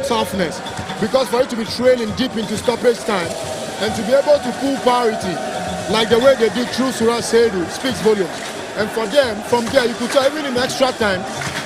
toughness. Because for you to be trailing deep into stoppage time and to be able to pull parity like the way they did through Suraj Saidu speaks volumes. And for them, from there, you could tell even in extra time,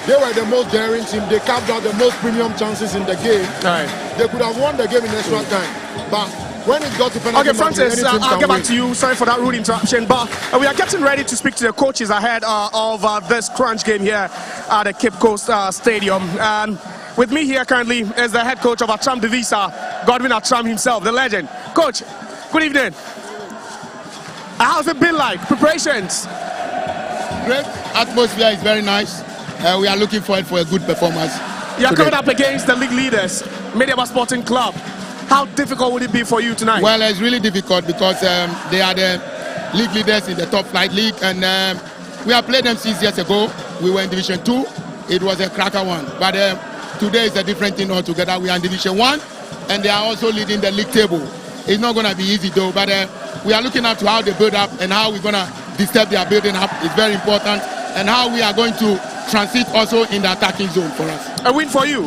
they were the most daring team. They carved out the most premium chances in the game. Right. They could have won the game in extra time. But when it got to penalty, okay, Francis, I'll get back to you. Sorry for that rude interruption. But we are getting ready to speak to the coaches ahead of this crunch game here at the Cape Coast Stadium. And with me here currently is the head coach of Attram de Visser, Godwin Attram himself, the legend. Coach, good evening. How's it been like? Preparations? Great. Atmosphere is very nice. We are looking forward for a good performance. You're coming up against the league leaders, Medeama Sporting Club. How difficult would it be for you tonight? Well, it's really difficult because they are the league leaders in the top flight league, and we have played them 6 years ago. We were in Division 2. It was a cracker one. But today is a different thing altogether. We are in Division 1, and they are also leading the league table. It's not going to be easy though, but we are looking at how they build up and how we're going to disturb their building up. It's very important, and how we are going to transit also in the attacking zone for us. A win for you?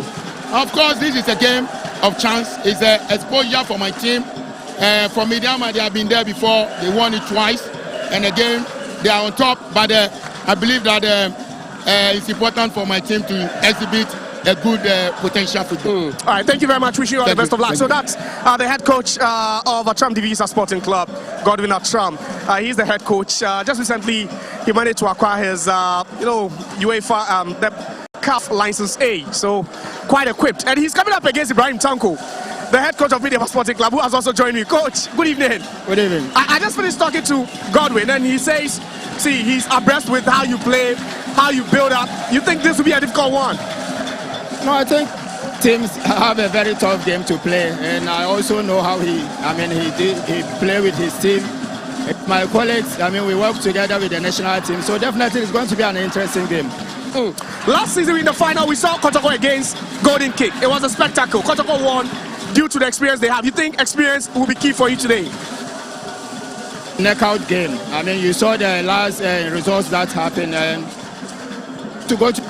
Of course, this is a game of chance. It's an exposure for my team. For Medeama, they have been there before. They won it twice, and again they are on top. But I believe that it's important for my team to exhibit a good potential football. All right, thank you very much. Wish you all the best of luck. So that's the head coach of Attram de Visser Sporting Club, Godwin Attram. He's the head coach. Just recently, he managed to acquire his, UEFA the CAF license A. So quite equipped, and he's coming up against Ibrahim Tanko, the head coach of Medeama Sporting Club, who has also joined me. Coach, good evening. Good evening. I just finished talking to Godwin, and he says, see, he's abreast with how you play, how you build up. You think this will be a difficult one? No, I think teams have a very tough game to play, and I also know how he play with his team. My colleagues, we work together with the national team, so definitely it's going to be an interesting game. Last season in the final, we saw Kotoko against Golden Kick. It was a spectacle. Kotoko won due to the experience they have. You think experience will be key for you today? Knockout game. You saw the last results that happened, and to go to.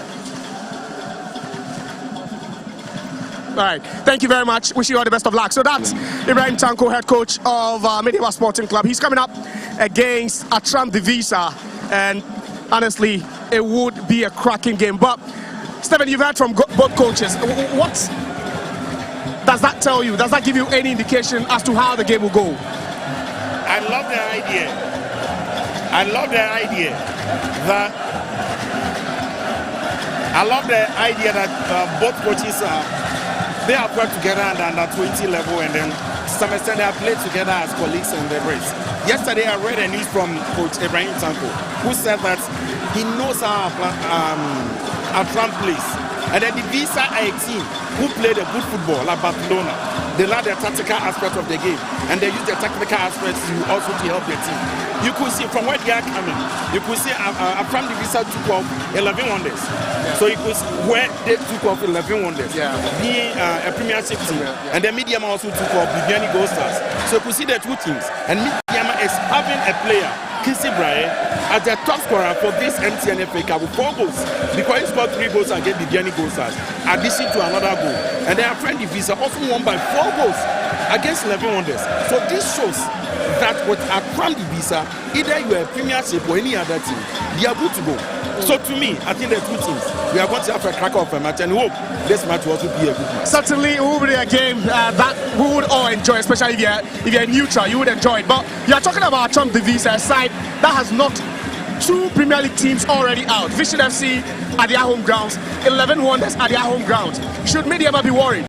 All right, thank you very much. Wish you all the best of luck. So that's Ibrahim Tanko, head coach of Medeama Sporting Club. He's coming up against Attram de Visser, and honestly, it would be a cracking game. But Stephen, you've heard from both coaches. What does that tell you? Does that give you any indication as to how the game will go? I love the idea. That both coaches they have worked together at the under 20 level, and then to some extent they have played together as colleagues in the race. Yesterday I read a news from Coach Ibrahim Tanko, who said that he knows how Attram plays. And then the Visser are a team who played a good football like Barcelona. They learn the tactical aspect of the game, and they use the technical aspects to help their team. You could see from where they are coming, you could see Attram de Visser took off 11 wonders. Yeah. So you could see where they took off 11 wonders, being a premiership team. And then Medeama also took off Bibiani Gold Stars. So you could see the two teams. And Medeama is having a player, Kissy Brahe, as the top scorer for this MTN FA Cup with 4 goals. Because he scored 3 goals against Bibiani Gold Stars, addition to another goal. And then Attram de Visser also won by 4 goals against 11 wonders. So this shows that with Attram de Visser, either you are a premiership or any other team, they are good to go. So to me, I think the two teams, we are going to have a cracker of a match, and hope this match will also be a good match. Certainly, it will be a game that we would all enjoy, especially if you're neutral, you would enjoy it. But you are talking about Attram de Visser, a side that has not 2 Premier League teams already out. Vision FC at their home grounds, 11 Wonders at their home grounds. Should Medeama be worried?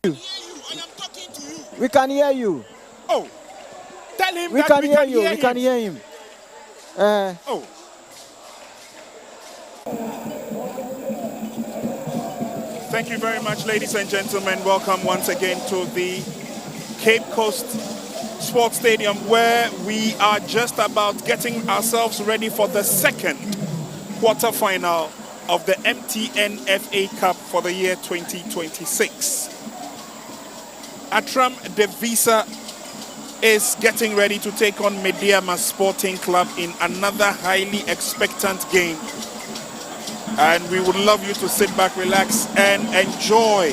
you. We can hear you. Oh, tell him We that can we hear can you. hear We him. can hear him. Oh. Thank you very much, ladies and gentlemen. Welcome once again to the Cape Coast Sports Stadium, where we are just about getting ourselves ready for the second quarter-final of the MTN FA Cup for the year 2026. Attram de Visser is getting ready to take on Medeama Sporting Club in another highly expectant game. And we would love you to sit back, relax, and enjoy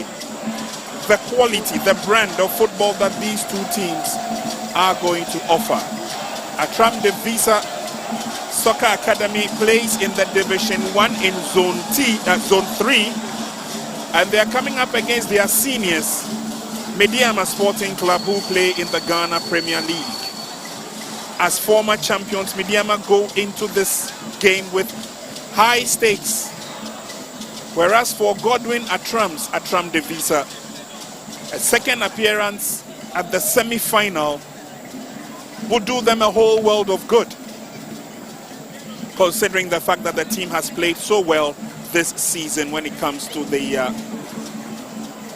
the quality, the brand of football that these two teams are going to offer. Attram de Visser Soccer Academy plays in the Division 1 in Zone 3, and they are coming up against their seniors, Medeama Sporting Club, who play in the Ghana Premier League. As former champions, Medeama go into this game with high stakes, whereas for Godwin Attram de Visser, a second appearance at the semi-final would do them a whole world of good, considering the fact that the team has played so well this season when it comes to the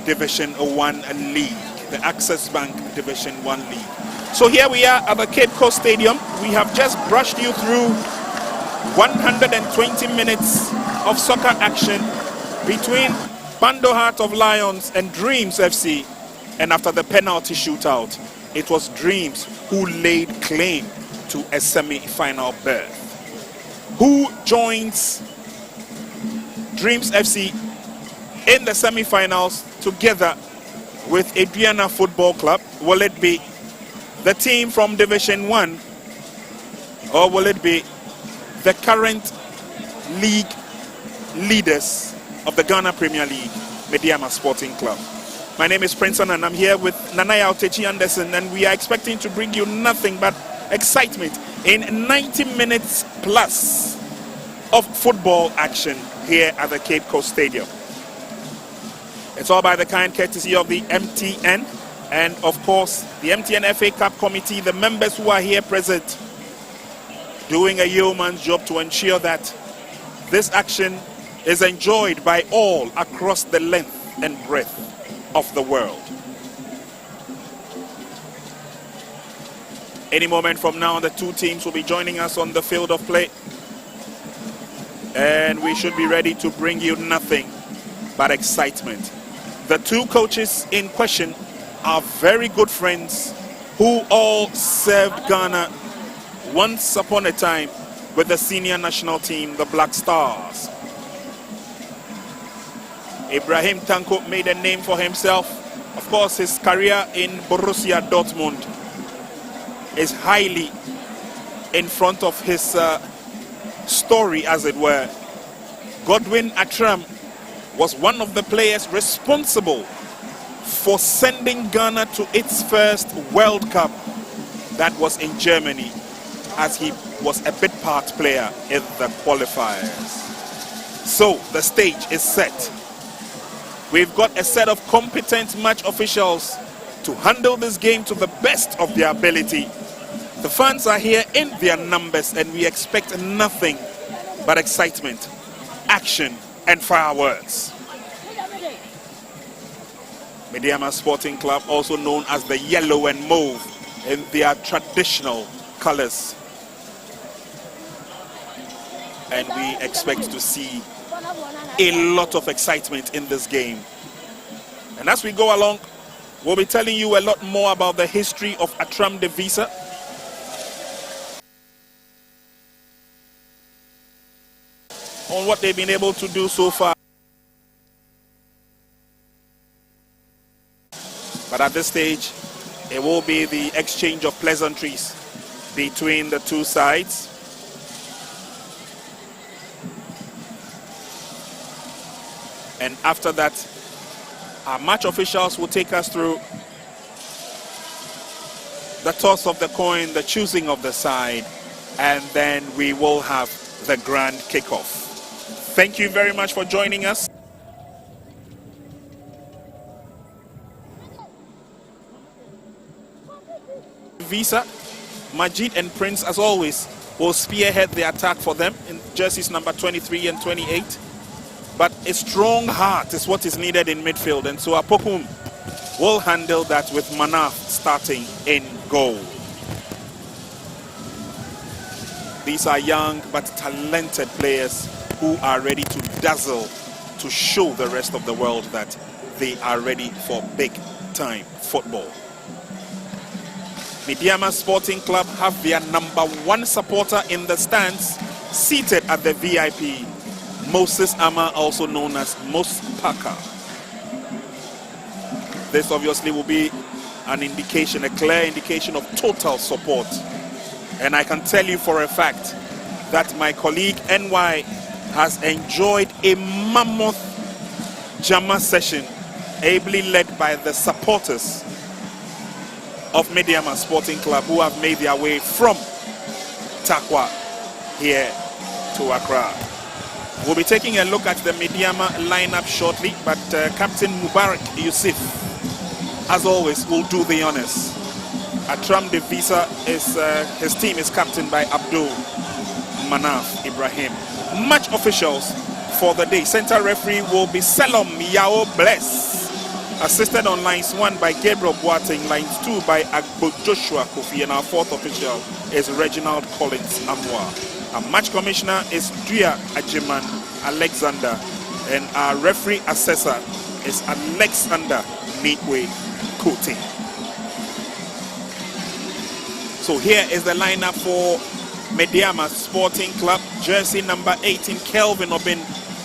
Division 1 league, the Access Bank Division 1 league. So here we are at the Cape Coast Stadium. We have just brushed you through 120 minutes of soccer action between Bando Heart of Lions and Dreams FC. And after the penalty shootout, it was Dreams who laid claim to a semi-final berth. Who joins Dreams FC in the semi-finals together with Adriana Football Club? Will it be the team from Division 1, or will it be the current league leaders of the Ghana Premier League, Medeama Sporting Club? My name is Princeton, and I'm here with Nanaya Otechi Anderson, and we are expecting to bring you nothing but excitement in 90 minutes plus of football action here at the Cape Coast Stadium. It's all by the kind courtesy of the MTN and, of course, the MTN FA Cup Committee, the members who are here present, doing a yeoman's job to ensure that this action is enjoyed by all across the length and breadth of the world. Any moment from now, the two teams will be joining us on the field of play, and we should be ready to bring you nothing but excitement. The two coaches in question are very good friends who all served Ghana once upon a time with the senior national team, the Black Stars. Ibrahim Tanko made a name for himself. Of course, his career in Borussia Dortmund is highly in front of his story, as it were. Godwin Attram was one of the players responsible for sending Ghana to its first World Cup. That was in Germany, as he was a bit part player in the qualifiers. So the stage is set. We've got a set of competent match officials to handle this game to the best of their ability. The fans are here in their numbers, and we expect nothing but excitement, action, and fireworks. Medeama Sporting Club, also known as the Yellow and Mauve, in their traditional colors. And we expect to see a lot of excitement in this game. And as we go along, we'll be telling you a lot more about the history of Attram de Visser, on what they've been able to do so far. But at this stage, it will be the exchange of pleasantries between the two sides. And after that, our match officials will take us through the toss of the coin, the choosing of the side, and then we will have the grand kickoff. Thank you very much for joining us. Visser, Majid and Prince, as always, will spearhead the attack for them in jerseys number 23 and 28. But a strong heart is what is needed in midfield, and so Apokum will handle that with Manaf starting in goal. These are young but talented players who are ready to dazzle, to show the rest of the world that they are ready for big-time football. Medeama Sporting Club have their number 1 supporter in the stands, seated at the VIP, Moses Ama, also known as Mos Parker. This obviously will be an indication, a clear indication of total support. And I can tell you for a fact that my colleague NY has enjoyed a mammoth Jama session, ably led by the supporters of Medeama Sporting Club, who have made their way from Takwa here to Accra. We'll be taking a look at the Medeama lineup shortly, but Captain Mubarak Yusuf, as always, will do the honors. Attram de Visser is his team is captained by Abdul Manaf Ibrahim. Match officials for the day. Center referee will be Selom Yao Bless. Assisted on lines 1 by Gabriel Boateng, lines 2 by Agbo Joshua Kofi, and our 4th official is Reginald Collins Amwa. Our match commissioner is Duya Ajiman Alexander, and our referee assessor is Alexander Midway Kote. So here is the lineup for Medeama Sporting Club. Jersey number 18, Kelvin Obin,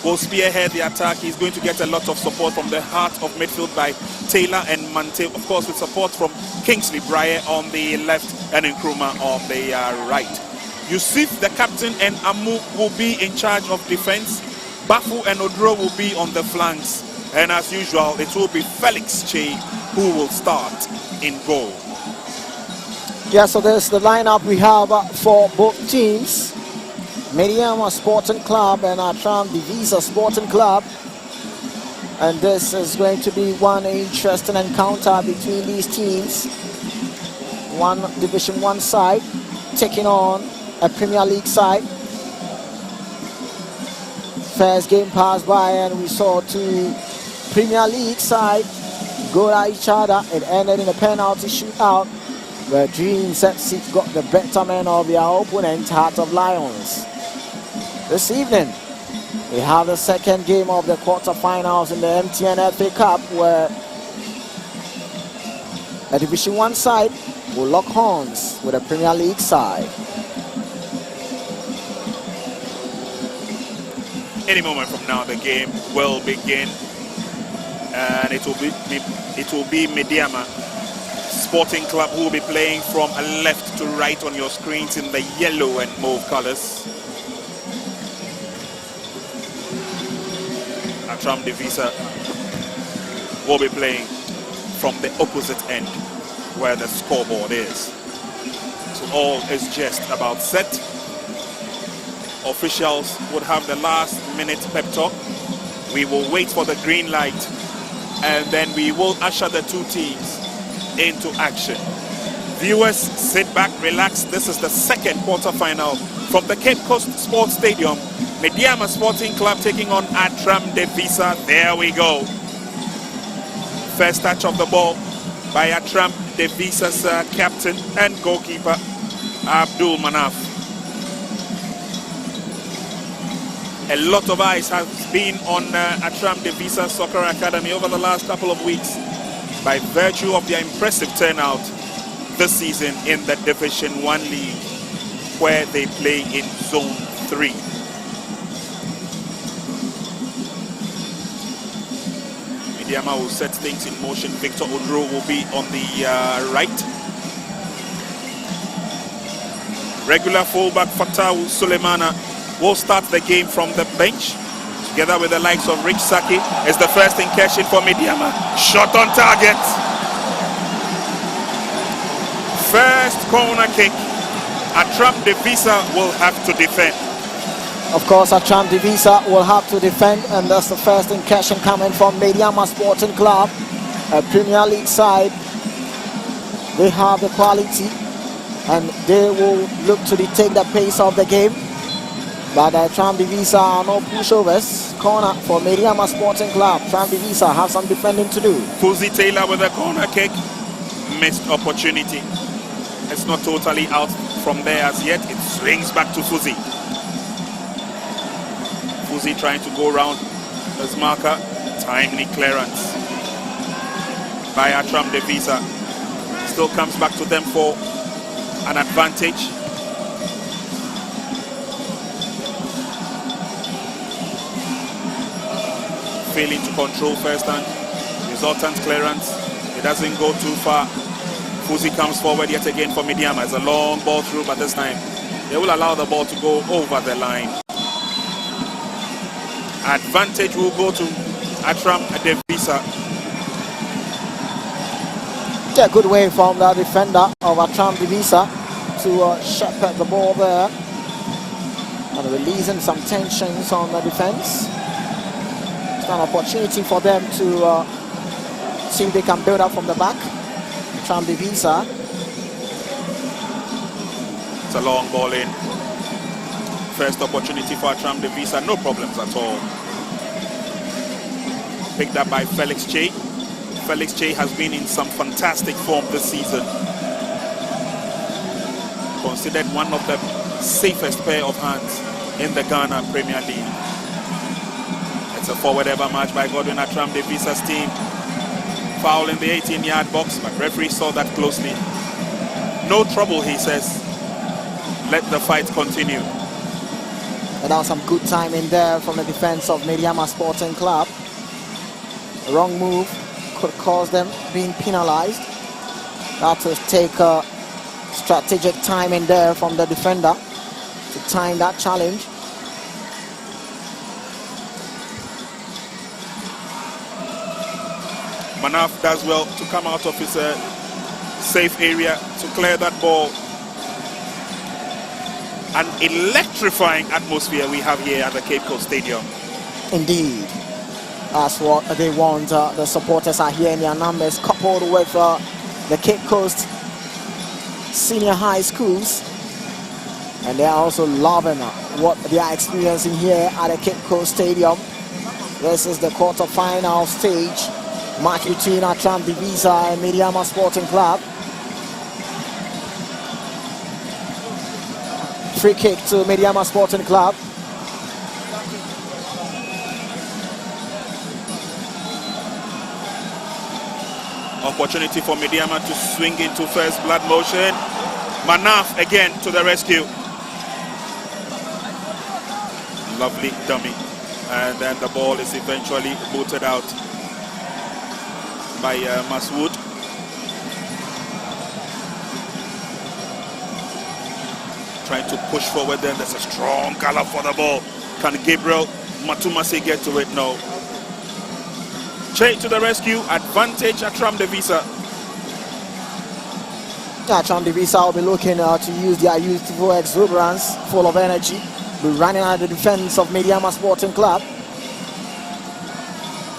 will spearhead the attack. He's going to get a lot of support from the heart of midfield by Taylor and Mante, of course, with support from Kingsley Breyer on the left and Nkrumah on the right. Yusuf, the captain, and Amu will be in charge of defense. Bafu and Odro will be on the flanks. And as usual, it will be Felix Che who will start in goal. Yeah, so there's the lineup we have for both teams. Medeama Sporting Club and Attram de Visser Sporting Club. And this is going to be one interesting encounter between these teams. One Division 1 side taking on a Premier League side. First game passed by and we saw 2 Premier League side go at each other. It ended in a penalty shootout where Dreams FC got the betterment of their opponent, Heart of Lions. This evening, we have the second game of the quarterfinals in the MTN FA Cup, where a Division 1 side will lock horns with a Premier League side. Any moment from now, the game will begin, and it will be Medeama Sporting Club who will be playing from left to right on your screens in the yellow and mauve colors. Attram de Visser will be playing from the opposite end where the scoreboard is. So all is just about set. Officials would have the last minute pep talk. We will wait for the green light, and then we will usher the 2 teams into action. Viewers, sit back, relax. This is the second quarterfinal from the Cape Coast Sports Stadium. Medeama Sporting Club taking on Attram de Visser. There we go. First touch of the ball by Attram de Visser's captain and goalkeeper, Abdul Manaf. A lot of eyes have been on Attram de Visser Soccer Academy over the last couple of weeks by virtue of their impressive turnout this season in the Division 1 League, where they play in Zone 3. Medeama will set things in motion. Victor Odro will be on the right. Regular fullback Fatawu Sulemana will start the game from the bench, together with the likes of Rich Saki. Is the first incursion for Medeama. Shot on target. First corner kick. Attram de Visser will have to defend. Of course, Attram de Visser will have to defend, and that's the first incursion coming from Medeama Sporting Club, a Premier League side. They have the quality and they will look to take the pace of the game. But Attram de Visser are no pushovers. Corner for Medeama Sporting Club. Attram de Visser have some defending to do. Fuzzy Taylor with a corner kick. Missed opportunity. It's not totally out from there as yet. It swings back to Fuzzy. Fuzzy trying to go around his marker. Timely clearance by Attram de Visser. Still comes back to them for an advantage. Failing to control first hand. Resultant clearance. It doesn't go too far. Fuzzy comes forward yet again for Medeama. It's a long ball through, but this time they will allow the ball to go over the line. Advantage will go to Attram de Visser. Yeah, good way from the defender of Attram de Visser to shepherd the ball there. And releasing some tensions on the defense. It's an opportunity for them to see if they can build up from the back. Attram de Visser. It's a long ball in. First opportunity for Attram de Visser, no problems at all. Picked up by Felix Che. Felix Che has been in some fantastic form this season. Considered one of the safest pair of hands in the Ghana Premier League. It's a forward ever match by Godwin Attram de Visser's team. Foul in the 18-yard box, but referee saw that closely. No trouble, he says. Let the fight continue. And now some good time in there from the defense of Medeama Sporting Club. Wrong move could cause them being penalized. That will take a strategic time in there from the defender to time that challenge. Manaf does well to come out of his safe area to clear that ball. An electrifying atmosphere we have here at the Cape Coast Stadium. Indeed. That's what they want. The supporters are here in their numbers, coupled with the Cape Coast senior high schools. And they are also loving what they are experiencing here at the Cape Coast Stadium. This is the quarter-final stage. Match between Attram de Visser and Medeama Sporting Club. Free kick to Medeama Sporting Club. Opportunity for Medeama to swing into first blood motion. Manaf again to the rescue. Lovely dummy. And then the ball is eventually booted out by Maswood. Trying to push forward, then there's a strong gallop for the ball. Can Gabriel Matumase get to it? No. Che to the rescue. Advantage Attram de Visser. Attram de Visser will be looking to use their youthful exuberance, full of energy, be running at the defense of Medeama Sporting Club.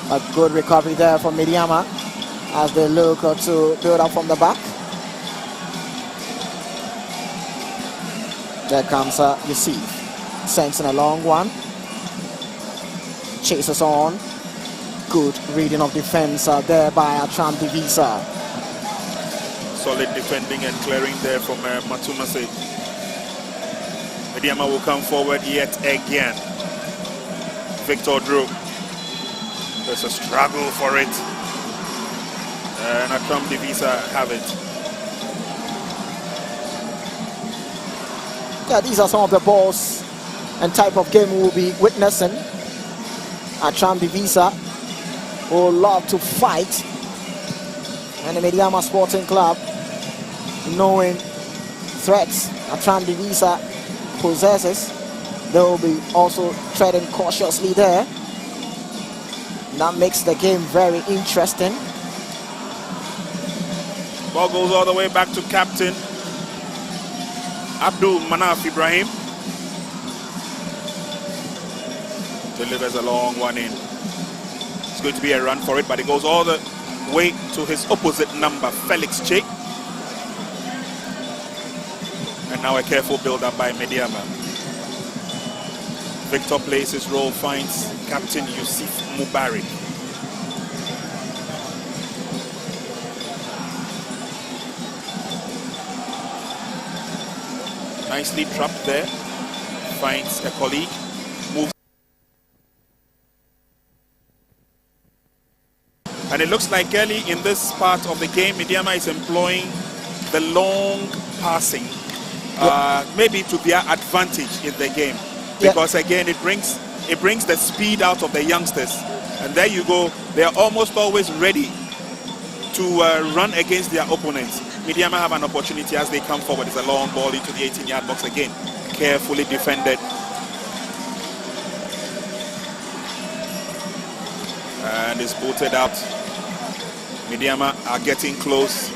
A good recovery there from Medeama as they look to build up from the back. There comes Yusuf, sends in a long one. Chases on. Good reading of defense there by Attram de Visser. Solid defending and clearing there from Matumase. Medeama will come forward yet again. Victor Drew. There's a struggle for it. And Attram de Visser have it. Yeah, these are some of the balls and type of game we'll be witnessing. Attram de Visser will love to fight. And the Medeama Sporting Club, knowing threats Attram de Visser possesses, they will be also treading cautiously there. That makes the game very interesting. Ball goes all the way back to captain Abdul Manaf Ibrahim. Delivers a long one in. It's going to be a run for it, but it goes all the way to his opposite number, Felix Che. And now a careful build-up by Medeama. Victor plays his role, finds Captain Yusuf Mubarak. Nicely trapped there. Finds a colleague. Moves. And it looks like early in this part of the game, Medeama is employing the long passing, maybe to their advantage in the game. Because again, it brings the speed out of the youngsters. And there you go. They are almost always ready to run against their opponents. Medeama have an opportunity as they come forward. It's a long ball into the 18-yard box again. Carefully defended. And it's booted out. Medeama are getting close.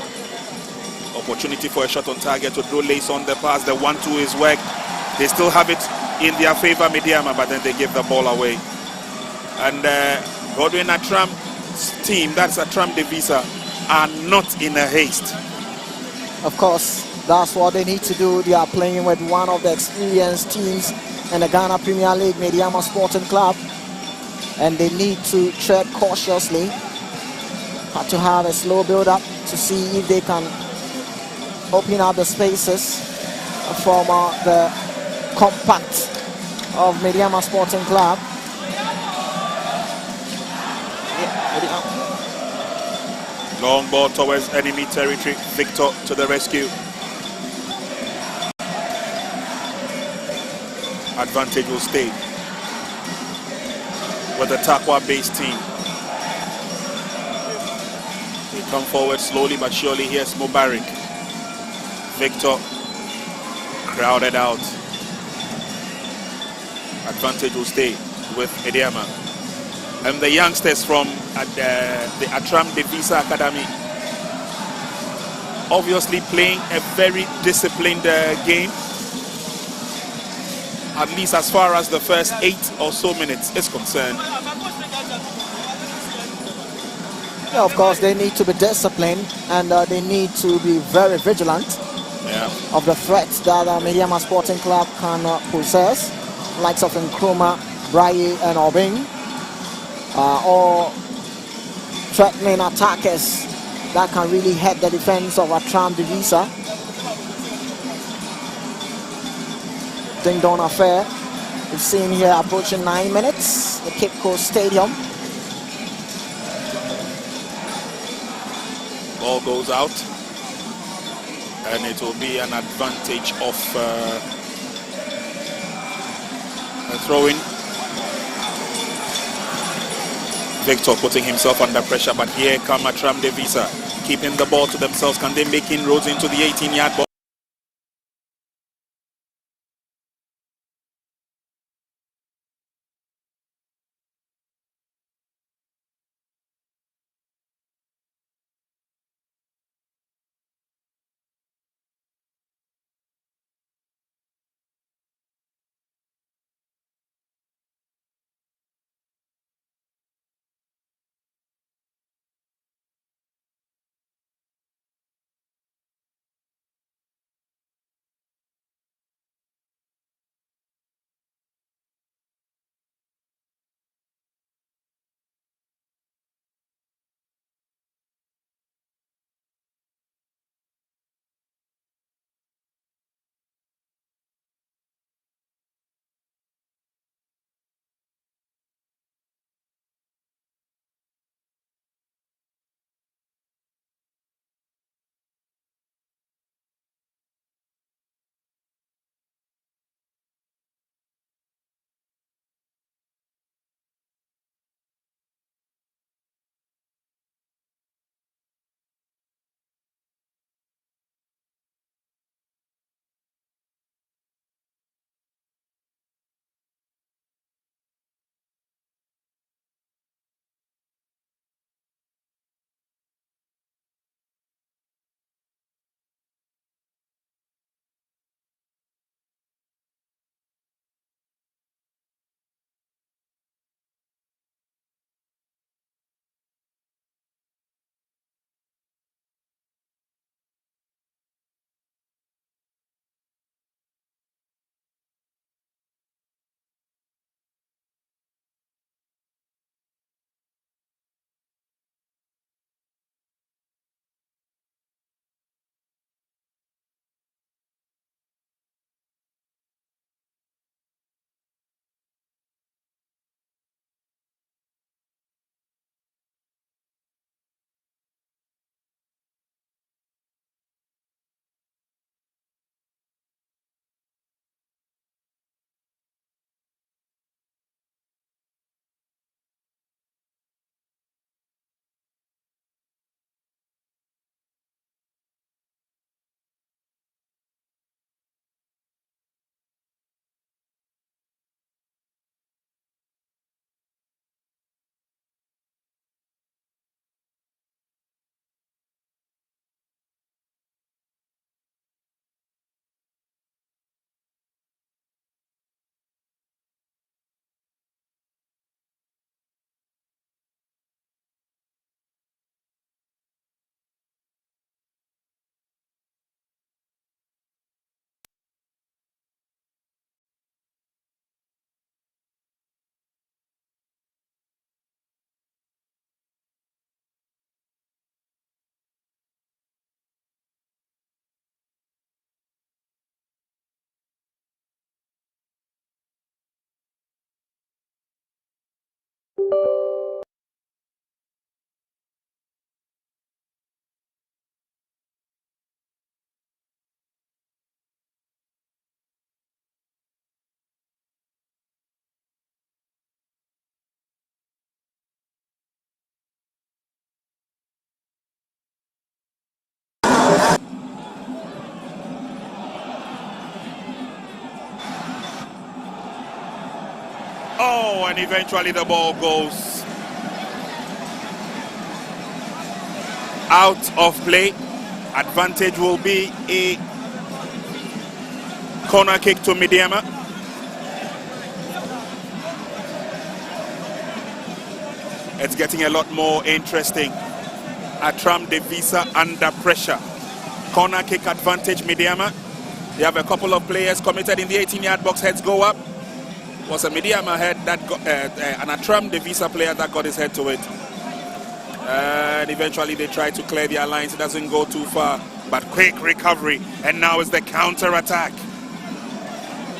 Opportunity for a shot on target to throw lace on the pass. The 1-2 is worked. They still have it in their favor, Medeama, but then they give the ball away. And Godwin Attram's team, that's Attram de Visser, are not in a haste. Of course, that's what they need to do. They are playing with one of the experienced teams in the Ghana Premier League, Medeama Sporting Club, and they need to tread cautiously. Have to have a slow build-up to see if they can open up the spaces from the compact of Medeama Sporting Club. Long ball towards enemy territory. Victor to the rescue. Advantage will stay with the Takwa-based team. They come forward slowly but surely. Here's Mubarak. Victor crowded out. Advantage will stay with Medeama. And the youngsters from the Attram de Visser Academy, obviously playing a very disciplined game, at least as far as the first 8 or so minutes is concerned. Yeah, of course, they need to be disciplined, and they need to be very vigilant of the threats that Medeama Sporting Club can possess, likes of Nkrumah, Braille, and Obing. Or threatening attackers that can really hurt the defense of Attram de Visser. Ding dong affair. We've seen here approaching 9 minutes, the Cape Coast Stadium. Ball goes out, and it will be an advantage of a throw-in. Victor putting himself under pressure, but here come Attram de Visser, keeping the ball to themselves. Can they make inroads into the 18-yard box? Oh, and eventually the ball goes out of play. Advantage will be a corner kick to Medeama. It's getting a lot more interesting. Attram de Visser under pressure. Corner kick advantage, Medeama. They have a couple of players committed in the 18-yard box. Heads go up. Was a Medeama head that got an Attram de Visser player that got his head to it. And eventually they try to clear their lines. It doesn't go too far. But quick recovery. And now is the counter attack.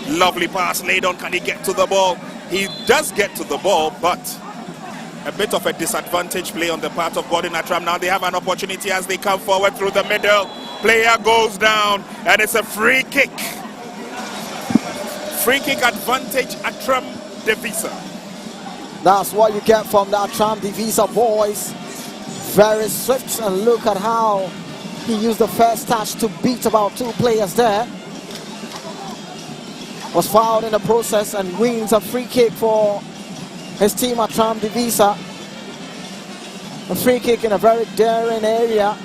Lovely pass laid on. Can he get to the ball? He does get to the ball, but a bit of a disadvantage play on the part of Gordon Attram. Now they have an opportunity as they come forward through the middle. Player goes down, and it's a free kick. Free kick advantage, Attram de Visser. That's what you get from the Attram de Visser boys. Very swift, and look at how he used the first touch to beat about 2 players there. Was fouled in the process and wins a free kick for his team at Attram de Visser. A free kick in a very daring area.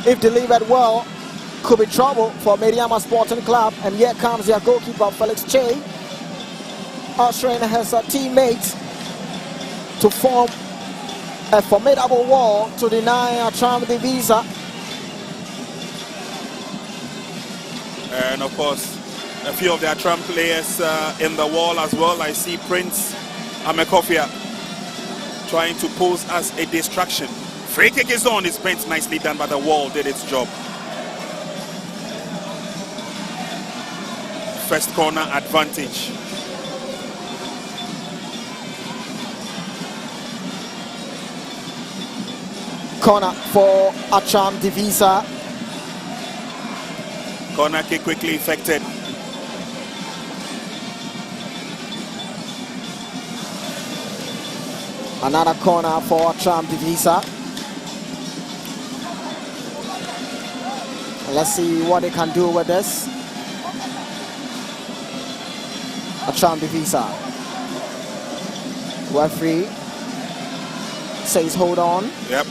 If delivered well, could be trouble for Medeama Sporting Club. And here comes their goalkeeper, Felix Che, ushering his teammates to form a formidable wall to deny Attram de Visser. And of course, a few of the Attram players in the wall as well. I see Prince Amekofia trying to pose as a distraction. Free kick is on. It's bent nicely done, but the wall did its job. First corner advantage. Corner for Attram de Visser. Corner kick quickly effected. Another corner for Attram de Visser. Let's see what they can do with this. Attram de Visser. Referee says hold on. Yep.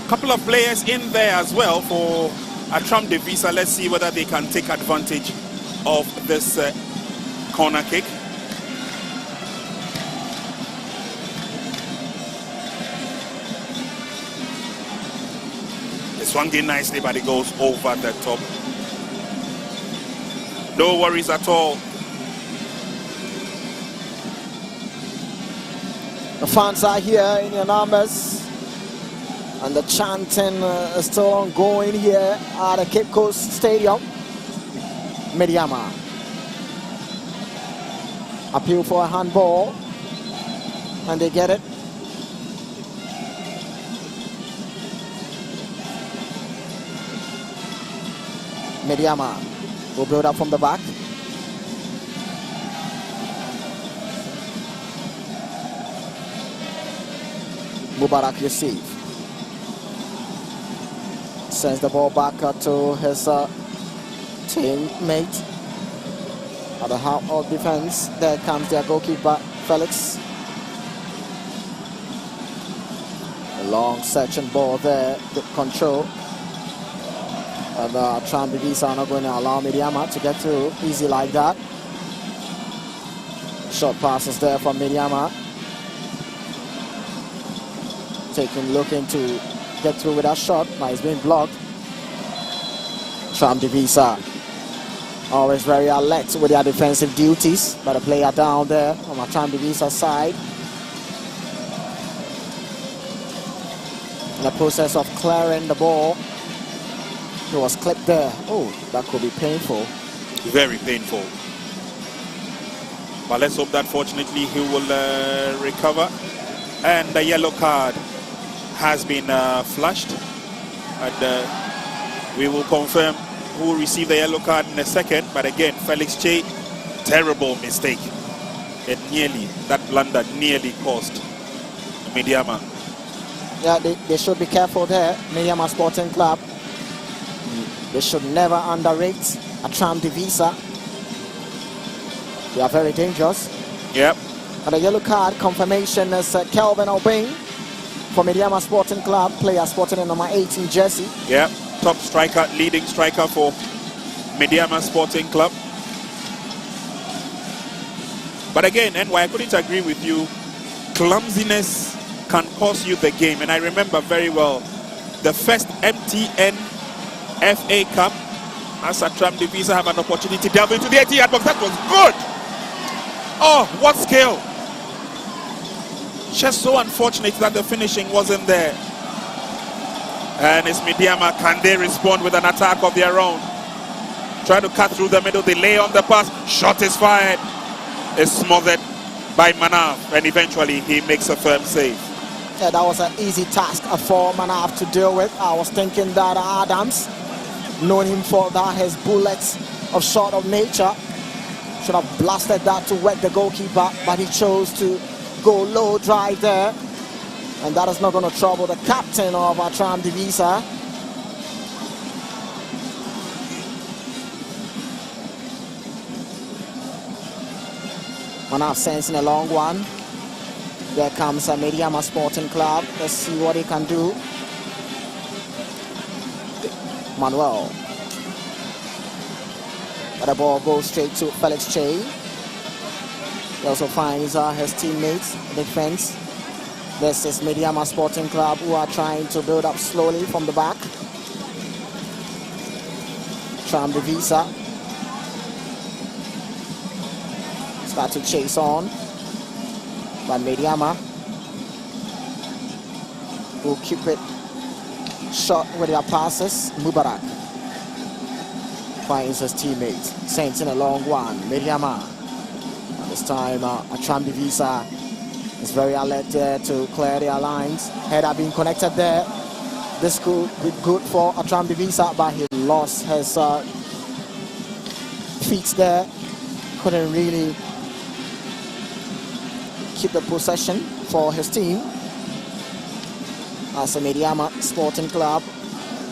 Couple of players in there as well for Attram de Visser. Let's see whether they can take advantage of this corner kick. Swung in nicely, but it goes over the top. No worries at all. The fans are here in your numbers, and the chanting is still ongoing here at the Cape Coast Stadium. Medeama. Appeal for a handball, and they get it. Medeama will build up from the back. Mubarak Yusuf sends the ball back to his teammate at the half of defense. There comes their goalkeeper, Felix. A long section ball there, good control. And Attram de Visser are not going to allow Medeama to get through easy like that. Short passes there from Medeama. Looking to get through with that shot, but it's been blocked. Attram de Visser always very alert with their defensive duties, but a player down there on Attram de Visser's side. In the process of clearing the ball, he was clipped there. Oh, that could be painful. Very painful. But let's hope that fortunately he will recover. And the yellow card has been flashed. And we will confirm who will receive the yellow card in a second. But again, Felix Che, terrible mistake. That blunder nearly cost Medeama. Yeah, they should be careful there. Medeama Sporting Club. They should never underrate Attram de Visser. They are very dangerous. Yep. And a yellow card confirmation is Kelvin Obeng for Medeama Sporting Club, player sporting in number 18 jersey. Yep. Top striker, leading striker for Medeama Sporting Club. But again, NY, I couldn't agree with you. Clumsiness can cost you the game. And I remember very well the first MTN FA Cup, as Attram de Visser have an opportunity to delve into the 80-yard box. That was good. Oh, what skill. Just so unfortunate that the finishing wasn't there. And it's Medeama. Can they respond with an attack of their own? Trying to cut through the middle. They lay on the pass. Shot is fired. It's smothered by Manav. And eventually he makes a firm save. Yeah, that was an easy task for Manav to deal with. I was thinking that Adams, knowing him for that, his bullets of short of nature, should have blasted that to whack the goalkeeper, but he chose to go low drive there. And that is not going to trouble the captain of Attram de Visser. Manav sends in a long one. There comes a Medeama Sporting Club. Let's see what he can do. Manuel. But the ball goes straight to Felix Che. He also finds his teammates, defense. This is Medeama Sporting Club, who are trying to build up slowly from the back. Attram de Visser start to chase on, but Medeama will keep it short with their passes. Mubarak finds his teammates, sends in a long one. Medeama, this time Attram de Visser is very alert there to clear their lines. Header being connected there. This could be good for Attram de Visser, but he lost his feet there. Couldn't really keep the possession for his team. As a Medeama Sporting Club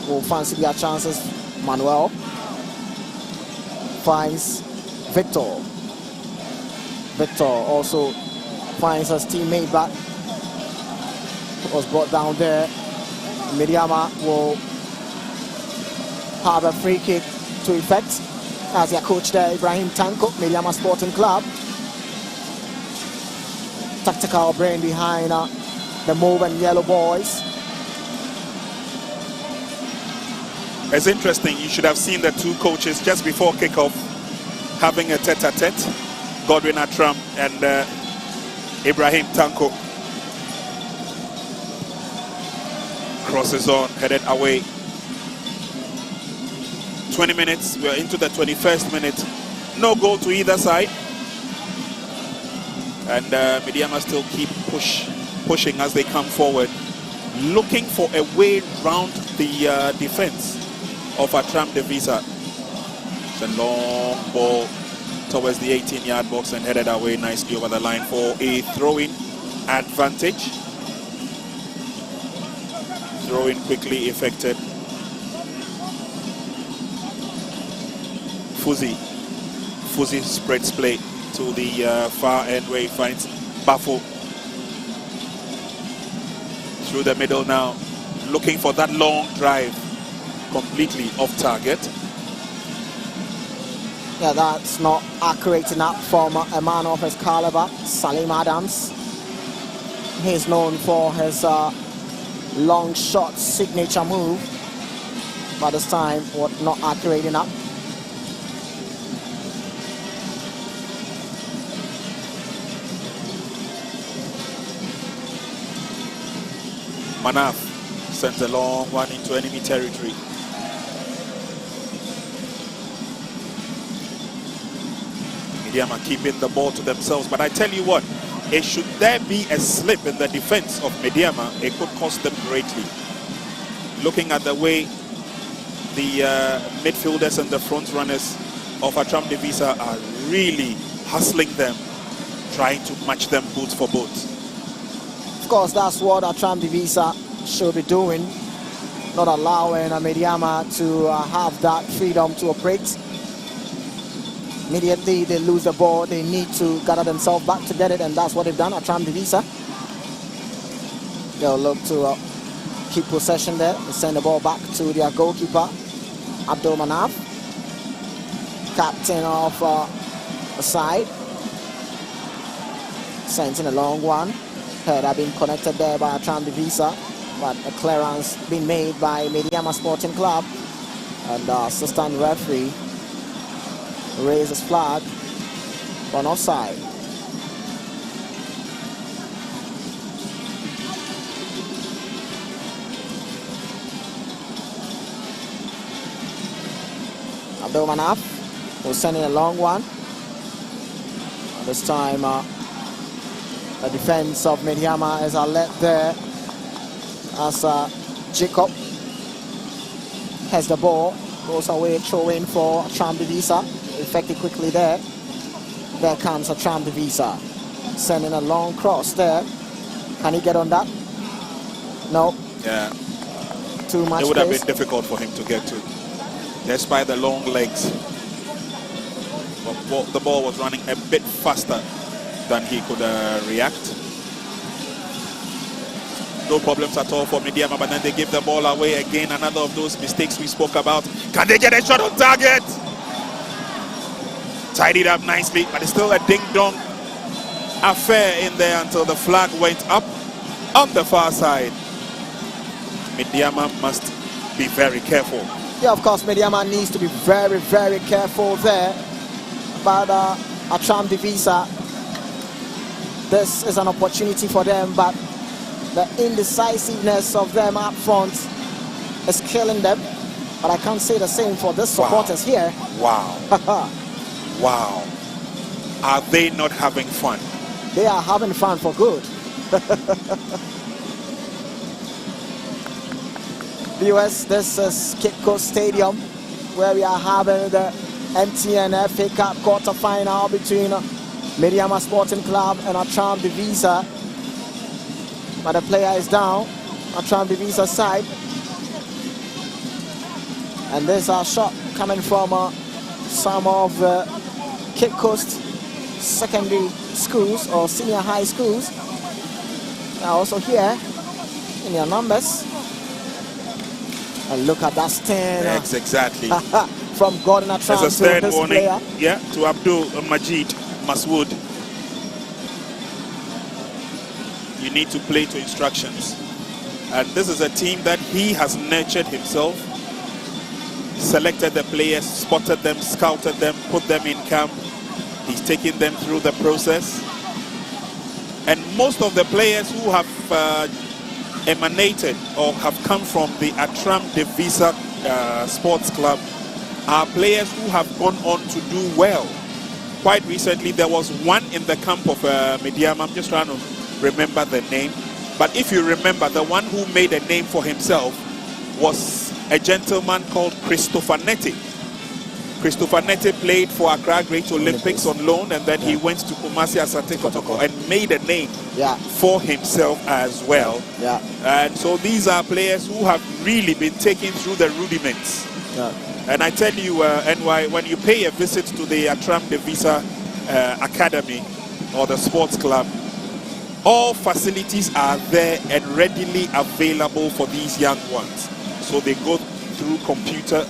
will fancy their chances. Manuel finds Victor. Victor also finds his teammate, but was brought down there. Medeama will have a free kick to effect as their coach there, Ibrahim Tanko, Medeama Sporting Club. Tactical brain behind the move and yellow boys. It's interesting. You should have seen the two coaches just before kickoff having a tete-a-tete. Godwin Attram and Ibrahim Tanko. Crosses on, headed away. 20 minutes, we're into the 21st minute. No goal to either side. And Medeama still keep pushing as they come forward, looking for a way round the defense of Attram de Visser. It's a long ball towards the 18-yard box and headed away nicely over the line for a throw-in advantage. Throw-in quickly effected. Fuzi spreads play to the far end where he finds Bafo. Through the middle now, looking for that long drive, completely off target. Yeah, that's not accurate enough from a man of his caliber, Salim Adams. He's known for his long shot signature move, but this time was not accurate enough. Manav sends a long one into enemy territory. Medeama keeping the ball to themselves, but I tell you what, should there be a slip in the defense of Medeama, it could cost them greatly. Looking at the way the midfielders and the front runners of Attram de Visser are really hustling them, trying to match them boot for boot. Of course, that's what Attram de Visser should be doing, not allowing Medeama to have that freedom to operate. Immediately they lose the ball, they need to gather themselves back to get it, and that's what they've done. Attram de Visser. They'll look to keep possession there and send the ball back to their goalkeeper, Abdul Manaf, captain of the side. Sends in a long one. Header being connected there by Attram de Visser, but a clearance being made by Medeama Sporting Club, and the assistant referee raises flag on offside. Abdul Manaf will send in a long one. And this time the defense of Medeama is led there as Jacob has the ball, goes away, throw in for Attram de Visser. Effective quickly there. There comes Attram de Visser, sending a long cross there. Can he get on that? No. Yeah. Too much. It would have been difficult for him to get to, despite the long legs. But the ball was running a bit faster than he could react. No problems at all for Medeama, but then they give the ball away again. Another of those mistakes we spoke about. Can they get a shot on target? Tidied up nicely, but it's still a ding-dong affair in there until the flag went up on the far side. Medeama must be very careful. Yeah, of course, Medeama needs to be very, very careful there. But Attram de Visser, this is an opportunity for them, but the indecisiveness of them up front is killing them. But I can't say the same for the supporters here. Wow. Wow. Are they not having fun? They are having fun for good. Viewers, this is Cape Coast Stadium, where we are having the MTN FA Cup quarter-final between Medeama Sporting Club and Attram de Visser. But the player is down, Attram de Visser's side. And there's a shot coming from some of the Cape Coast secondary schools or senior high schools. They're also here in their numbers. And look at that stand. Yes, exactly. From Gordon Attram There's a to third this warning, player. yeah, to Abdul Majid Maswood. You need to play to instructions. And this is a team that he has nurtured himself. Selected the players, spotted them, scouted them, put them in camp. He's taken them through the process. And most of the players who have emanated or have come from the Attram de Visser Sports Club are players who have gone on to do well. Quite recently, there was one in the camp of Medeama. I'm just trying to remember the name. But if you remember, the one who made a name for himself was a gentleman called Christopher Neti. Christopher Neti played for Accra Great Olympics on loan, and then he went to Kumasi Asante Kotoko and made a name for himself as well. Yeah. And so these are players who have really been taken through the rudiments. Yeah. And I tell you, NY, when you pay a visit to the Attram de Visser Academy or the sports club, all facilities are there and readily available for these young ones. So they go through computer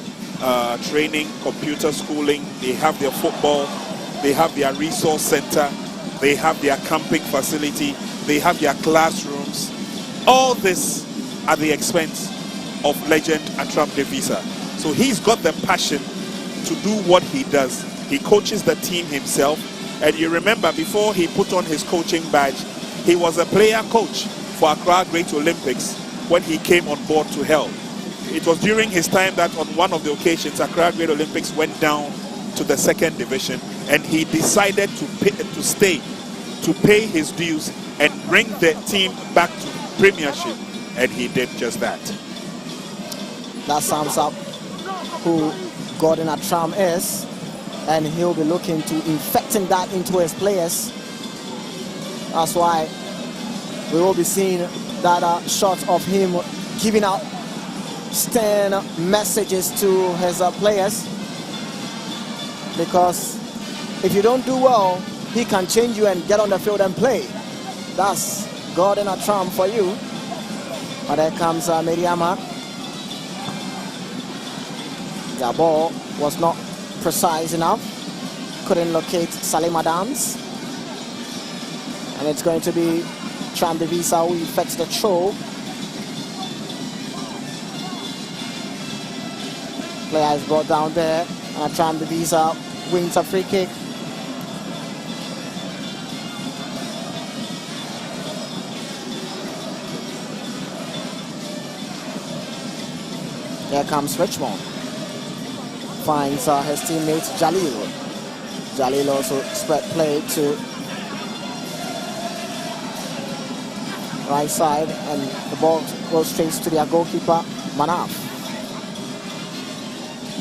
training, computer schooling, they have their football, they have their resource center, they have their camping facility, they have their classrooms. All this at the expense of legend Attram de Visser. So he's got the passion to do what he does. He coaches the team himself. And you remember, before he put on his coaching badge, he was a player coach for Accra Great Olympics when he came on board to help. It was during his time that on one of the occasions, Accra Great Olympics went down to the second division, and he decided to stay, to pay his dues and bring the team back to Premiership, and he did just that. That sums up who Gordon Attram is, and he'll be looking to infecting that into his players. That's why we will be seeing that shot of him giving out stern messages to his players, because if you don't do well, he can change you and get on the field and play. That's Gordon Attram for you. But there comes Medeama. The ball was not precise enough. Couldn't locate Stalemate. And it's going to be Attram de Visser who effects the throw. Player is brought down there. And Attram de Visser wins a free kick. Here comes Richmond. Finds his teammate Jalil. Jalil also spread play to right side, and the ball goes straight to their goalkeeper, Manaf.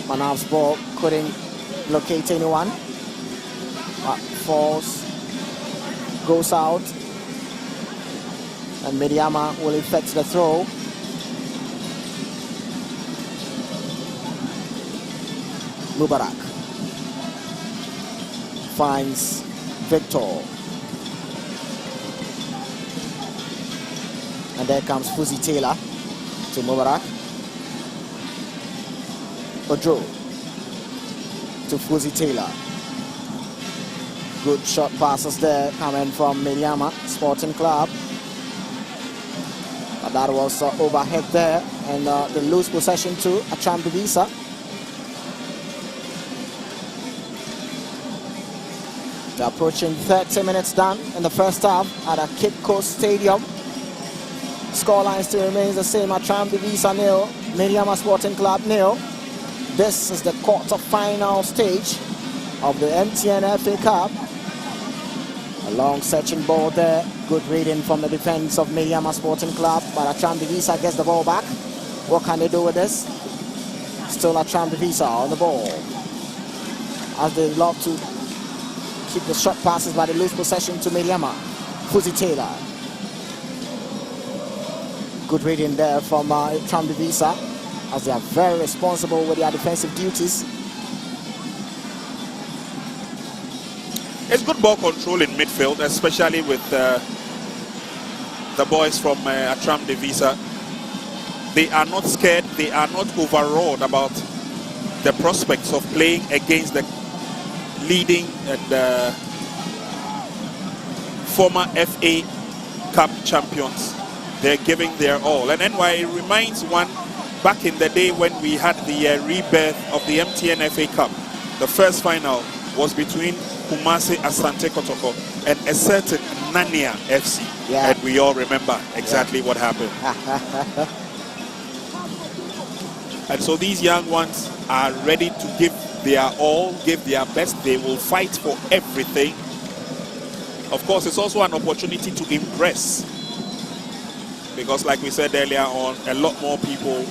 Manaf's ball couldn't locate anyone. Falls, goes out, and Medeama will effect the throw. Mubarak finds Victor. And there comes Fuzi Taylor to Mubarak. Ojo to Fuzi Taylor. Good shot passes there coming from Medeama Sporting Club. But that was overhead there, and the loose possession to Attram de Visser. They're approaching 30 minutes done in the first half at a Cape Coast Stadium. Scoreline still remains the same. Attram de Visser 0, Medeama Sporting Club 0. This is the quarter-final stage of the MTN FA Cup. A long searching ball there. Good reading from the defense of Medeama Sporting Club. But Attram de Visser gets the ball back. What can they do with this? Still Attram de Visser on the ball. As they love to keep the short passes by the loose possession to Medeama. Fuzi Taylor. Good reading there from Attram de Visser, as they are very responsible with their defensive duties. It's good ball control in midfield, especially with the boys from Attram de Visser. They are not scared, they are not overawed about the prospects of playing against the leading and former FA Cup champions. They're giving their all. And then why it reminds one back in the day when we had the rebirth of the MTN FA Cup. The first final was between Kumasi Asante Kotoko and a certain Nania FC. Yeah. And we all remember exactly what happened. And so these young ones are ready to give their all, give their best. They will fight for everything. Of course, it's also an opportunity to impress, because like we said earlier on, a lot more people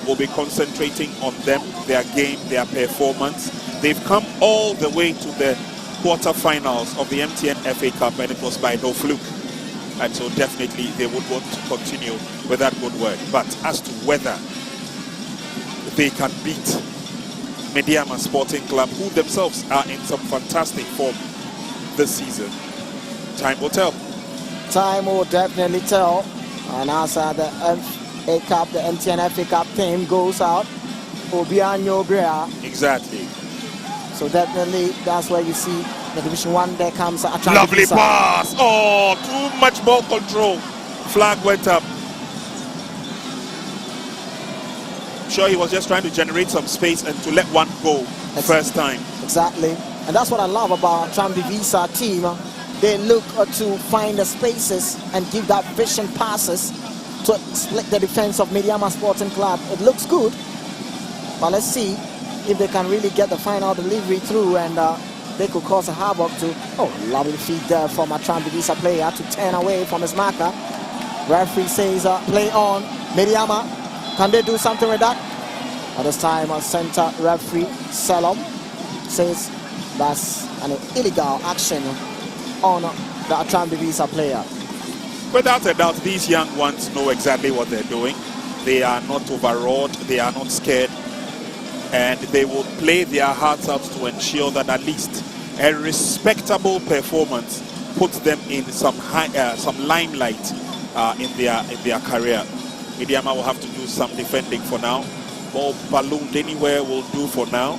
will be concentrating on them, their game, their performance. They've come all the way to the quarterfinals of the MTN FA Cup, and it was by no fluke. And so definitely they would want to continue with that good work. But as to whether they can beat Medeama Sporting Club, who themselves are in some fantastic form this season, time will tell. Time will definitely tell. And as the FA Cup, the MTN FA Cup team goes out, Obianyo Brea. Exactly. So definitely that's where you see the Division 1. There comes Attram de Lovely Visser. pass. Oh, too much ball control. Flag went up. I'm sure he was just trying to generate some space and to let one go first time. Exactly. And that's what I love about Attram de Visser team. They look to find the spaces and give that vision passes to split the defense of Medeama Sporting Club. It looks good, but let's see if they can really get the final delivery through, and they could cause a havoc to. Oh, lovely feed there from a Attram de Visser player to turn away from his marker. Referee says play on. Medeama, can they do something with that? At this time, center referee Salom says that's an illegal action on the Attram de Visser player. Without a doubt, these young ones know exactly what they're doing. They are not overawed, they are not scared, and they will play their hearts out to ensure that at least a respectable performance puts them in some limelight in their career. Medeama will have to do some defending for now. Ball ballooned anywhere will do for now,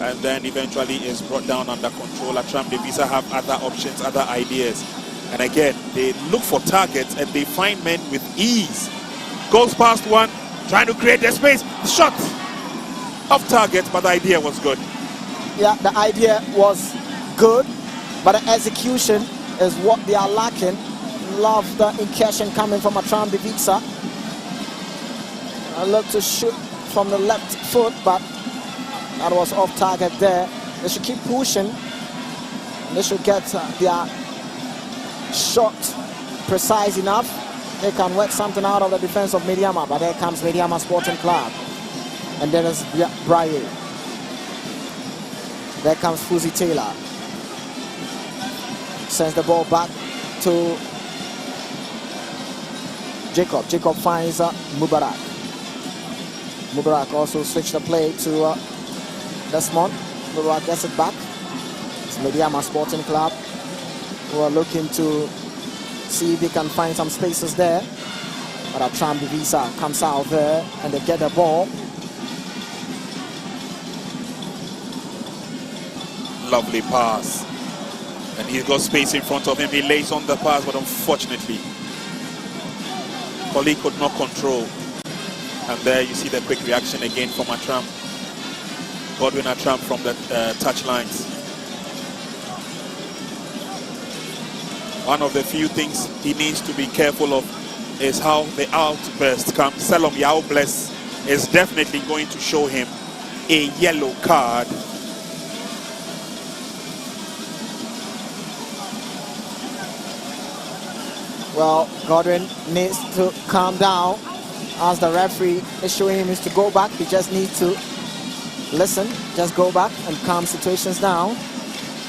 and then eventually is brought down under control. Attram de Visser have other options, other ideas, and again they look for targets and they find men with ease. Goes past one, trying to create the space. Shot off target, but the idea was good. Yeah, the idea was good, but the execution is what they are lacking. Love the incursion coming from Attram de Visser. I look to shoot from the left foot, but that was off target there. They should keep pushing. They should get their shot precise enough. They can work something out of the defense of Medeama, but there comes Medeama Sporting Club. And then there's Brian. There comes Fuzi Taylor. Sends the ball back to Jacob. Jacob finds Mubarak. Mubarak also switched the play to Desmond. Mubarak gets it back. It's Medeama Sporting Club who are looking to see if they can find some spaces there. But Attram de Visser comes out there and they get the ball. Lovely pass. And he's got space in front of him. He lays on the pass, but unfortunately, Collie could not control. And there you see the quick reaction again from Attram. Godwin Attram from the touch lines. One of the few things he needs to be careful of is how the outburst comes. Salom Yao Bless is definitely going to show him a yellow card. Well, Godwin needs to calm down. As the referee is showing him is to go back, he just needs to listen, just go back and calm situations down.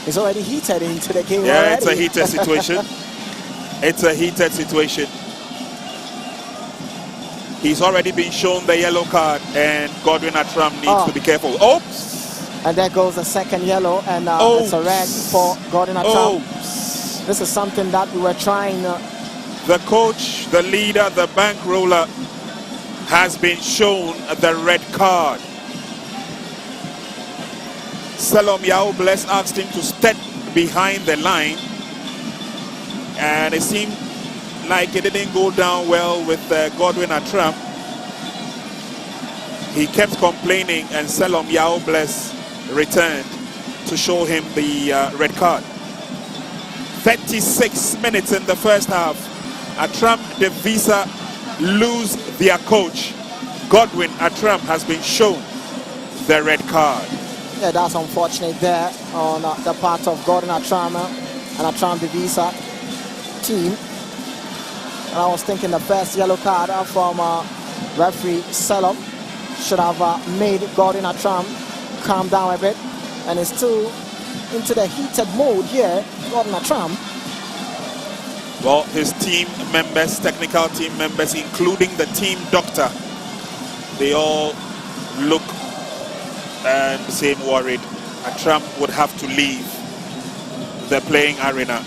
He's already heated into the game. Yeah, already. It's a heated situation. It's a heated situation. He's already been shown the yellow card, and Godwin Attram needs to be careful. Oops! And there goes the second yellow, and it's a red for Godwin Attram. This is something that we were trying. The coach, the leader, the bankroller has been shown the red card. Salom Yao Bless asked him to step behind the line, and it seemed like it didn't go down well with Godwin Attram. He kept complaining, and Salom Yao Bless returned to show him the red card. 36 minutes in the first half. Attram de Visser lose their coach. Godwin Attram has been shown the red card. Yeah, that's unfortunate there on the part of Godwin Attram and Attram de Visser team. And I was thinking the first yellow card from referee Salom should have made Godwin Attram calm down a bit. And it's still into the heated mode here, Godwin Attram. Well, his team members, technical team members, including the team doctor, they all look and seem worried. Attram would have to leave the playing arena.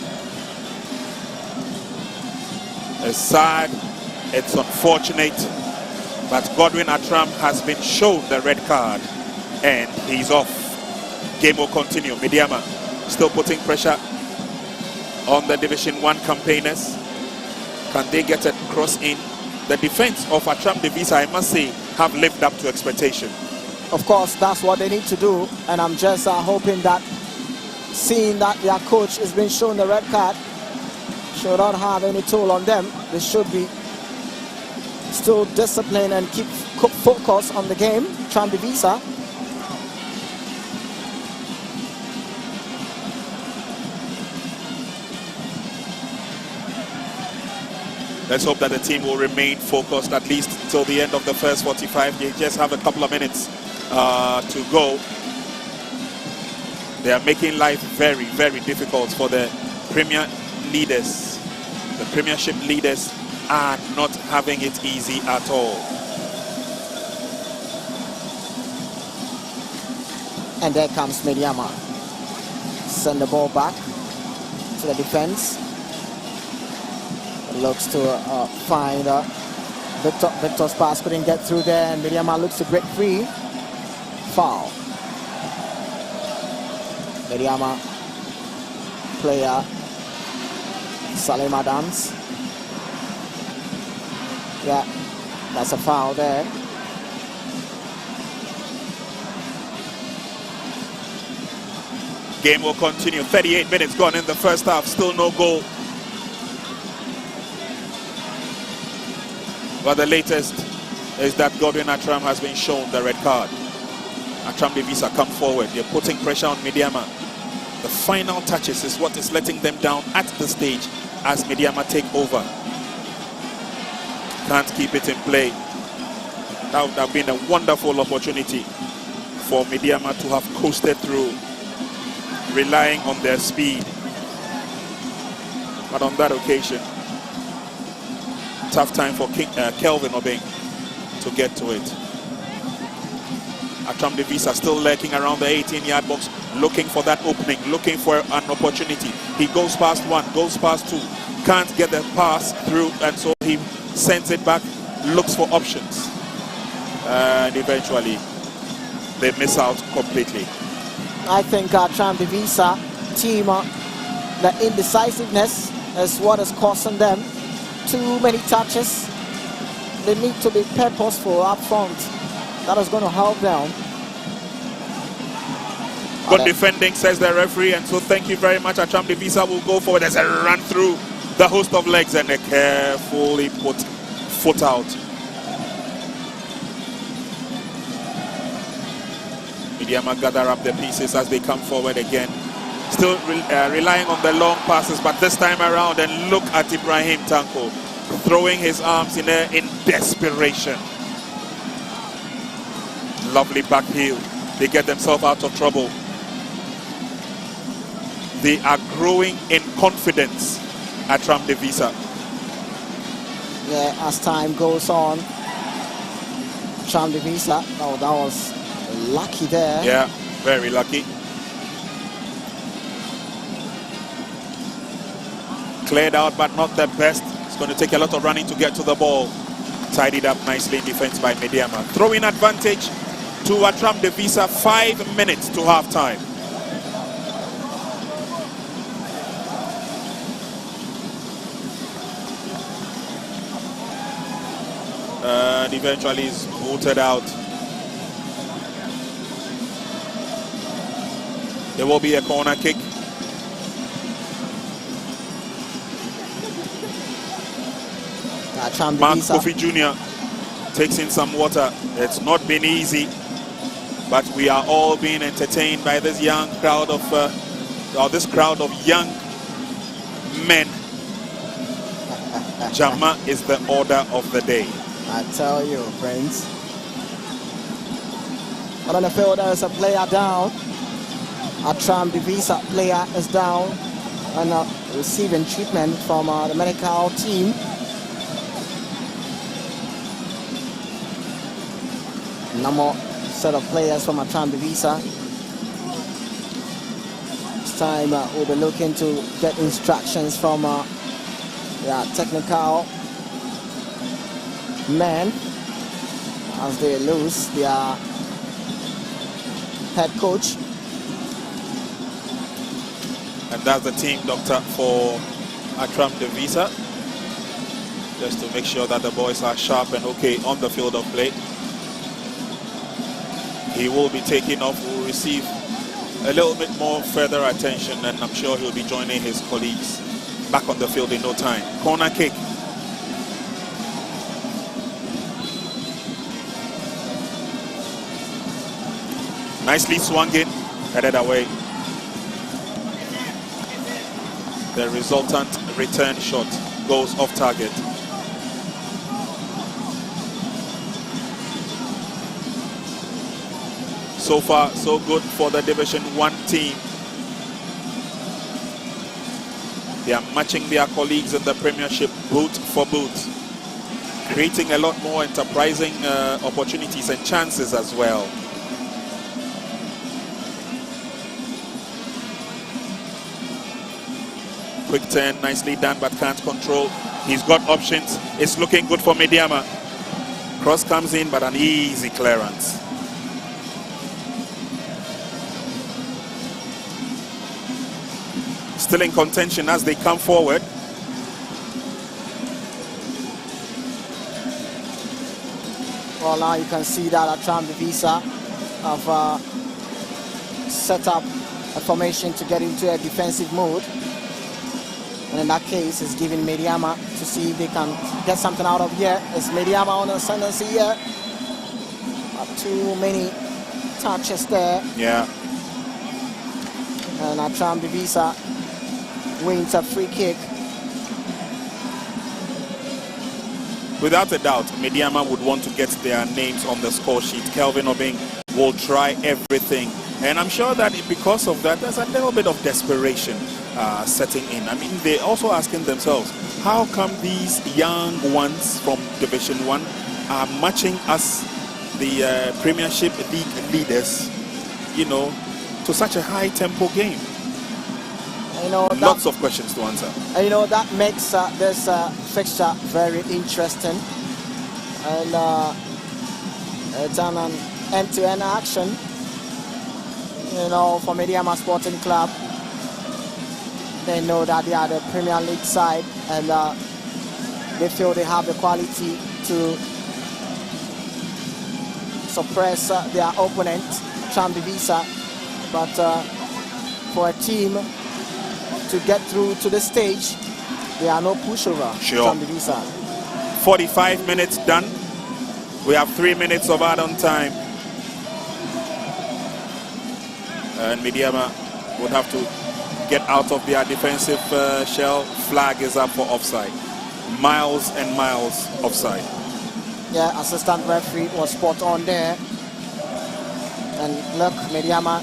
It's sad, it's unfortunate, but Godwin Attram has been shown the red card and he's off. Game will continue. Medeama still putting pressure on the Division 1 campaigners. Can they get a cross in? The defense of Attram de Visser, I must say, have lived up to expectation. Of course, that's what they need to do, and I'm just hoping that seeing that their coach is being shown the red card should not have any toll on them. They should be still disciplined and keep focus on the game. Attram de Visser. Let's hope that the team will remain focused at least till the end of the first 45. They just have a couple of minutes to go. They are making life very, very difficult for the Premier leaders. The Premiership leaders are not having it easy at all. And there comes Medeama. Send the ball back to the defense. Looks to find Victor. Victor's pass couldn't get through there, and Medeama looks to break free. Foul. Medeama player Stalemate. Yeah, that's a foul there. Game will continue. 38 minutes gone in the first half. Still no goal. But the latest is that Godwin Attram has been shown the red card. Attram de Visser come forward. They're putting pressure on Medeama. The final touches is what is letting them down at the stage as Medeama take over. Can't keep it in play. That would have been a wonderful opportunity for Medeama to have coasted through, relying on their speed. But on that occasion, tough time for Kelvin Obeng to get to it. Attram de Visser still lurking around the 18-yard box, looking for that opening, looking for an opportunity. He goes past one, goes past two, can't get the pass through, and so he sends it back, looks for options. And eventually, they miss out completely. I think Attram de Visser team, the indecisiveness is what is costing them. Too many touches. They need to be purposeful up front. That is going to help them. Good defending, says the referee, and so thank you very much. Attram de Visser will go forward as a run through the host of legs and a carefully put foot out. Medeama gather up the pieces as they come forward again. Still relying on the long passes, but this time around, and look at Ibrahim Tanko throwing his arms in air in desperation. Lovely back heel. They get themselves out of trouble. They are growing in confidence at Attram de Visser. Yeah, as time goes on, Attram de Visser, oh, that was lucky there. Yeah, very lucky. Cleared out, but not the best. It's going to take a lot of running to get to the ball. Tidied up nicely in defense by Medeama. Throwing advantage to Attram de Visser. 5 minutes to half-time. And eventually is booted out. There will be a corner kick. Mark Kofi Jr. takes in some water. It's not been easy, but we are all being entertained by this young crowd of, this crowd of young men. Jama is the order of the day. I tell you, friends. But on the field, there is a player down. Attram de Visser player is down and receiving treatment from the medical team. Number set of players from Attram de Visser. This time we'll be looking to get instructions from their technical men as they lose their head coach. And that's the team doctor for Attram de Visser, just to make sure that the boys are sharp and okay on the field of play. He will be taking off, will receive a little bit more further attention, and I'm sure he'll be joining his colleagues back on the field in no time. Corner kick. Nicely swung in, headed away. The resultant return shot goes off target. So far, so good for the Division 1 team. They are matching their colleagues in the Premiership boot for boot, creating a lot more enterprising opportunities and chances as well. quick turn, nicely done, but can't control. He's got options. It's looking good for Medeama. Cross comes in, but an easy clearance. Still in contention as they come forward. Well, now you can see that Attram de Visser have set up a formation to get into a defensive mode. And in that case, it's giving Medeama to see if they can get something out of here. It's Medeama on the ascendancy here. Not too many touches there. Yeah. And Attram de Visser wins a free kick. Without a doubt, Medeama would want to get their names on the score sheet. Kelvin Obing will try everything. And I'm sure that because of that, there's a little bit of desperation setting in. I mean, they're also asking themselves, how come these young ones from Division 1 are matching us, the Premiership League leaders, you know, to such a high tempo game? You know, lots of questions to answer. You know, that makes this fixture very interesting. And it's an end-to-end action, you know, for Medeama Sporting Club. They know that they are the Premier League side, and they feel they have the quality to suppress their opponent, Attram de Visser. But for a team to get through to the stage, there are no pushover. Sure. Attram de Visser. 45 minutes done. We have 3 minutes of add-on time. And Medeama would have to get out of their defensive shell. Flag is up for offside. Miles and miles offside. Yeah, assistant referee was spot on there. And look, Medeama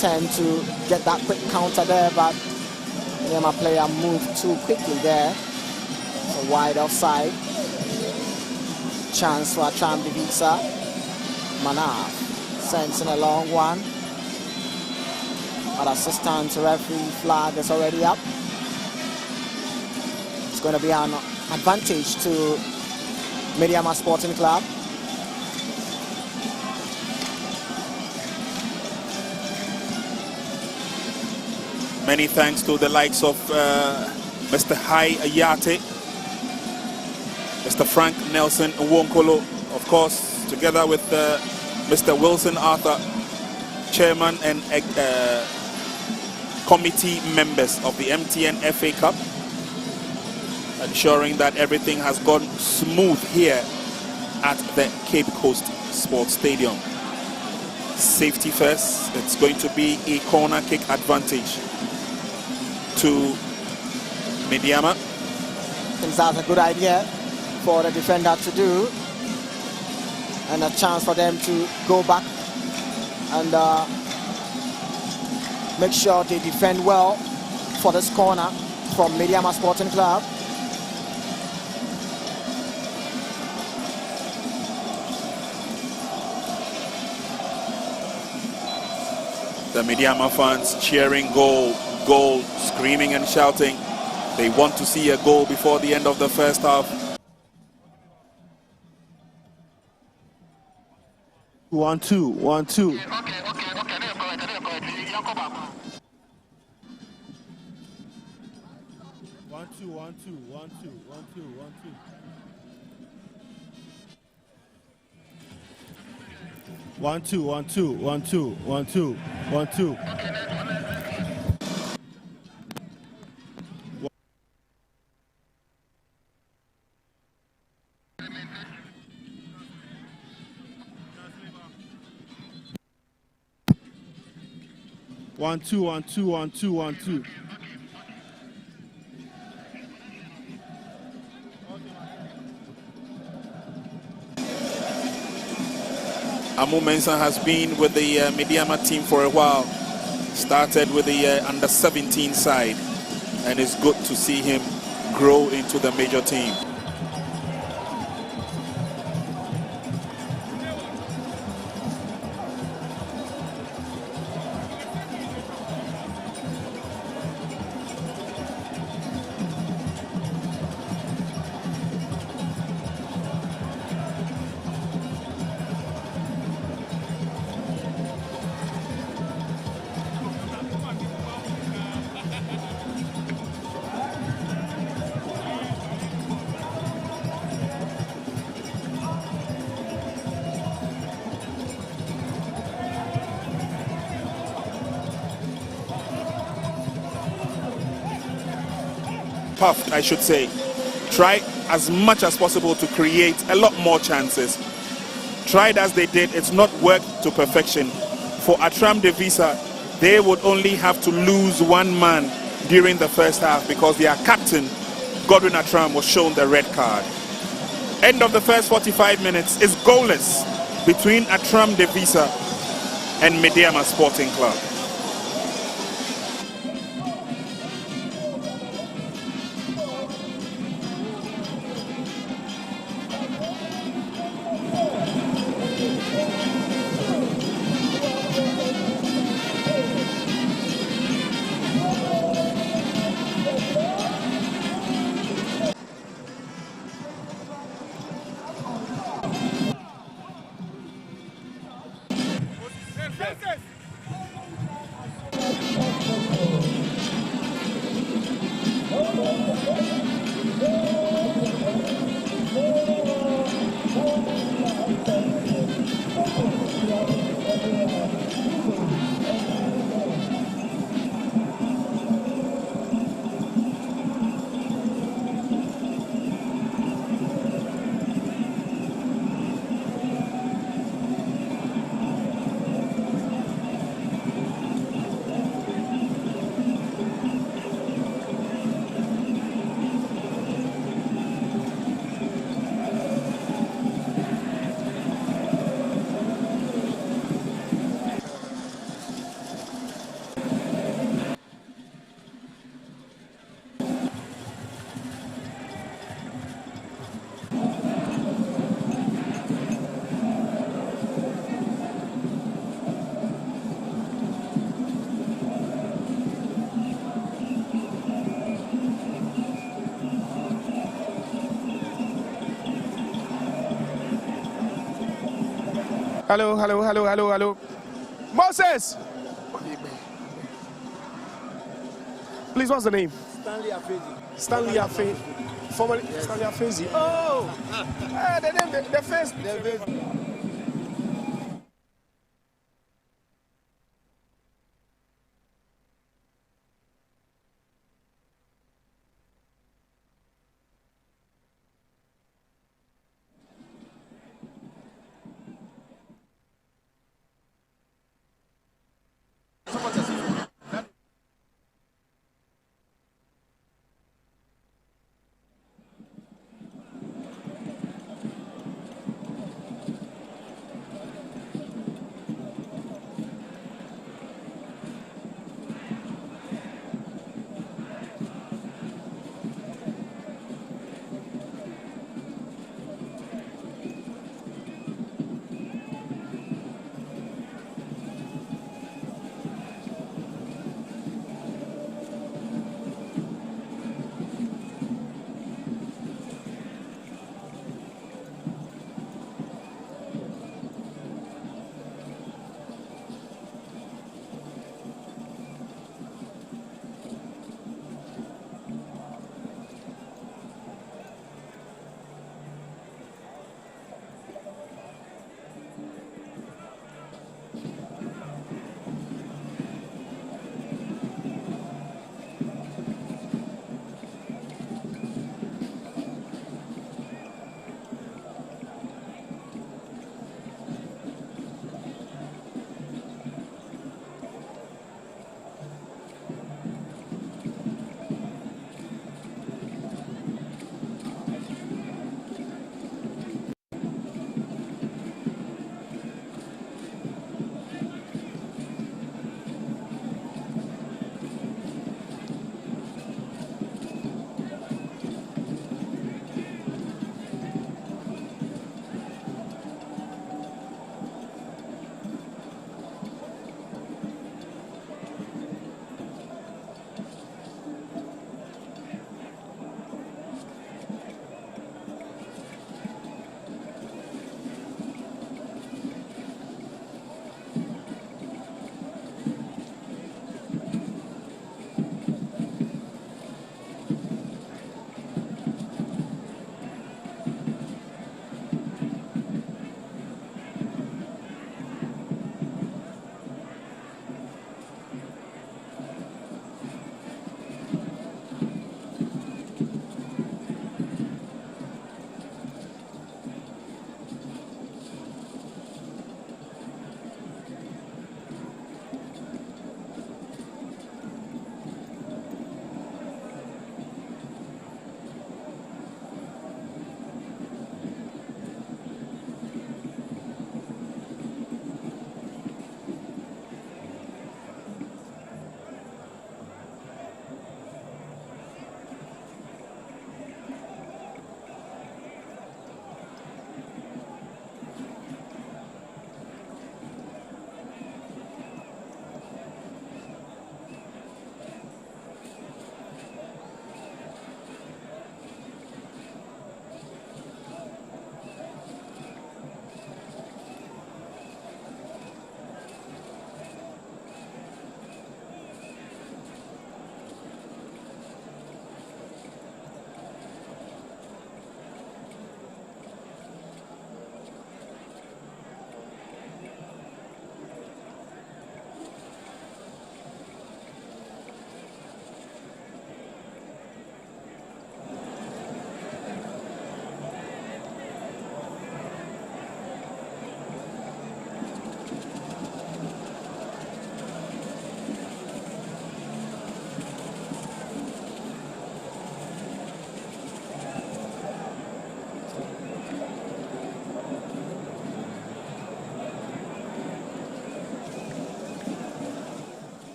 tend to get that quick counter there, but Medeama player moved too quickly there. So wide offside. Chance for Attram de Visser. Manav sends in a long one. But assistant referee flag is already up. It's going to be an advantage to Medeama Sporting Club. Many thanks to the likes of Mr. Hai Ayate, Mr. Frank Nelson Wonkolo, of course, together with Mr. Wilson Arthur, chairman and committee members of the MTN FA Cup, ensuring that everything has gone smooth here at the Cape Coast Sports Stadium. Safety first. It's going to be a corner kick advantage to Medeama. I think that's a good idea for the defender to do, and a chance for them to go back and make sure they defend well for this corner from Medeama Sporting Club. The Medeama fans cheering goal, goal, screaming and shouting. They want to see a goal before the end of the first half. 1-2, 1-2. One, two, 1-2. Amu Mensah has been with the Medeama team for a while. Started with the under 17 side, and it's good to see him grow into the major team. puffed, I should say, try as much as possible to create a lot more chances. Tried as they did, it's not worked to perfection. For Attram de Visser, they would only have to lose one man during the first half because their captain, Godwin Attram, was shown the red card. End of the first 45 minutes is goalless between Attram de Visser and Medeama Sporting Club. Hello, hello, hello, hello, hello. Moses! Please, what's the name? Stanley Afezi. Stanley Afezi. Formerly Stanley Afezi. Oh! The name, the face.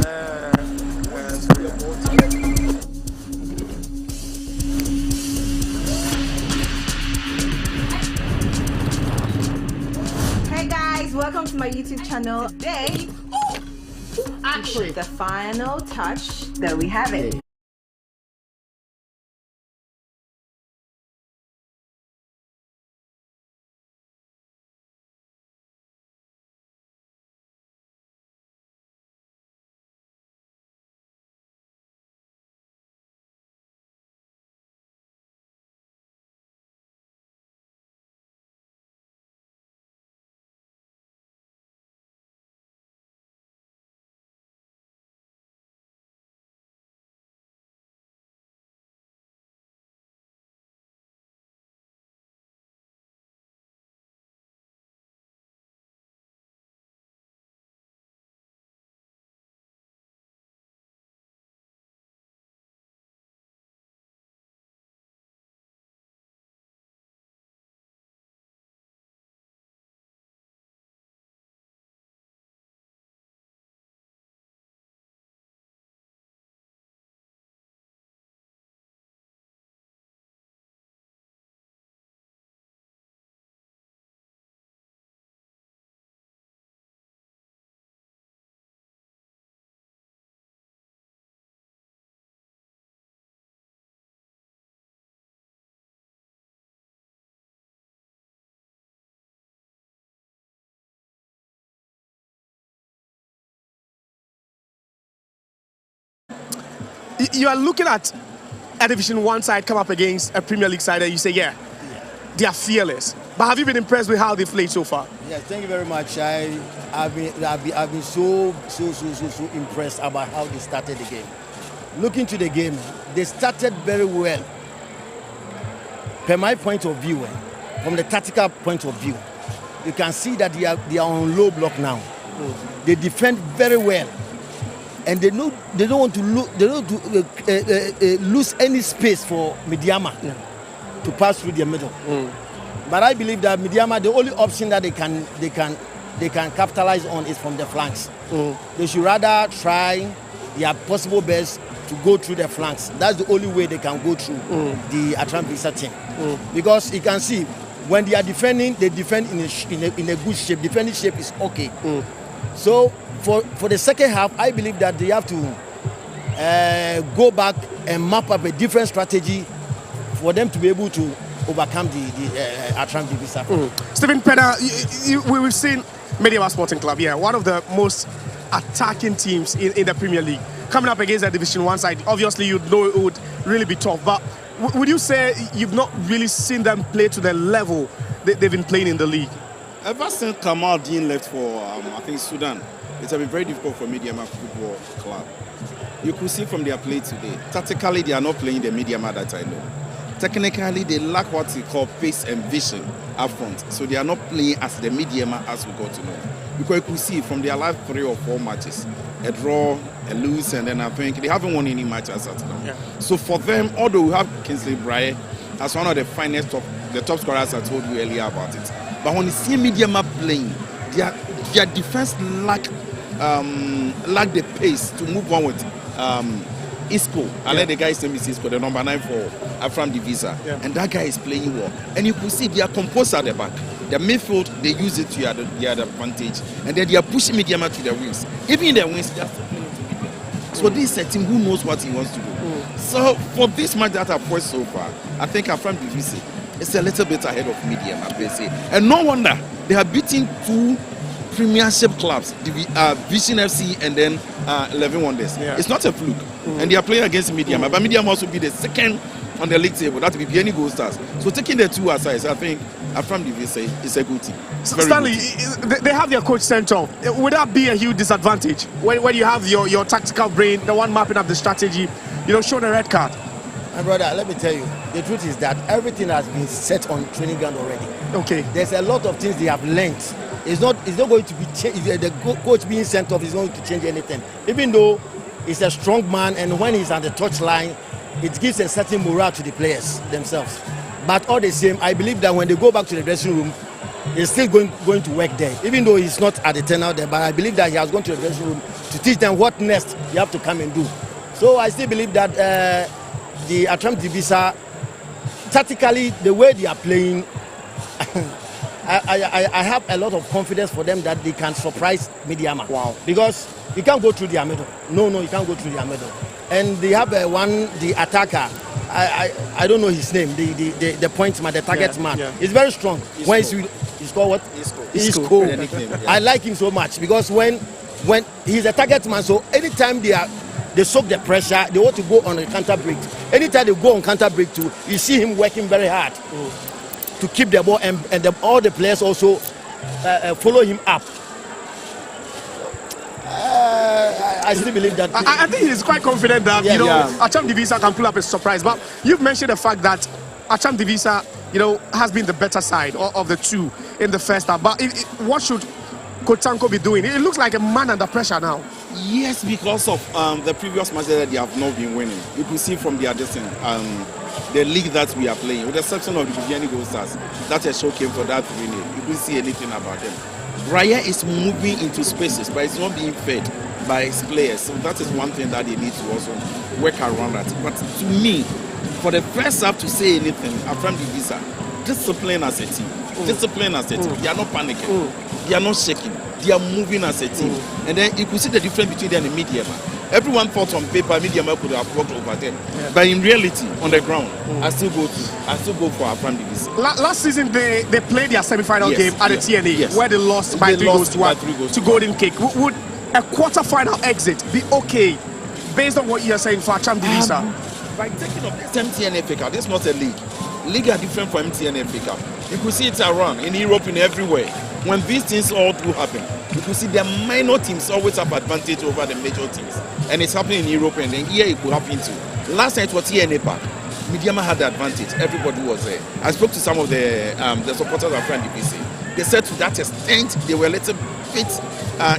Hey guys, welcome to my YouTube channel. Today, actually, the final touch. There we have it. You are looking at a Division 1 side come up against a Premier League side and you say, yeah, they are fearless. But have you been impressed with how they've played so far? Yes, thank you very much. I've been so impressed about how they started the game. Looking to the game, they started very well. From my point of view, from the tactical point of view, you can see that they are on low block now. They defend very well, and they don't want to lose any space for Medeama to pass through the middle. But I believe that Medeama, the only option that they can capitalize on is from the flanks. They should rather try their possible best to go through the flanks. That's the only way they can go through the Attram de Visser team. Because you can see when they are defending, they defend in a good shape. Defending shape is okay. So for the second half, I believe that they have to go back and map up a different strategy for them to be able to overcome the Attram de Visser. Stephen Penner, we've seen Medeama Sporting Club, one of the most attacking teams in the Premier League. Coming up against a Division 1 side, obviously you'd know it would really be tough. But would you say you've not really seen them play to the level they've been playing in the league? Ever since Kamal Dean left for, I think, Sudan, it's been very difficult for Medeama Football Club. You could see from their play today, tactically they are not playing the Medeama that I know. Technically, they lack what we call pace and vision up front. So they are not playing as the Medeama as we got to know. Because you could see from their last 3 or 4 matches, a draw, a lose, and then I think they haven't won any matches at now. So for them, although we have Kingsley Braye as one of the finest the top scorers I told you earlier about it. But when you see Medeama playing, their defense lack the pace to move on with Isco. I like the guy's name is Isco, the number 9 for Attram de Visser. And that guy is playing well. And you can see they are composed at the back. The midfield, they use it to their advantage. And then they are pushing Medeama to their wings. Even in their wings, they are still playing to beat them. So this is a team who knows what he wants to do. So for this match that I've watched so far, I think Attram de Visser is a little bit ahead of Medeama, per se. And no wonder they have beaten 2 Premiership clubs, Vision FC and then 11 Wonders. It's not a fluke. And they are playing against Medeama. But Medeama also be the second on the league table. That will be any goal stars. So taking the 2 aside, I think Attram de Visser is a good team. So Stanley, they have their coach sent off. Would that be a huge disadvantage when you have your tactical brain, the one mapping up the strategy, show the red card? My brother, let me tell you, the truth is that everything has been set on training ground already. Okay. There's a lot of things they have learned. It's not going to be changed. The coach being sent off is not going to change anything. Even though he's a strong man, and when he's on the touchline, it gives a certain morale to the players themselves. But all the same, I believe that when they go back to the dressing room, he's still going to work there. Even though he's not at the turnout there, but I believe that he has gone to the dressing room to teach them what next you have to come and do. So I still believe that the Attram de Visser, tactically, the way they are playing, I have a lot of confidence for them that they can surprise Medeama. Wow. Because you can't go through their middle. No, you can't go through their middle. And they have the attacker. I don't know his name. The point man, the target man. Yeah. He's very strong. He's called what? He's cool. I like him so much because when he's a target man, so anytime they soak the pressure, they want to go on a counter break. Anytime they go on counter break too, you see him working very hard to keep the ball, and all the players also follow him up. I still believe that. I think he's quite confident that Attram de Visser can pull up a surprise. But you've mentioned the fact that Attram de Visser, has been the better side of the two in the first half. But what should Coach Tanko be doing? It looks like a man under pressure now. Yes, because of the previous matches that they have not been winning. You can see from their distance, the league that we are playing, with the exception of the Viviani Gold Stars, that a show came for that winning. You couldn't see anything about them. Raya is moving into spaces, but it's not being fed by his players. So that is one thing that they need to also work around that. But to me, for the first half to say anything, Attram de Visser, discipline as a team. Discipline as a team. They are not panicking. They are not shaking. They are moving as a team. And then you could see the difference between them and Medeama. Everyone thought on paper Medeama could have walked over them. Yeah. But in reality, on the ground, I still go for Attram de Visser. Last season, they played their semi-final game at the TNA, where they lost by 3 goals to 1 to Golden Cake. Would a quarter-final exit be okay, based on what you're saying for Attram de Visser? By taking up this MTN FA Cup, this is not a league. League are different from MTN FA Cup. You could see it around in Europe, in everywhere. When these things all do happen, you could see the minor teams always have advantage over the major teams. And it's happening in Europe, and then here it could happen too. Last night was TNA Park. Medeama had the advantage. Everybody was there. I spoke to some of the supporters of Attram de Visser. They said to that extent they were a little bit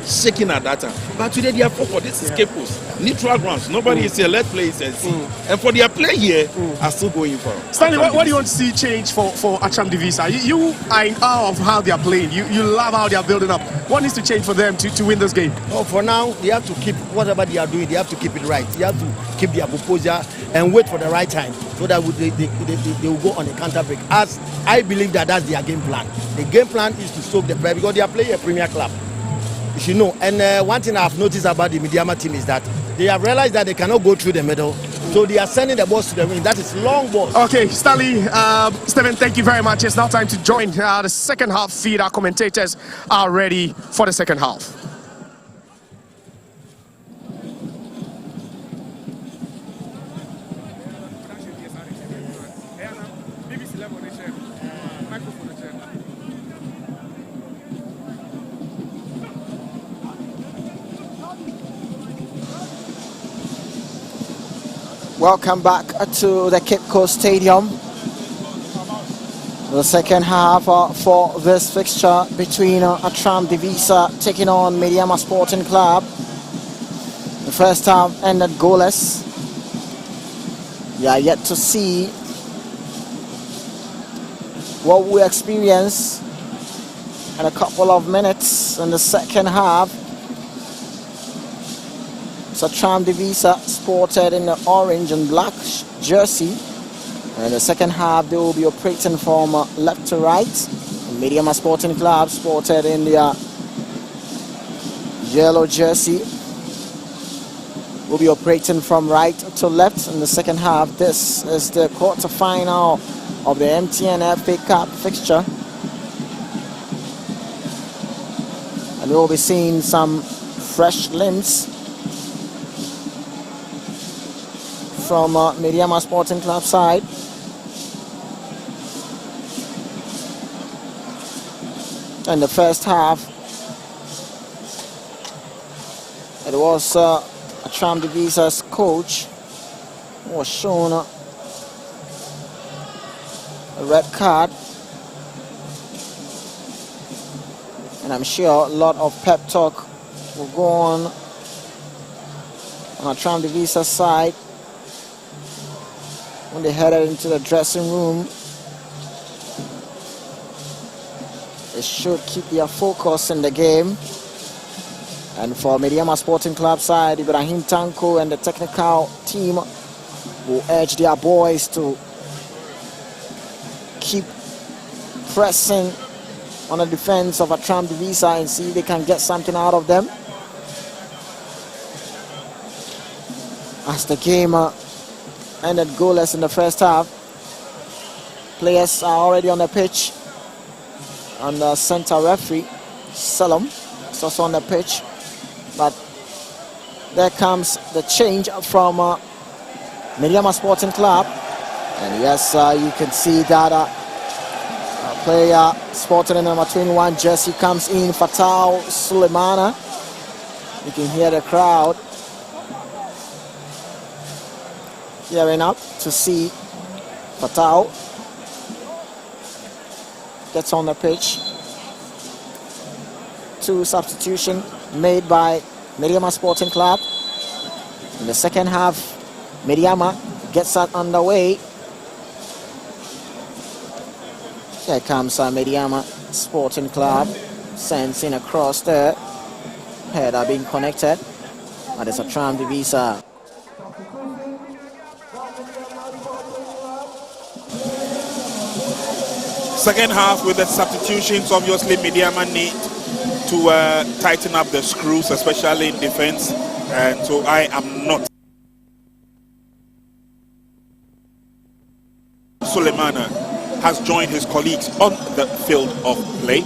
shaking at that time. But today they are focused. This is Cape Coast. Neutral grounds. Nobody is here. Let's play it and see. And for their play here, are still going for it. Stanley, what do you want to see change for Attram de Visser? You are in awe of how they are playing. You love how they are building up. What needs to change for them to win this game? Oh, for now, they have to keep whatever they are doing. They have to keep it right. They have to keep their proposal and wait for the right time so that they will go on a counter break. As I believe that's their game plan. The game plan is to soak the pressure because they are playing a premier club. You should know. And one thing I've noticed about the Medeama team is that they have realized that they cannot go through the middle. So they are sending the balls to the wing. That is long balls. Okay, Stanley, Stephen, thank you very much. It's now time to join the second half feed. Our commentators are ready for the second half. Welcome back to the Cape Coast Stadium. The second half for this fixture between Attram de Visser taking on Medeama Sporting Club. The first half ended goalless. We are yet to see what we experience in a couple of minutes in the second half. So Attram de Visser sported in the orange and black jersey. And the second half they will be operating from left to right. Medeama Sporting Club sported in their yellow jersey. Will be operating from right to left in the second half. This is the quarter-final of the MTN FA Cup fixture. And we will be seeing some fresh limbs from Medeama Sporting Club side. In the first half, it was Attram de Visser's coach who was shown a red card. And I'm sure a lot of pep talk will go on Attram de Visser's side when they headed into the dressing room. They should keep their focus in the game. And for Medeama Sporting Club side, Ibrahim Tanko and the technical team will urge their boys to keep pressing on the defense of Attram de Visser and see if they can get something out of them. As the game ended goalless in the first half, players are already on the pitch. And the center referee, Salam, is also on the pitch. But there comes the change from Medeama Sporting Club. And yes, you can see that player sporting in number 21 jersey comes in, Fatal Suleimana. You can hear the crowd gearing up to see Fatal gets on the pitch. 2 substitution made by Medeama Sporting Club. In the second half, Medeama gets that underway. Here comes Medeama Sporting Club, sends in across there. Header being connected. And it's Attram de Visser. Second half with the substitutions, obviously Medeama need to tighten up the screws, especially in defense. And so I am not. Suleimana has joined his colleagues on the field of play.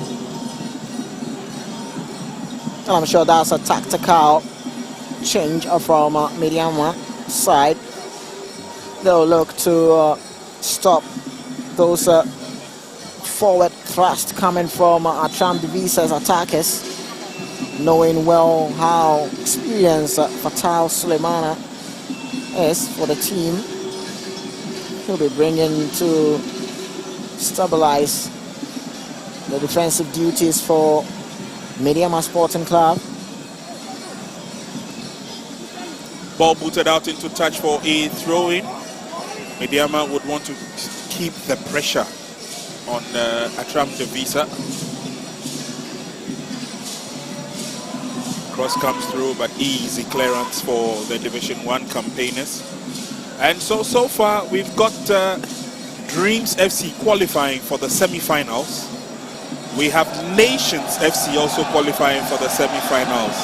And I'm sure that's a tactical change from Medeama side. They'll look to stop those forward thrust coming from Attram de Visser's attackers, knowing well how experienced Fatal Suleimana is for the team. He'll be bringing to stabilize the defensive duties for Medeama Sporting Club. Ball booted out into touch for a throw-in. Medeama would want to keep the pressure on Attram de Visser. Cross comes through, but easy clearance for the Division 1 campaigners. And so far we've got Dreams FC qualifying for the semi-finals. We have Nations FC also qualifying for the semi-finals.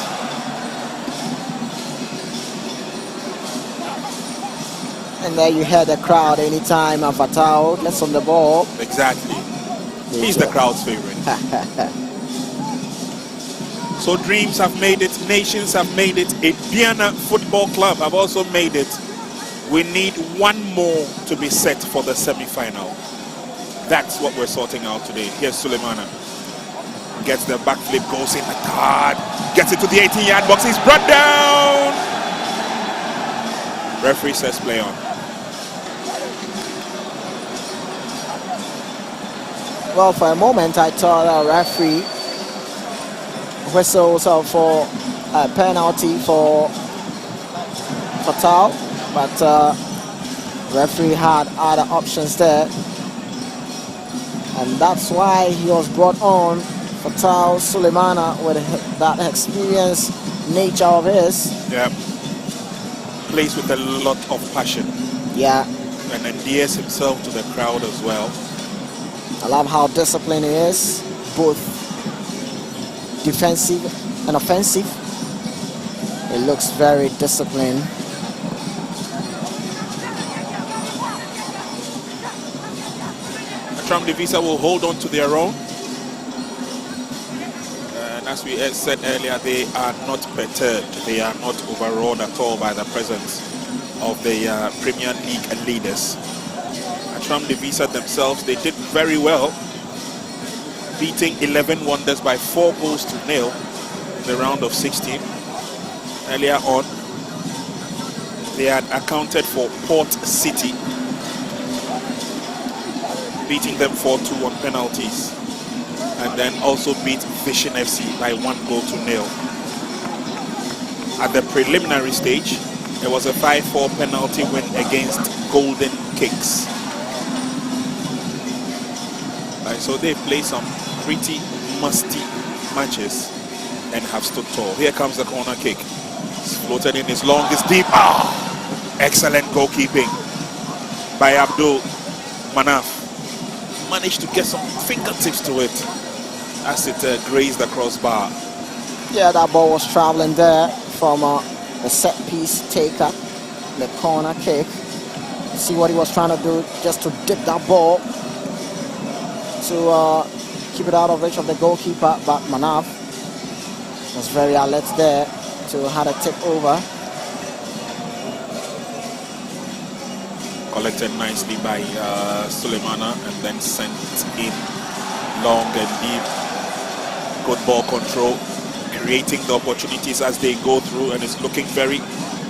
And there you hear the crowd anytime Fatal gets on the ball. Exactly. He's the crowd's favorite. So Dreams have made it, Nations have made it, Indiana Football Club have also made it. We need one more to be set for the semi-final. That's what we're sorting out today. Here's Suleimana. Gets the backflip, goes in the card, gets it to the 18-yard box, he's brought down! Referee says play on. Well, for a moment I thought our referee whistles for a penalty for Fatal, but referee had other options there, and that's why he was brought on. Fatal Suleimana, with that experienced nature of his. Yeah. Plays with a lot of passion. Yeah. And endears himself to the crowd as well. I love how disciplined he is, both defensive and offensive. It looks very disciplined. Attram de Visser will hold on to their own. And as we said earlier, they are not perturbed. They are not overawed at all by the presence of the Premier League leaders. Attram de Visser themselves, they did very well, beating 11 Wonders by 4 goals to 0 in the round of 16. Earlier on, they had accounted for Port City, beating them 4-2 on penalties, and then also beat Vision FC by 1 goal to 0. At the preliminary stage, there was a 5-4 penalty win against Golden Kicks. So they played some pretty musty matches, and have stood tall. Here comes the corner kick. It's floated in, it's long, it's deep. Ah! Excellent goalkeeping by Abdul Manaf. Managed to get some fingertips to it as it grazed the crossbar. Yeah, that ball was traveling there from the set piece taker, the corner kick. See what he was trying to do, just to dip that ball to keep it out of reach of the goalkeeper, but Manaf was very alert there to have a tip over. Collected nicely by Sulemana and then sent in long and deep. Good ball control, creating the opportunities as they go through, and it's looking very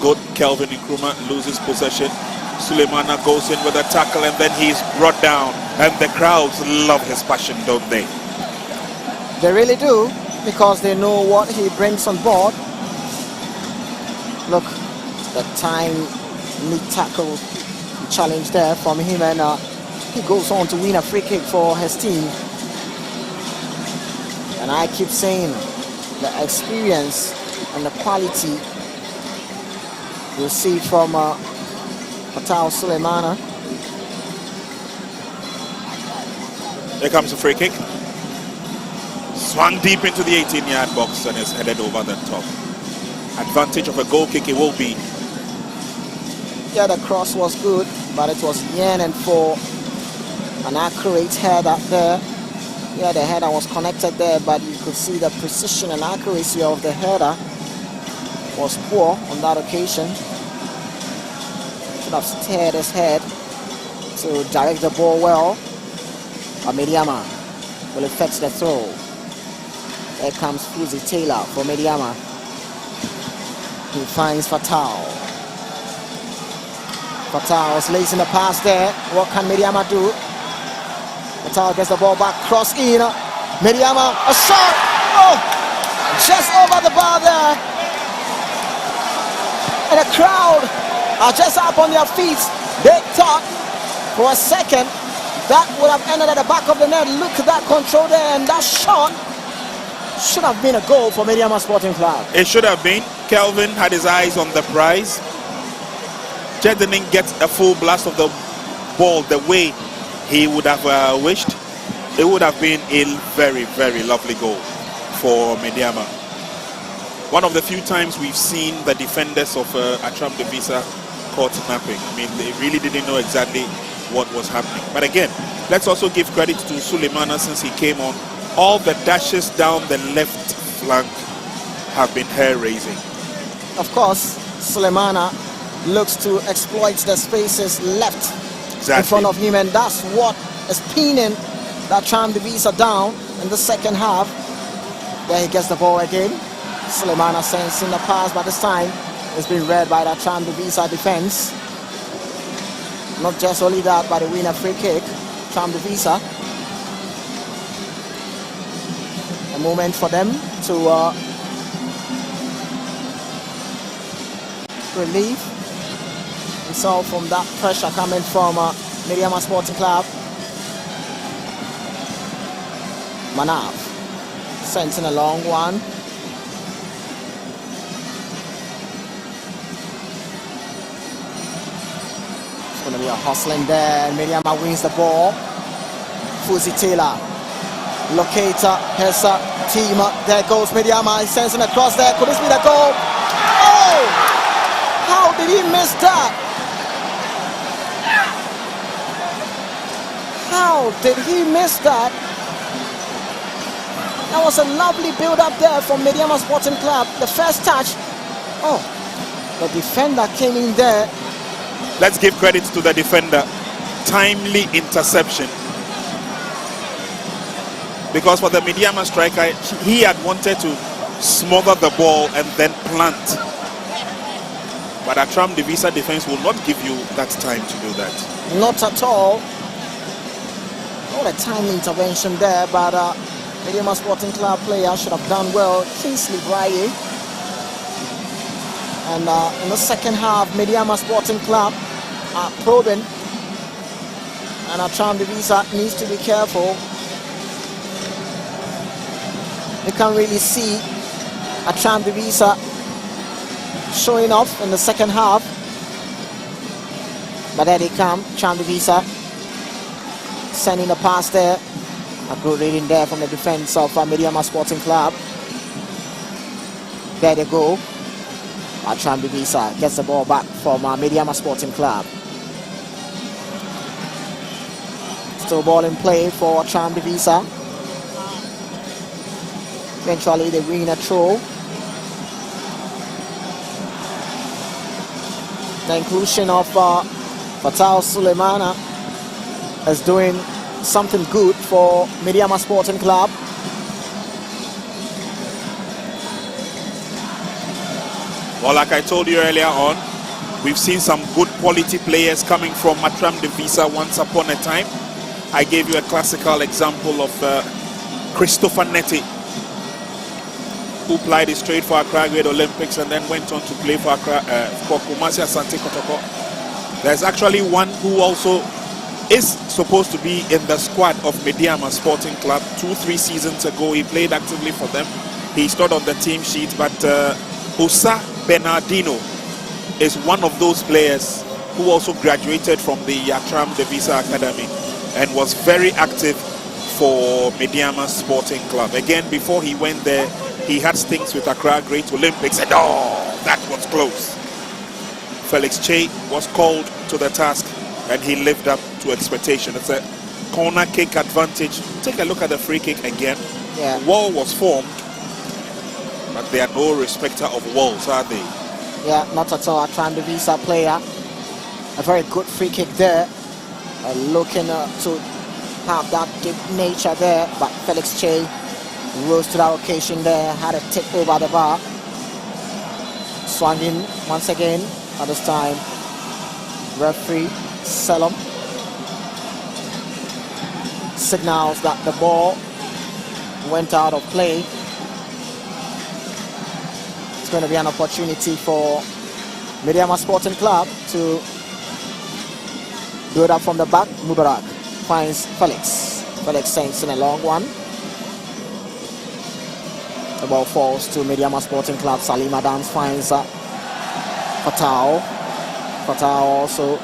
good. Kelvin Nkrumah loses possession. Sulemana goes in with a tackle and then he's brought down, and the crowds love his passion, don't they? They really do, because they know what he brings on board. Look, the time mid tackle challenge there from him, and he goes on to win a free kick for his team. And I keep saying, the experience and the quality you'll see from Fatal Sulemana. Here comes a free kick. Swung deep into the 18-yard box and is headed over the top. Advantage of a goal kick it will be. Yeah, the cross was good, but it was yearning for an accurate header there. Yeah, the header was connected there, but you could see the precision and accuracy of the header was poor on that occasion. Should have steered his head to direct the ball well. But Medeama will effect the throw. There comes Fuzi Taylor for Medeama. He finds Fatal. Fatal is lacing the pass there. What can Medeama do? Fatal gets the ball back, cross in. Medeama, a shot! Oh! Just over the bar there. And the crowd are just up on their feet. They thought for a second that would have ended at the back of the net. Look at that control there, and that shot should have been a goal for Medeama Sporting Club. It should have been. Kelvin had his eyes on the prize. Just didn't get a full blast of the ball the way he would have wished. It would have been a very, very lovely goal for Medeama. One of the few times we've seen the defenders of Attram de Visser caught napping. I mean, they really didn't know exactly what was happening. But again, let's also give credit to Sulemana since he came on. All the dashes down the left flank have been hair-raising. Of course, Sulemana looks to exploit the spaces left in front of him, and that's what is pinning that Attram de Visser down in the second half. There he gets the ball again. Sulemana sends in the pass, but this time it's been read by the Attram de Visser defense. Not just only that, but they win a free kick. Attram de Visser. A moment for them to relieve himself from that pressure coming from Medeama Sporting Club. Manaf sent in a long one. It's going to be a hustling there, and Medeama wins the ball. Fuzi Taylor, locator, his team. There goes Medeama. He sends in a cross there. Could this be the goal? Oh! How did he miss that? How did he miss that? That was a lovely build-up there from Medeama Sporting Club. The first touch. Oh, the defender came in there. Let's give credit to the defender. Timely interception. Because for the Medeama striker, he had wanted to smother the ball and then plant. But Attram de Visser defense will not give you that time to do that. Not at all. Not a timely intervention there, but Medeama Sporting Club player should have done well. Kingsley Braille. And in the second half, Medeama Sporting Club are probing. And Attram de Visser needs to be careful. You can really see Attram de Visser showing off in the second half. But there they come, Attram de Visser sending the pass there. A good reading there from the defense of Medeama Sporting Club. There they go. Attram de Visser gets the ball back from Medeama Sporting Club. Still ball in play for Attram de Visser. Eventually they win a throw. The inclusion of Fatal Suleimana is doing something good for Medeama Sporting Club. Well, like I told you earlier on, we've seen some good quality players coming from Attram de Visser once upon a time. I gave you a classical example of Christopher Netti, who played straight for Accra Great Olympics and then went on to play for Kumasi Asante Kotoko. There's actually one who also is supposed to be in the squad of Medeama Sporting Club. 2-3 seasons ago, he played actively for them. He stood on the team sheet, but Osa Bernardino is one of those players who also graduated from the Attram de Visser Academy and was very active for Medeama Sporting Club. Again, before he went there, he had stints with Accra Great Olympics, and oh, that was close. Felix Che was called to the task, and he lived up to expectation. It's a corner kick advantage. Take a look at the free kick again. Yeah. Wall was formed, but they are no respecter of walls, are they? Yeah, not at all. Attram de Visser player. A very good free kick there. Looking to have that good nature there, but Felix Che rose to that occasion there, had a tip over the bar. Swung in once again, at this time, referee Selim signals that the ball went out of play. It's going to be an opportunity for Medeama Sporting Club to do it up from the back. Mubarak finds Felix. Felix sends in a long one. The ball falls to Medeama Sporting Club. Salim Adams finds Fatao. Fatao also.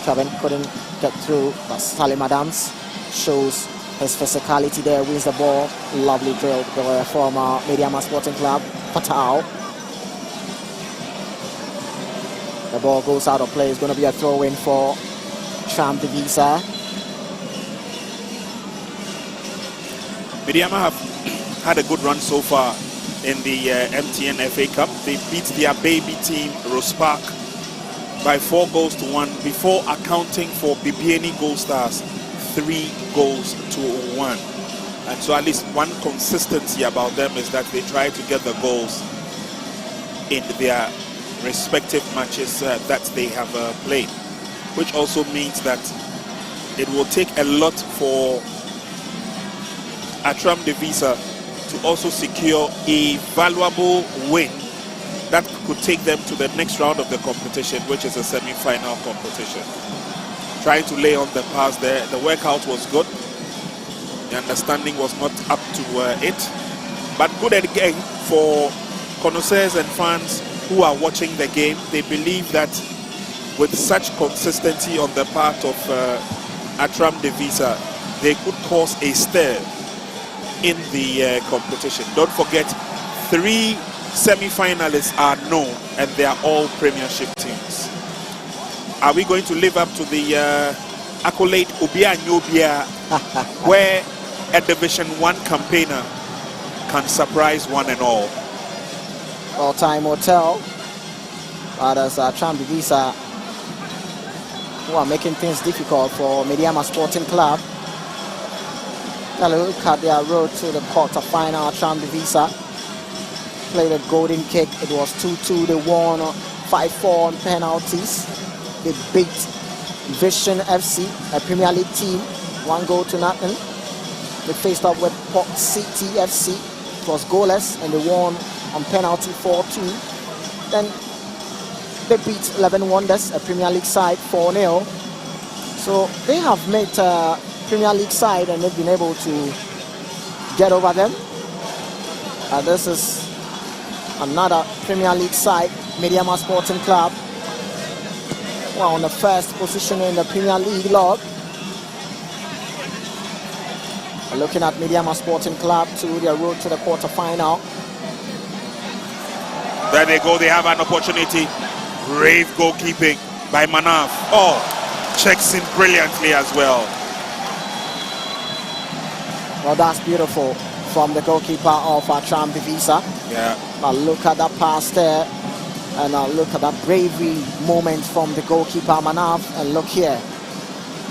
Kevin couldn't get through, but Salim Adams shows his physicality there, wins the ball. Lovely drill from Medeama Sporting Club. Fatao. The ball goes out of play. It's going to be a throw-in for Attram de Visser. Medeama have had a good run so far in the MTN FA Cup. They beat their baby team, Rospark, by 4-1 before accounting for Bibiani Gold Stars 3-1. And so at least one consistency about them is that they try to get the goals in their respective matches that they have played, which also means that it will take a lot for Attram de Visser to also secure a valuable win that could take them to the next round of the competition, which is a semi-final competition. Trying to lay on the pass there. The workout was good. The understanding was not up to it. But good again for connoisseurs and fans who are watching the game. They believe that with such consistency on the part of Attram de Visser, they could cause a stir in the competition. Don't forget, 3 semi-finalists are known, and they are all Premiership teams. Are we going to live up to the accolade Ubia Nyobia, where a Division 1 campaigner can surprise one and all? Well, time will tell. But as Attram de Visser, who are making things difficult for Medeama Sporting Club. Now look at their road to the quarter-final. Attram de Visser played a golden kick. It was 2-2. They won 5-4 on penalties. They beat Vision FC, a Premier League team, 1-0. They faced up with Port City FC. It was goalless, and they won on penalty 4-2. Then they beat 11 Wonders, a Premier League side, 4-0. So they have made Premier League side, and they've been able to get over them. This is another Premier League side, Medeama Sporting Club. Well, on the first position in the Premier League log. Looking at Medeama Sporting Club to their road to the quarter-final. There they go, they have an opportunity. Brave goalkeeping by Manaf. Oh, checks in brilliantly as well. Well, that's beautiful from the goalkeeper of Attram de Visser. Yeah. Now look at that pass there. And look at that bravery moment from the goalkeeper Manaf. And look here.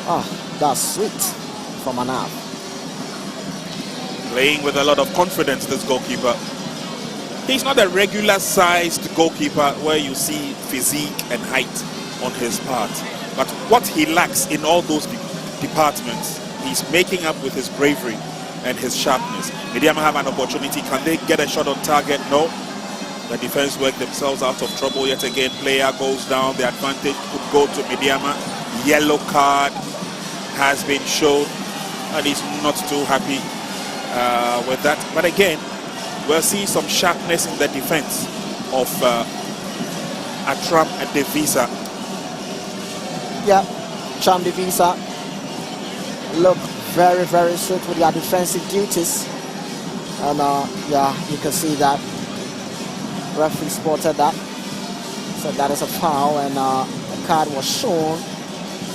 Oh, that's sweet from Manaf. Playing with a lot of confidence, this goalkeeper. He's not a regular sized goalkeeper where you see physique and height on his part. But what he lacks in all those departments, he's making up with his bravery and his sharpness. Medeama have an opportunity. Can they get a shot on target? No. The defense work themselves out of trouble yet again. Player goes down. The advantage could go to Medeama. Yellow card has been shown, and he's not too happy with that. But again, we'll see some sharpness in the defense of Attram de Visser. Yeah, Attram de Visser look very, very strict with their defensive duties. And yeah, you can see that. Referee spotted that. So that is a foul, and a card was shown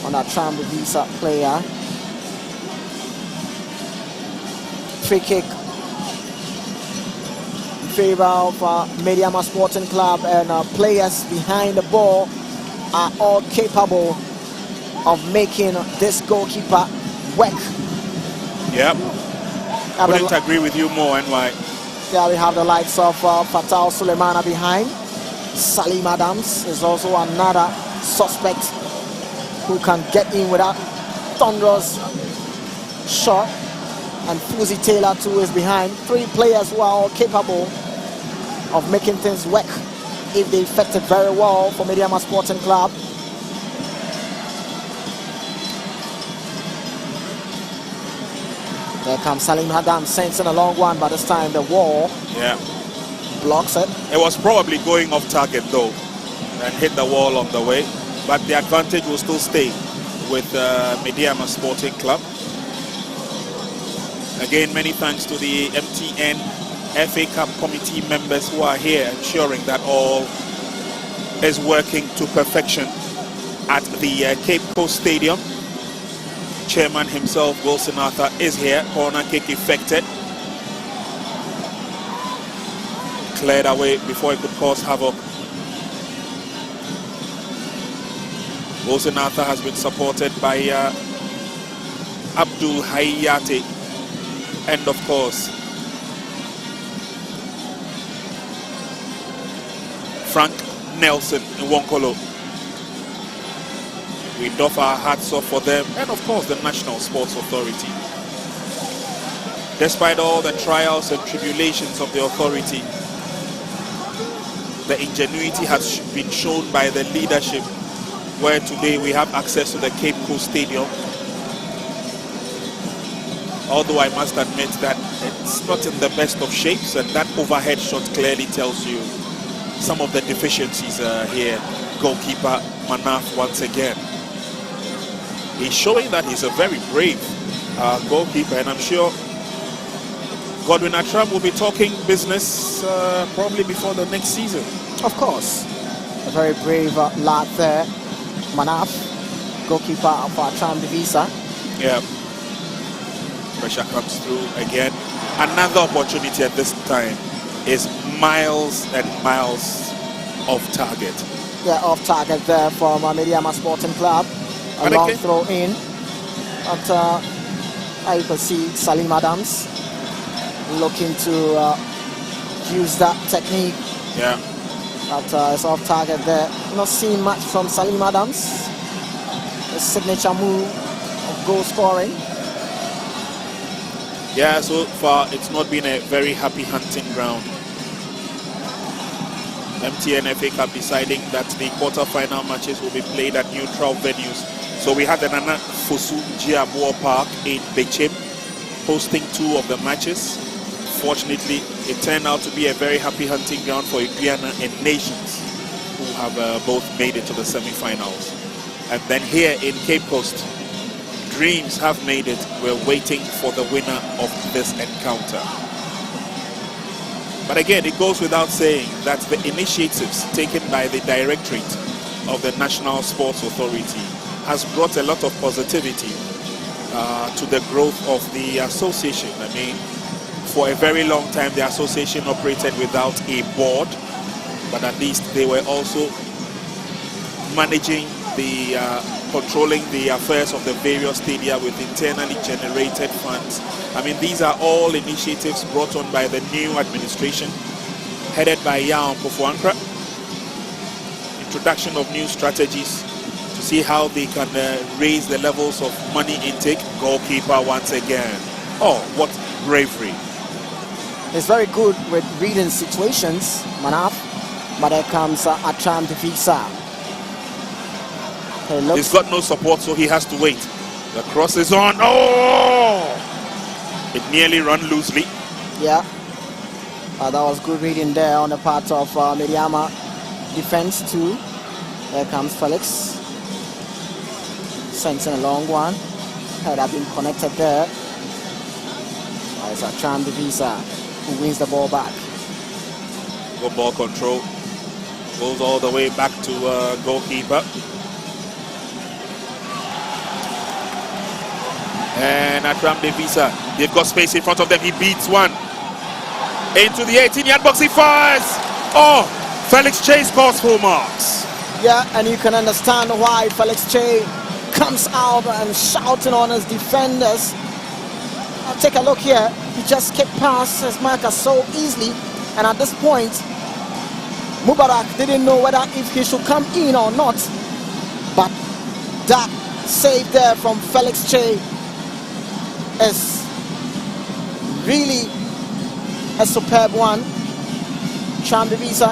on Attram de Visser player. Free kick in favor of Medeama Sporting Club, and players behind the ball are all capable of making this goalkeeper work. Yep. Couldn't agree with you more, NY. Yeah, we have the likes of Fatal Suleimana behind. Salim Adams is also another suspect who can get in with that thunderous shot. And Fuzi Taylor too is behind. Three players who are all capable of making things work if they effected very well for Medeama Sporting Club. There comes Salim Adams, sends in a long one, but this time the wall blocks it. It was probably going off target though and hit the wall on the way, but the advantage will still stay with Medeama Sporting Club. Again, many thanks to the MTN FA Cup committee members who are here ensuring that all is working to perfection at the Cape Coast Stadium. Chairman himself, Wilson Arthur, is here. Corner kick effected. Cleared away before it could cause havoc. Wilson Arthur has been supported by Abdul Hayate and of course Frank Nelson in Wonkolo. We doff our hats off for them, and of course the National Sports Authority. Despite all the trials and tribulations of the authority, the ingenuity has been shown by the leadership, where today we have access to the Cape Coast Stadium. Although I must admit that it's not in the best of shapes, and that overhead shot clearly tells you some of the deficiencies here. Goalkeeper Manaf once again. He's showing that he's a very brave goalkeeper, and I'm sure Godwin Attram will be talking business probably before the next season. Of course. A very brave lad there. Manaf, goalkeeper of Attram de Visser. Yeah. Pressure comes through again. Another opportunity at this time is miles and miles off target. Yeah, off target there from Medeama Sporting Club. A long throw in. But you can see Salim Adams looking to use that technique. Yeah. But it's off target there. Not seeing much from Salim Adams. A signature move of goal scoring. Yeah, so far it's not been a very happy hunting ground. MTN FA Cup deciding that the quarter-final matches will be played at neutral venues. So we had the Nana Fosu Jiabuo Park in Bechem hosting two of the matches. unfortunately, it turned out to be a very happy hunting ground for Guyana and Nations, who have both made it to the semi-finals. And then here in Cape Coast, Dreams have made it. We're waiting for the winner of this encounter. But again, it goes without saying that the initiatives taken by the Directorate of the National Sports Authority has brought a lot of positivity to the growth of the association. I mean, for a very long time, the association operated without a board, but at least they were also managing the controlling the affairs of the various stadia with internally generated funds. I mean, these are all initiatives brought on by the new administration headed by Yao Pofuankra. Introduction of new strategies to see how they can raise the levels of money intake. Goalkeeper once again. Oh, what bravery. It's very good with reading situations, Manaf. But there comes Attram de Visser. He's got no support, so he has to wait. The cross is on. Oh! It nearly ran loosely. Yeah. That was good reading there on the part of Medeama defense too. There comes Felix. Sends in a long one. Had been connected there. It's Attram de Visser who wins the ball back. Good ball control. Goes all the way back to goalkeeper. And Attram de Visser, they've got space in front of them. He beats one. Into the 18-yard box, he fires. Oh, Felix Che scores full marks. Yeah, and you can understand why Felix Che comes out and shouting on his defenders. Take a look here. He just kicked past his marker so easily. And at this point, Mubarak didn't know whether if he should come in or not. But that save there from Felix Che is really a superb one. Attram de Visser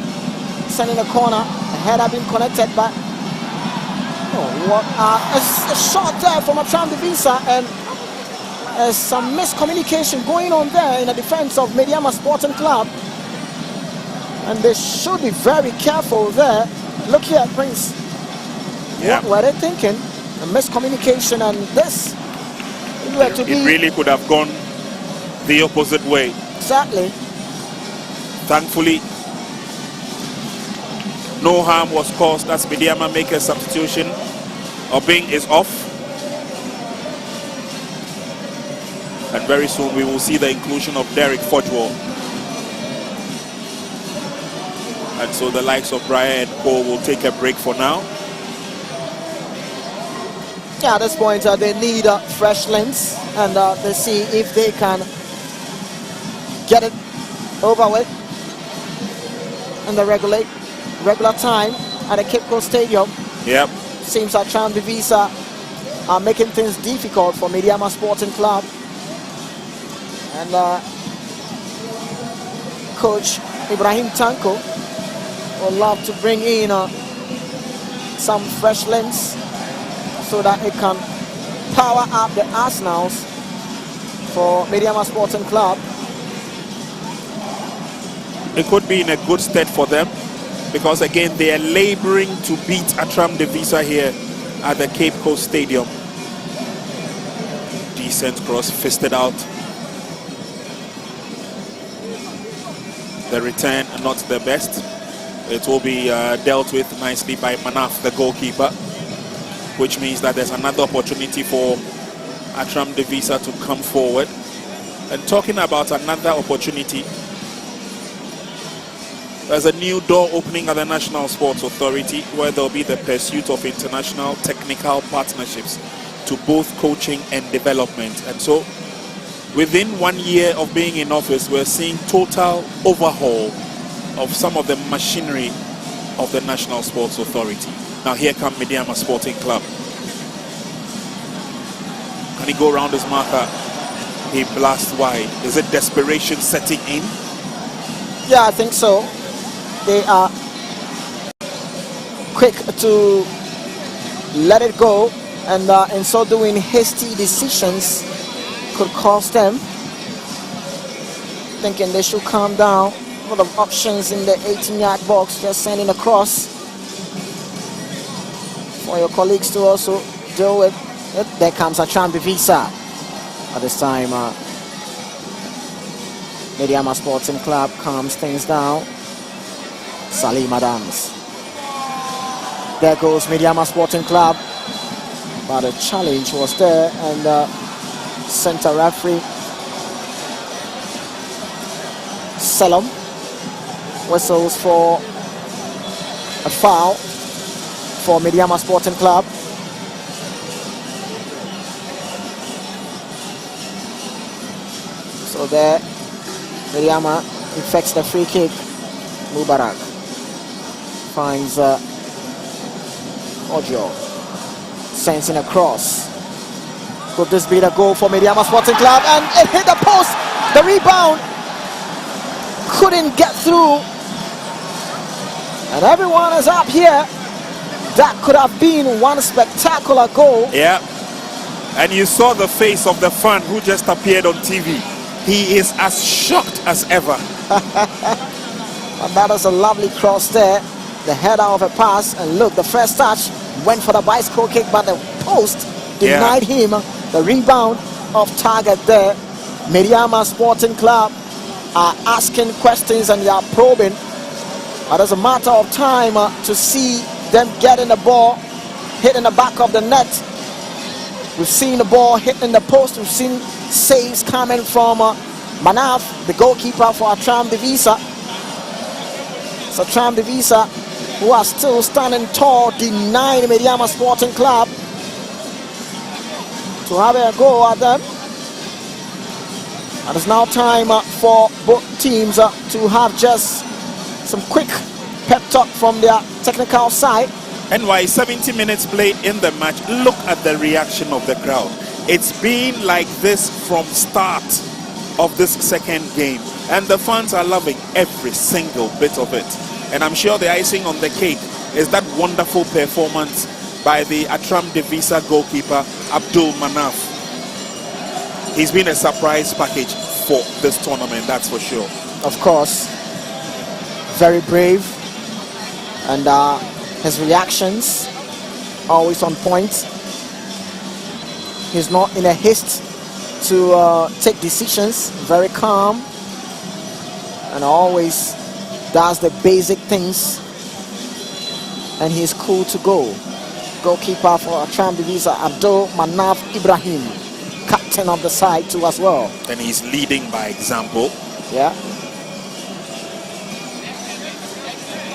sending a corner. The head had been connected, but what a shot there from Attram de Visser, and there's some miscommunication going on there in the defense of Medeama Sporting Club, and they should be very careful there. Look here, Prince. Yeah. What were they thinking? A miscommunication, and this it really could have gone the opposite way. Exactly. Thankfully, no harm was caused as Medeama make a substitution. Obing is off. And very soon we will see the inclusion of Derek Fodgwell. And so the likes of Brian and Cole will take a break for now. Yeah, at this point they need fresh links, and they see if they can get it over with in the regular time at the Cape Coast Stadium. Yep. Seems like Attram de Visser are making things difficult for Medeama Sporting Club. And Coach Ibrahim Tanko would love to bring in some fresh links so that it can power up the arsenals for Medeama Sporting Club. It could be in a good stead for them, because again they are laboring to beat Attram de Visser here at the Cape Coast Stadium. Decent cross, fisted out. The return not the best. It will be dealt with nicely by Manaf, the goalkeeper, which means that there's another opportunity for Attram de Visser to come forward. And talking about another opportunity, there's a new door opening at the National Sports Authority where there'll be the pursuit of international technical partnerships to both coaching and development. And so within 1 year of being in office, we're seeing total overhaul of some of the machinery of the National Sports Authority. Now here come Medeama Sporting Club. Can he go around his marker? He blasts wide. Is it desperation setting in? Yeah, I think so. They are quick to let it go, and in so doing, hasty decisions could cost them. thinking they should calm down. A lot of options in the 18-yard box, just sending across for your colleagues to also deal with. There comes Attram de Visser. At this time, Medeama Sporting Club calms things down. Salim Adams. There goes Medeama Sporting Club. But a challenge was there, and center referee Selam whistles for a foul for Medeama Sporting Club. So there, Medeama effects the free kick. Mubarak finds Ojo, sends in a cross. Could this be the goal for Medeama Sporting Club? And it hit the post. The rebound couldn't get through. And everyone is up here. That could have been one spectacular goal. Yeah. And you saw the face of the fan who just appeared on TV. He is as shocked as ever. And that is a lovely cross there. The header of a pass. And look, the first touch went for the bicycle kick, but the post denied him the rebound of target there. Medeama Sporting Club are asking questions and they are probing. But it's a matter of time to see them getting the ball hit in the back of the net. We've seen the ball hit in the post. We've seen saves coming from Manaf, the goalkeeper for Attram de Visser. So Attram de Visser, who are still standing tall, denying Medeama Sporting Club to have a go at them. And it's now time for both teams to have just some quick pep talk from their technical side. NY 70 minutes played in the match. Look at the reaction of the crowd. It's been like this from start of this second game, and the fans are loving every single bit of it. And I'm sure the icing on the cake is that wonderful performance by the Attram de Visser goalkeeper Abdul Manaf. He's been a surprise package for this tournament, that's for sure. Of course, very brave, and his reactions always on point. He's not in a haste to take decisions, very calm, and always does the basic things, and he's cool to go. Goalkeeper for Attram de Visser, Abdul Manaf Ibrahim, captain of the side too as well. And he's leading by example. Yeah.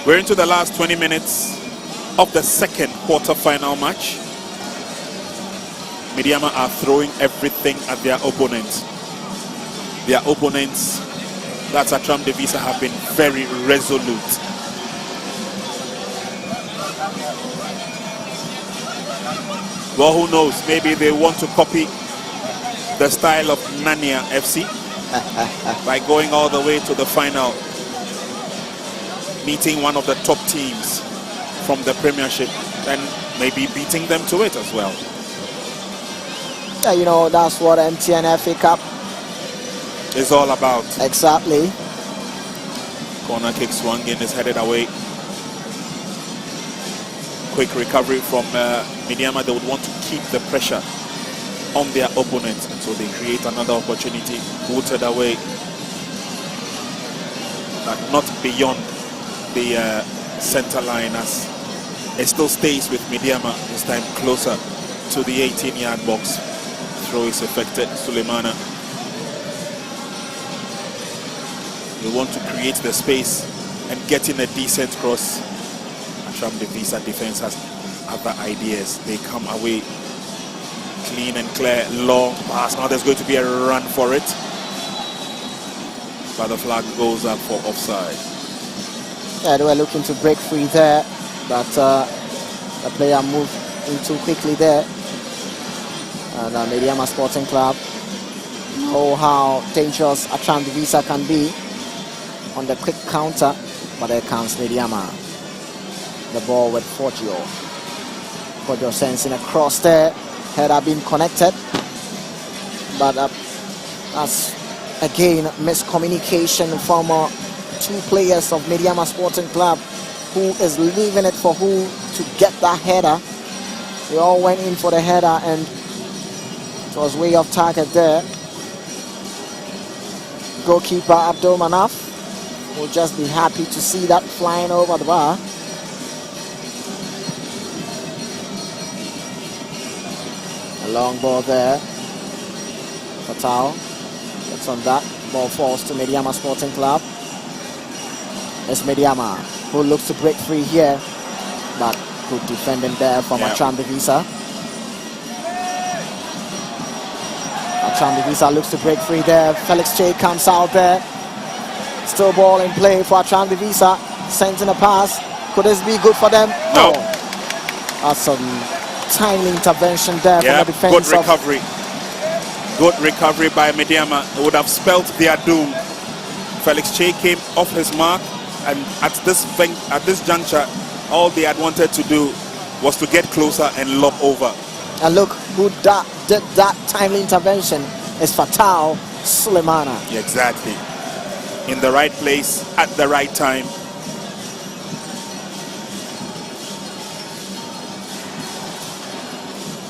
We're into the last 20 minutes of the second quarter-final match. Medeama are throwing everything at their opponents. Their opponents, that's Attram de Visser, have been very resolute. Well, who knows? Maybe they want to copy the style of Nania FC by going all the way to the final, meeting one of the top teams from the Premiership and maybe beating them to it as well. Yeah, you know, that's what MTN FA Cup is all about. Exactly. Corner kick swung in, is headed away. Quick recovery from Medeama. They would want to keep the pressure on their opponents, and so they create another opportunity, booted away, but not beyond the center line, as it still stays with Medeama, this time closer to the 18-yard box. Throw is affected. Suleimana will want to create the space and get in a decent cross. Attram de Visser defense has other ideas. They come away clean and clear, long pass. Now there's going to be a run for it, but the flag goes up for offside. Yeah, they were looking to break free there, but the player moved in too quickly there. And Medeama Sporting Club know how dangerous Attram de Visser can be on the quick counter, but there comes Medeama. The ball with Forgio. Forgio sends in a cross there. Had been connected, but that's Again, miscommunication from two players of Medeama Sporting Club. Who is leaving it for who to get that header? They all went in for the header and it was way off target there. Goalkeeper Abdul Manaf will just be happy to see that flying over the bar. A long ball there. Fatal. It's on that. Ball falls to Medeama Sporting Club. It's Medeama who looks to break free here, but good defending there from Attram de Visser. Attram de Visser looks to break free there. Felix Che comes out there. Still ball in play for Attram de Visser. Sent in a pass. Could this be good for them? No. That's some timely intervention there from the defense. Good recovery. Good recovery by Medeama. It would have spelt their doom. Felix Che came off his mark, and at this juncture, all they had wanted to do was to get closer and lob over. And look who did that timely intervention is Fatal Sulemana. Exactly. In the right place at the right time.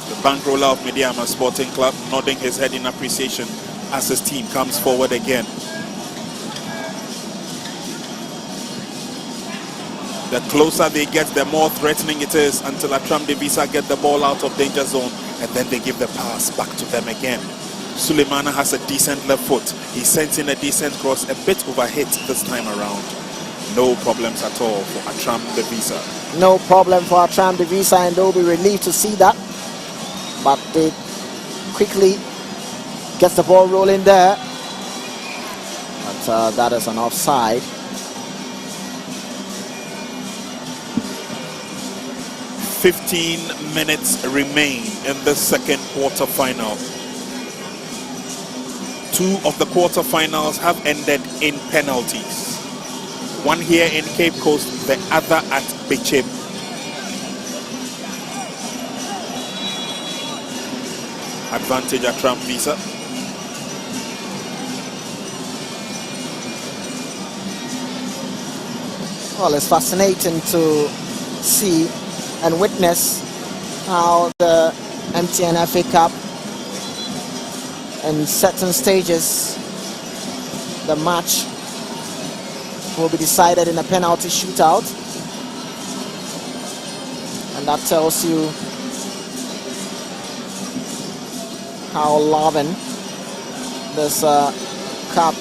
The bankroller of Medeama Sporting Club nodding his head in appreciation as his team comes forward again. The closer they get, the more threatening it is, until Attram de Visser get the ball out of danger zone, and then they give the pass back to them again. Sulemana has a decent left foot. He sent in a decent cross, a bit overhit this time around. No problems at all for Attram de Visser. No problem for Attram de Visser, and they'll be relieved to see that. But they quickly gets the ball rolling there. But that is an offside. 15 minutes remain in the second quarter-final. Two of the quarter-finals have ended in penalties. One here in Cape Coast, the other at Bichim. Advantage Attram de Visser. Well, it's fascinating to see and witness how the MTN FA Cup, in certain stages, the match will be decided in a penalty shootout, and that tells you how loving this cup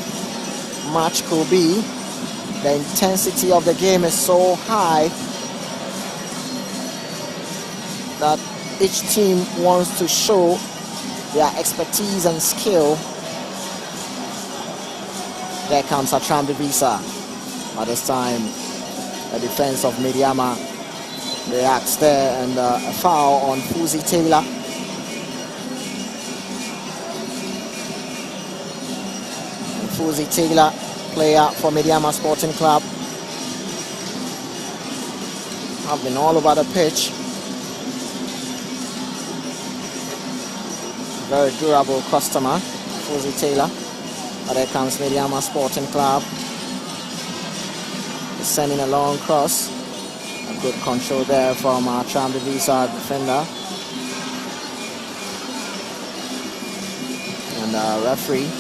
match could be. The intensity of the game is so high that each team wants to show their expertise and skill. There comes Attram de Visser. By this time, the defense of Medeama reacts there, and a foul on Fuzi Taylor. And Fuzi Taylor, player for Medeama Sporting Club, have been all over the pitch. Very durable customer, Fuzi Taylor. But there comes Medeama Sporting Club. He's sending a long cross. A good control there from Attram de Visser defender. And the referee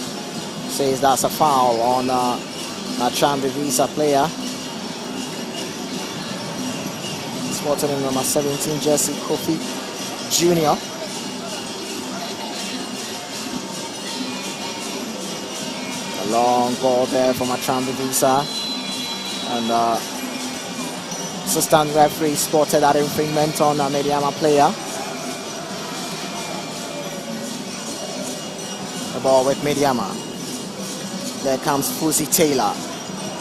says that's a foul on Attram de Visser player. Spotted in number 17 jersey, Kofi Jr. A long ball there from Attram de Visser. And assistant referee spotted that infringement on a Medeama player. The ball with Medeama. There comes Fuzi Taylor.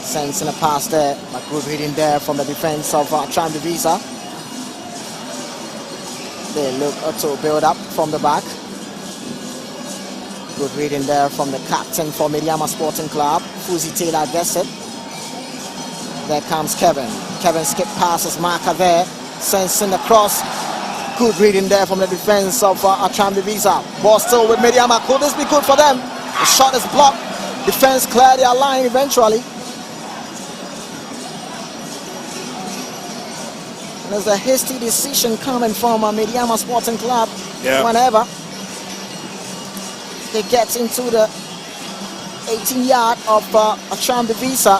Sends in a pass there, but good reading there from the defense of Attram de Visser. They look to build up from the back. Good reading there from the captain for Medeama Sporting Club. Fuzi Taylor gets it. There comes Kevin. Kevin skip passes marker there. Sends in the cross. Good reading there from the defense of Attram de Visser. Ball still with Medeama. Could this be good for them? The shot is blocked defense clear their line eventually. And there's a hasty decision coming from Medeama Sporting Club. Yeah. Whenever they get into the 18-yard of Attram de Visser,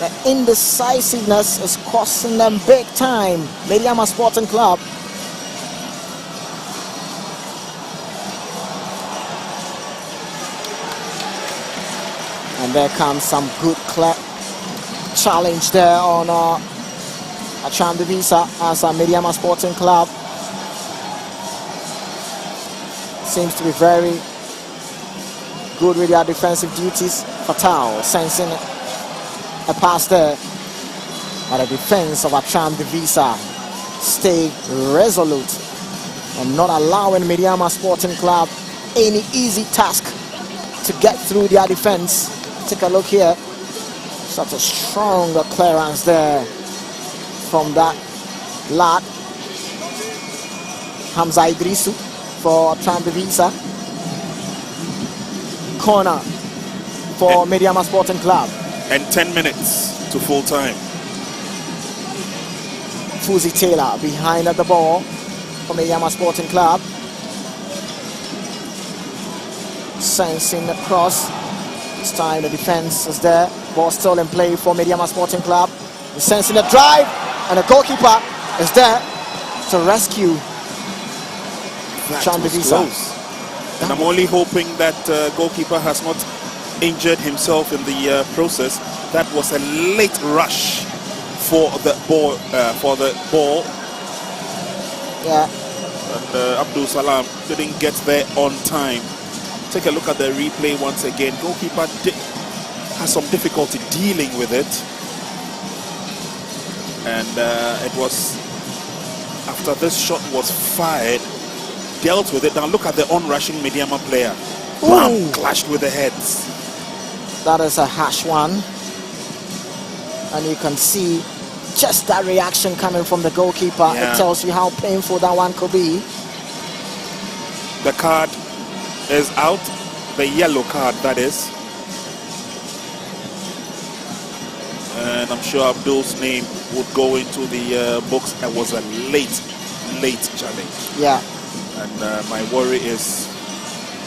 the indecisiveness is costing them big time. Medeama Sporting Club. And there comes some good challenge there on Attram de Visser as Medeama Sporting Club seems to be very good with their defensive duties. Fatal sensing a pass there, but the defense of Attram de Visser stay resolute and not allowing Medeama Sporting Club any easy task to get through their defense. Take a look here. Such a strong clearance there from that lad, Hamza Idrisu, for Attram de Visser. Corner for Medeama Sporting Club. And 10 minutes to full time. Fuzi Taylor behind at the ball for Medeama Sporting Club. Sensing the cross. This time the defense is there. Ball still in play for Medeama Sporting Club. Sensing the drive, and the goalkeeper is there to rescue Attram de Visser. And I'm only hoping that goalkeeper has not injured himself in the process. That was a late rush for the ball. Yeah. And Abdul Salam didn't get there on time. Take a look at the replay once again. Goalkeeper has some difficulty dealing with it. And it was after this shot was fired, dealt with it. Now look at the on-rushing Medeama player. Bam, clashed with the heads. That is a harsh one. And you can see just that reaction coming from the goalkeeper. Yeah. It tells you how painful that one could be. The card is out. The yellow card, that is. And I'm sure Abdul's name would go into the books. It was a late challenge. Yeah. And my worry is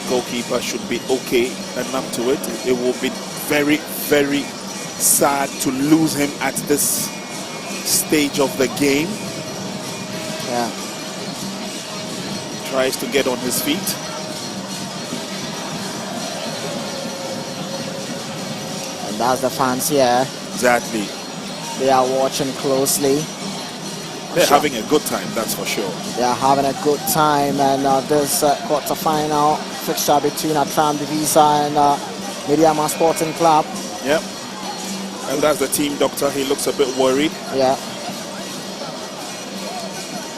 goalkeeper should be okay and up to it. It will be very, very sad to lose him at this stage of the game. Yeah. Tries to get on his feet. And that's the fans here. Exactly. They are watching closely. They're having a good time, that's for sure. They are having a good time, and this quarter-final fixture between Attram de Visser and Medeama Sporting Club. Yep. And that's the team doctor. He looks a bit worried. Yeah.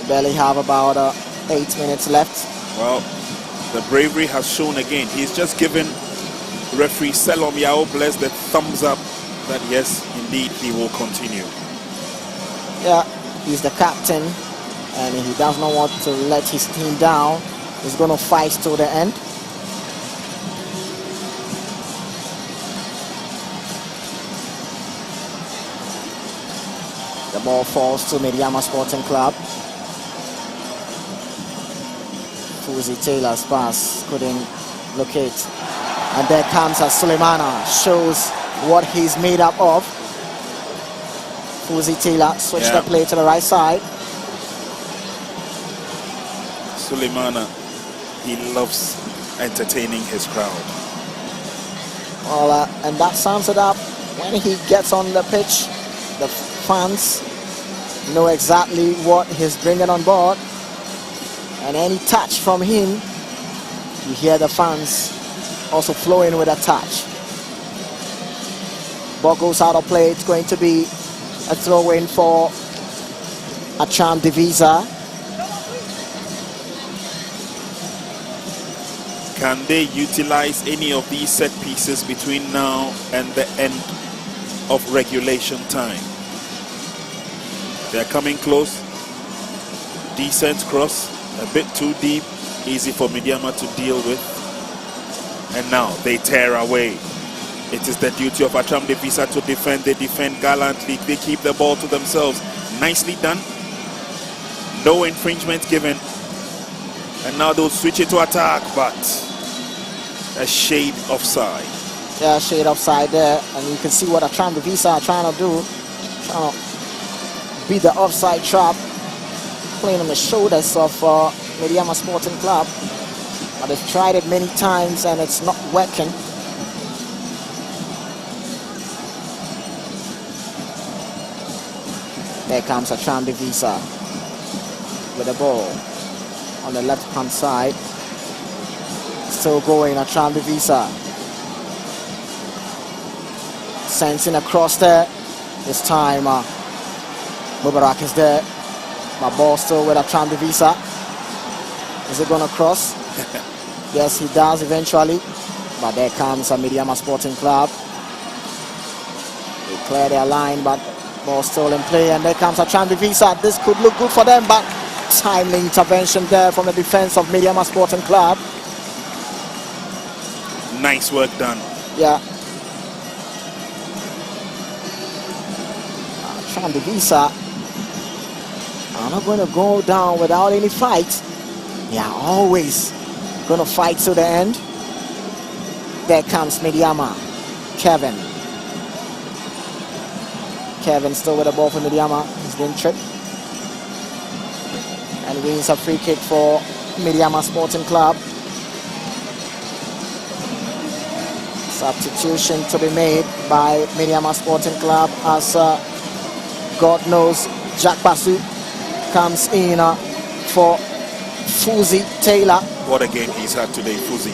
We barely have about 8 minutes left. Well, the bravery has shown again. He's just given referee Selom Yao Bless the thumbs up that yes, indeed, he will continue. Yeah, he's the captain, and he does not want to let his team down. He's going to fight till the end. The ball falls to Medeama Sporting Club. Fuzi Taylor's pass couldn't locate. And there comes Suleimana, shows what he's made up of. Fuzi Taylor switched the play to the right side. Suleimana, he loves entertaining his crowd. Well, and that sums it up. When he gets on the pitch, the fans know exactly what he's bringing on board. And any touch from him, you hear the fans also flowing with a touch. Ball goes out of play. It's going to be a throw-in for Attram de Visser. Can they utilize any of these set pieces between now and the end of regulation time? They're coming close. Decent cross, a bit too deep, easy for Medeama to deal with. And now they tear away. It is the duty of Attram de Visser to defend. They defend gallantly. They keep the ball to themselves. Nicely done. No infringement given. And now they'll switch it to attack, but a shade offside. Yeah, shade offside there. And you can see what Attram de Visser are trying to do. Trying to beat the offside trap. Playing on the shoulders of Medeama Sporting Club. But they've tried it many times and it's not working. There comes Attram de Visser with the ball on the left-hand side. Still going, Attram de Visser. Sends in across there. This time, Mubarak is there. My ball still with Attram de Visser. Is it going to cross? Yes, he does eventually. But there comes Medeama Sporting Club. They clear their line, but ball still in play. And there comes Attram de Visser. This could look good for them, but timely intervention there from the defense of Medeama Sporting Club. Nice work done. Yeah. Attram de Visser are not going to go down without any fight. They are always going to fight to the end. There comes Medeama. Kevin still with the ball for Medeama. He's been tripped. And wins a free kick for Medeama Sporting Club. Substitution to be made by Medeama Sporting Club as God knows Jack Basu comes in for Fuzi Taylor. What a game he's had today, Fuzi.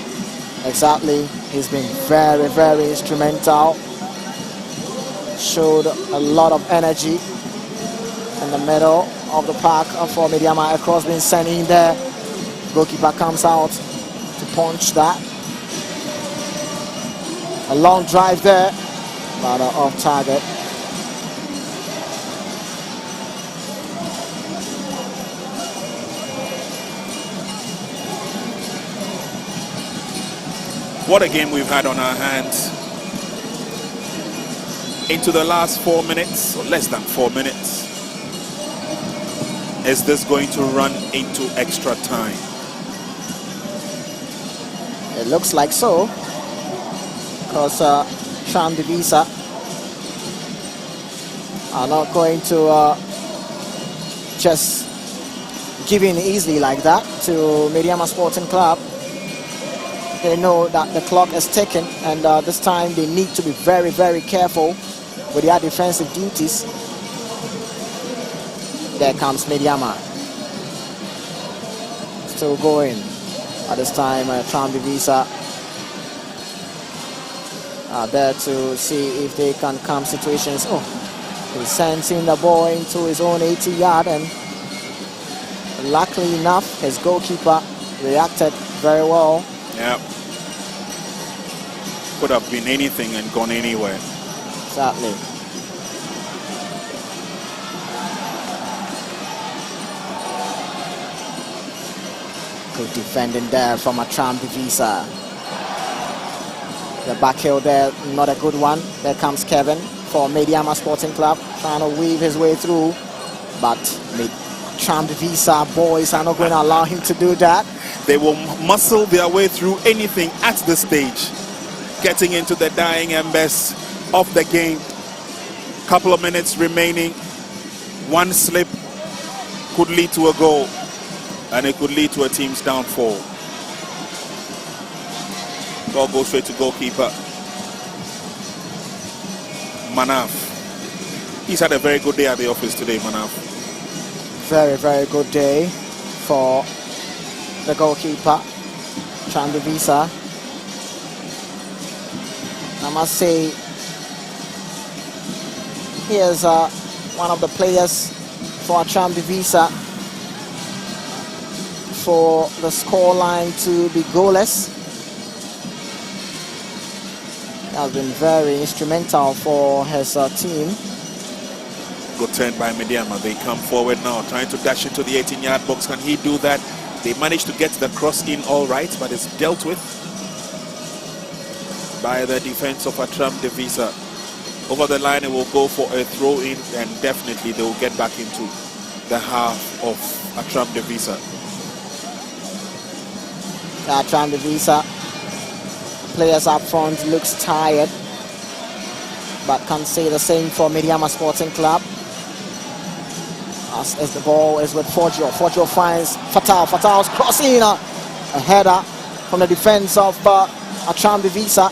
Exactly. He's been very, very instrumental. Showed a lot of energy in the middle of the park for Medeama. A cross being sent in there. Goalkeeper comes out to punch that. A long drive there, but off target. What a game we've had on our hands. Into the last 4 minutes, or less than 4 minutes. Is this going to run into extra time? It looks like so. Because Attram de Visser are not going to just give in easily like that to Medeama Sporting Club. They know that the clock is ticking, and this time they need to be very, very careful with their defensive duties. There comes Medeama. Still going. At this time, Attram de Visser are there to see if they can come situations. Oh, he sends in the ball into his own 80-yard, and luckily enough, his goalkeeper reacted very well. Yeah. Could have been anything and gone anywhere. Exactly. Good defending there from Attram de Visser. The back heel there, not a good one. There comes Kevin for Medeama Sporting Club, trying to weave his way through. But Attram de Visser boys are not going to allow him to do that. They will muscle their way through anything at this stage. Getting into the dying embers of the game. Couple of minutes remaining. One slip could lead to a goal, and it could lead to a team's downfall. Ball goes straight to goalkeeper Manaf. He's had a very good day at the office today, Manaf. Very, very good day for the goalkeeper, Attram de Visser. I must say, here's one of the players for Attram de Visser for the scoreline to be goalless. Has been very instrumental for his team. Good turn by Medeama. They come forward now, trying to dash into the 18-yard box. Can he do that? They managed to get the cross in all right, but it's dealt with. by the defense of Attram de Visser. Over the line, it will go for a throw-in, and definitely they will get back into the half of Attram de Visser. Attram de Visser, players up front, looks tired, but can't say the same for Medeama Sporting Club. As the ball is with Forgio. Forgio finds Fatal. Fatal's crossing a header from the defense of Attram de Visser.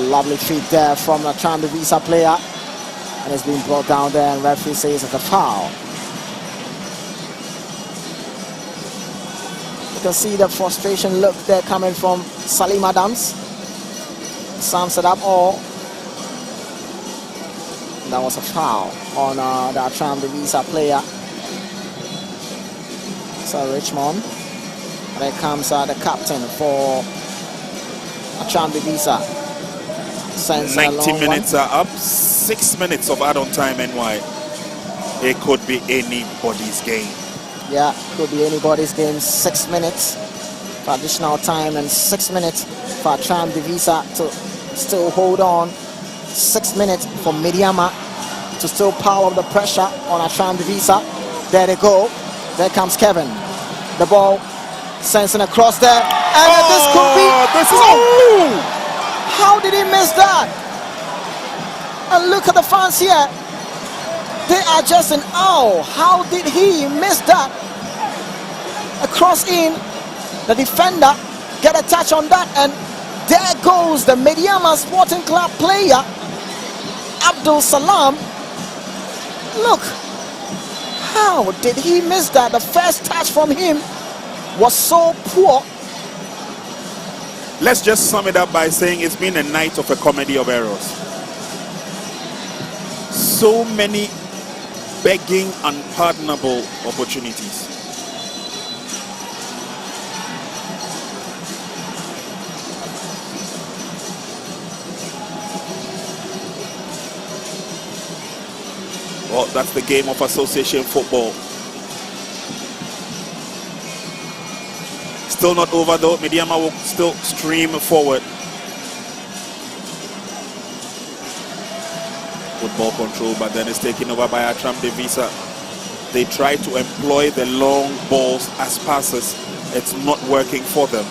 Lovely feet there from the Attram de Visser player, and it's been brought down there, and referee says it's a foul. You can see the frustration look there coming from Salim Adams. Sums it up all. That was a foul on the Attram de Visser player. So Richmond. And there comes the captain for Attram de Visser. 90 minutes are up, 6 minutes of add-on time, NY. It could be anybody's game. Yeah, could be anybody's game. 6 minutes for additional time and 6 minutes for Attram de Visser to still hold on. 6 minutes for Medeama to still pile up the pressure on Attram de Visser. There they go. There comes Kevin. The ball sensing across there. And this could be... How did he miss that? And look at the fans here. They are just in awe. How did he miss that? A cross in. The defender get a touch on that, and there goes the Medeama Sporting Club player, Abdul Salam. Look, how did he miss that? The first touch from him was so poor. Let's just sum it up by saying it's been a night of a comedy of errors. So many begging, unpardonable opportunities. Well, that's the game of association football. Still not over though. Medeama will still stream forward. Good ball control, but then it's taken over by Attram de Visser. They try to employ the long balls as passes. It's not working for them.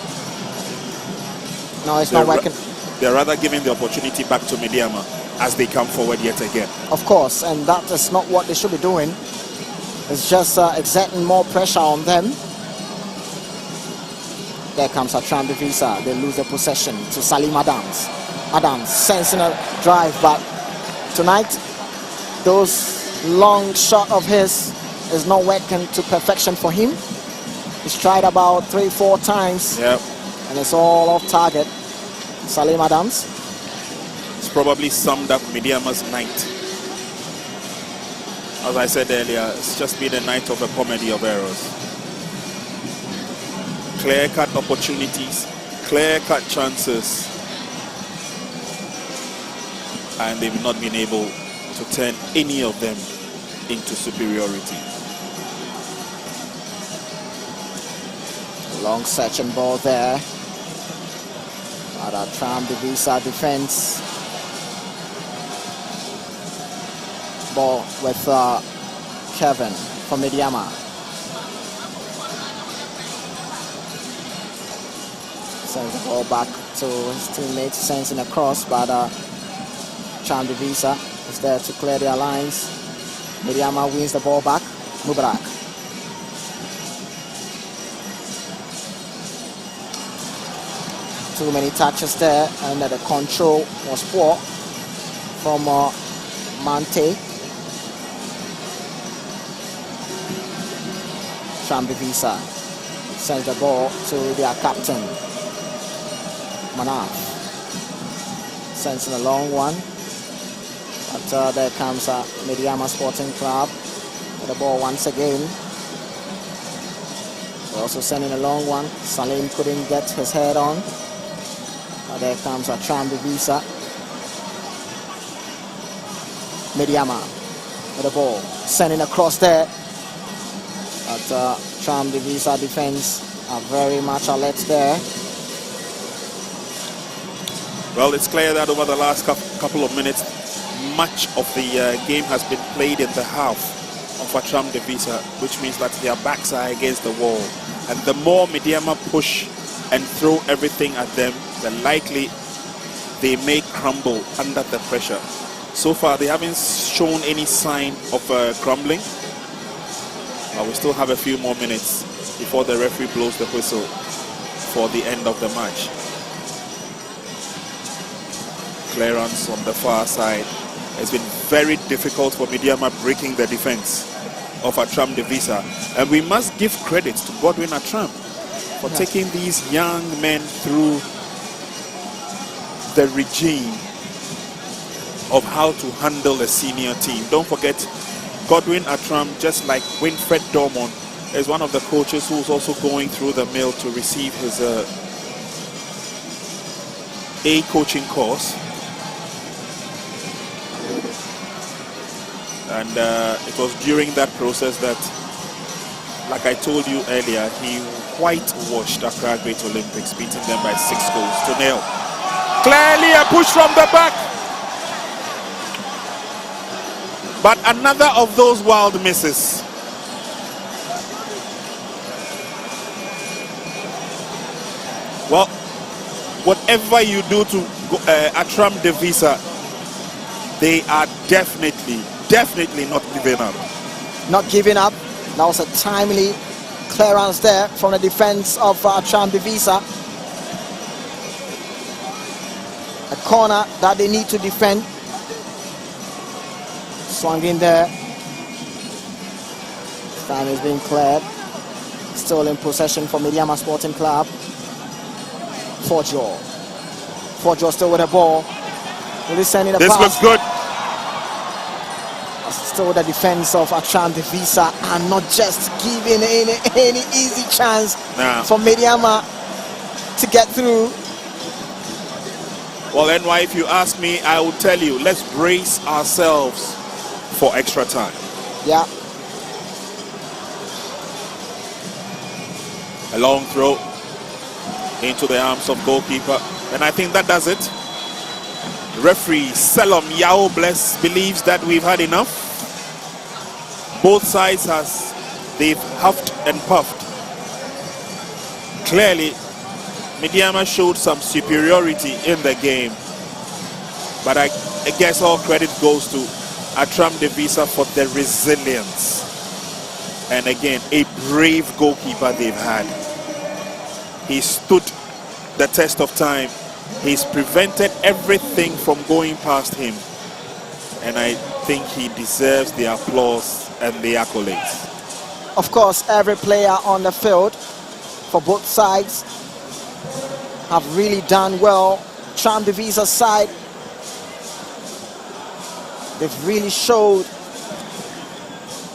No, it's not working. They're rather giving the opportunity back to Medeama as they come forward yet again. Of course, and that is not what they should be doing. It's just exerting more pressure on them. There comes Attram de Visser. They lose the possession to Salim Adams. Adams sensing a drive, but tonight, those long shot of his is not working to perfection for him. He's tried about 3-4 times, and it's all off target. Salim Adams. It's probably summed up Medeama's night. As I said earlier, it's just been a night of a comedy of errors. Clear-cut opportunities, clear-cut chances, and they've not been able to turn any of them into superiority. Long searching ball there. But Attram de Visser defense. Ball with Kevin from Medeama. Sends the ball back to his teammates, sends in a cross, but Attram de Visser is there to clear their lines. Medeama wins the ball back. Mubarak. Too many touches there, and the control was poor from Mante. Attram de Visser sends the ball to their captain. Manaf sends in a long one, but there comes Medeama Sporting Club with the ball once again. They're also sending a long one. Salim couldn't get his head on, but there comes Attram de Visser. Medeama with the ball sending across there, but Attram de Visser defense are very much alert there. Well, it's clear that over the last couple of minutes, much of the game has been played in the half of Attram de Visser, which means that their backs are against the wall. And the more Medeama push and throw everything at them, the likely they may crumble under the pressure. So far, they haven't shown any sign of crumbling. But we still have a few more minutes before the referee blows the whistle for the end of the match. Clearance on the far side. It's been very difficult for Medeama breaking the defense of Attram de Visser. And we must give credit to Godwin Attram for taking these young men through the regime of how to handle a senior team. Don't forget, Godwin Attram, just like Winfred Dormon, is one of the coaches who's also going through the mill to receive his A coaching course. And it was during that process that, like I told you earlier, he whitewashed Accra Great Olympics, beating them by 6-0. Clearly a push from the back. But another of those wild misses. Well, whatever you do to Attram de Visser, they are definitely not giving up. Not giving up. That was a timely clearance there from the defense of Attram de Visser. A corner that they need to defend. Swung in there. Time is being cleared. Still in possession for Medeama Sporting Club. Forjo still with the ball. Will he send in a pass? This looks good. Still the defense of Attram de Visser and not just giving any easy chance for Medeama to get through. Well, NY, if you ask me, I will tell you, let's brace ourselves for extra time. Yeah. A long throw into the arms of goalkeeper, and I think that does it. Referee Selom Yao Bless believes that we've had enough. Both sides they've huffed and puffed. Clearly, Medeama showed some superiority in the game, but I guess all credit goes to Attram de Visser for the resilience. And again, a brave goalkeeper they've had. He stood the test of time. He's prevented everything from going past him. And I think he deserves the applause and the accolades. Of course, every player on the field for both sides have really done well. Attram de Visser's side, they've really showed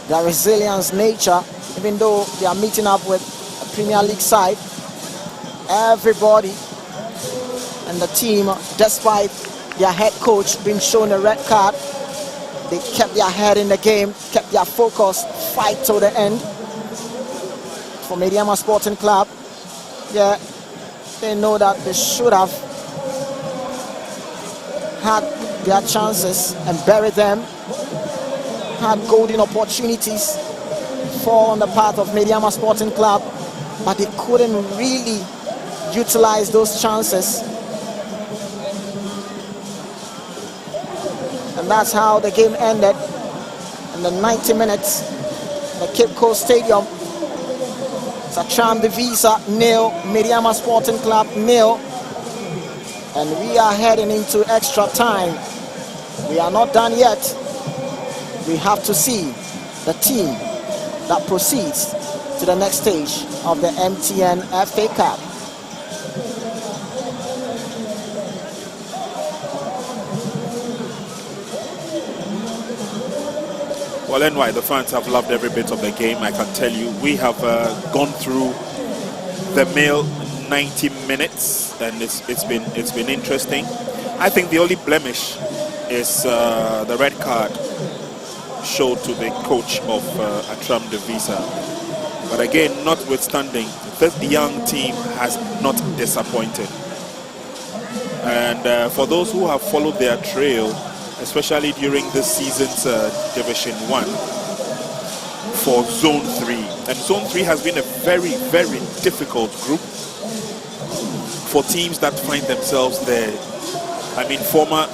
their resilience nature, even though they are meeting up with a Premier League side. Everybody and the team, despite their head coach being shown a red card, they kept their head in the game, kept their focus, fight to the end. For Medeama Sporting Club, yeah, they know that they should have had their chances and buried them, had golden opportunities fall on the path of Medeama Sporting Club, but they couldn't really utilize those chances. And that's how the game ended. In the 90 minutes, the Cape Coast Stadium, it's Attram de Visser 0, Medeama Sporting Club 0. And we are heading into extra time. We are not done yet. We have to see the team that proceeds to the next stage of the MTN FA Cup. Well, NY, the fans have loved every bit of the game. I can tell you, we have gone through the mill 90 minutes, and it's been interesting. I think the only blemish is the red card showed to the coach of Attram de Visser. But again, notwithstanding, this young team has not disappointed. And for those who have followed their trail, especially during this season's Division 1 for Zone 3. And Zone 3 has been a very, very difficult group for teams that find themselves there. I mean, former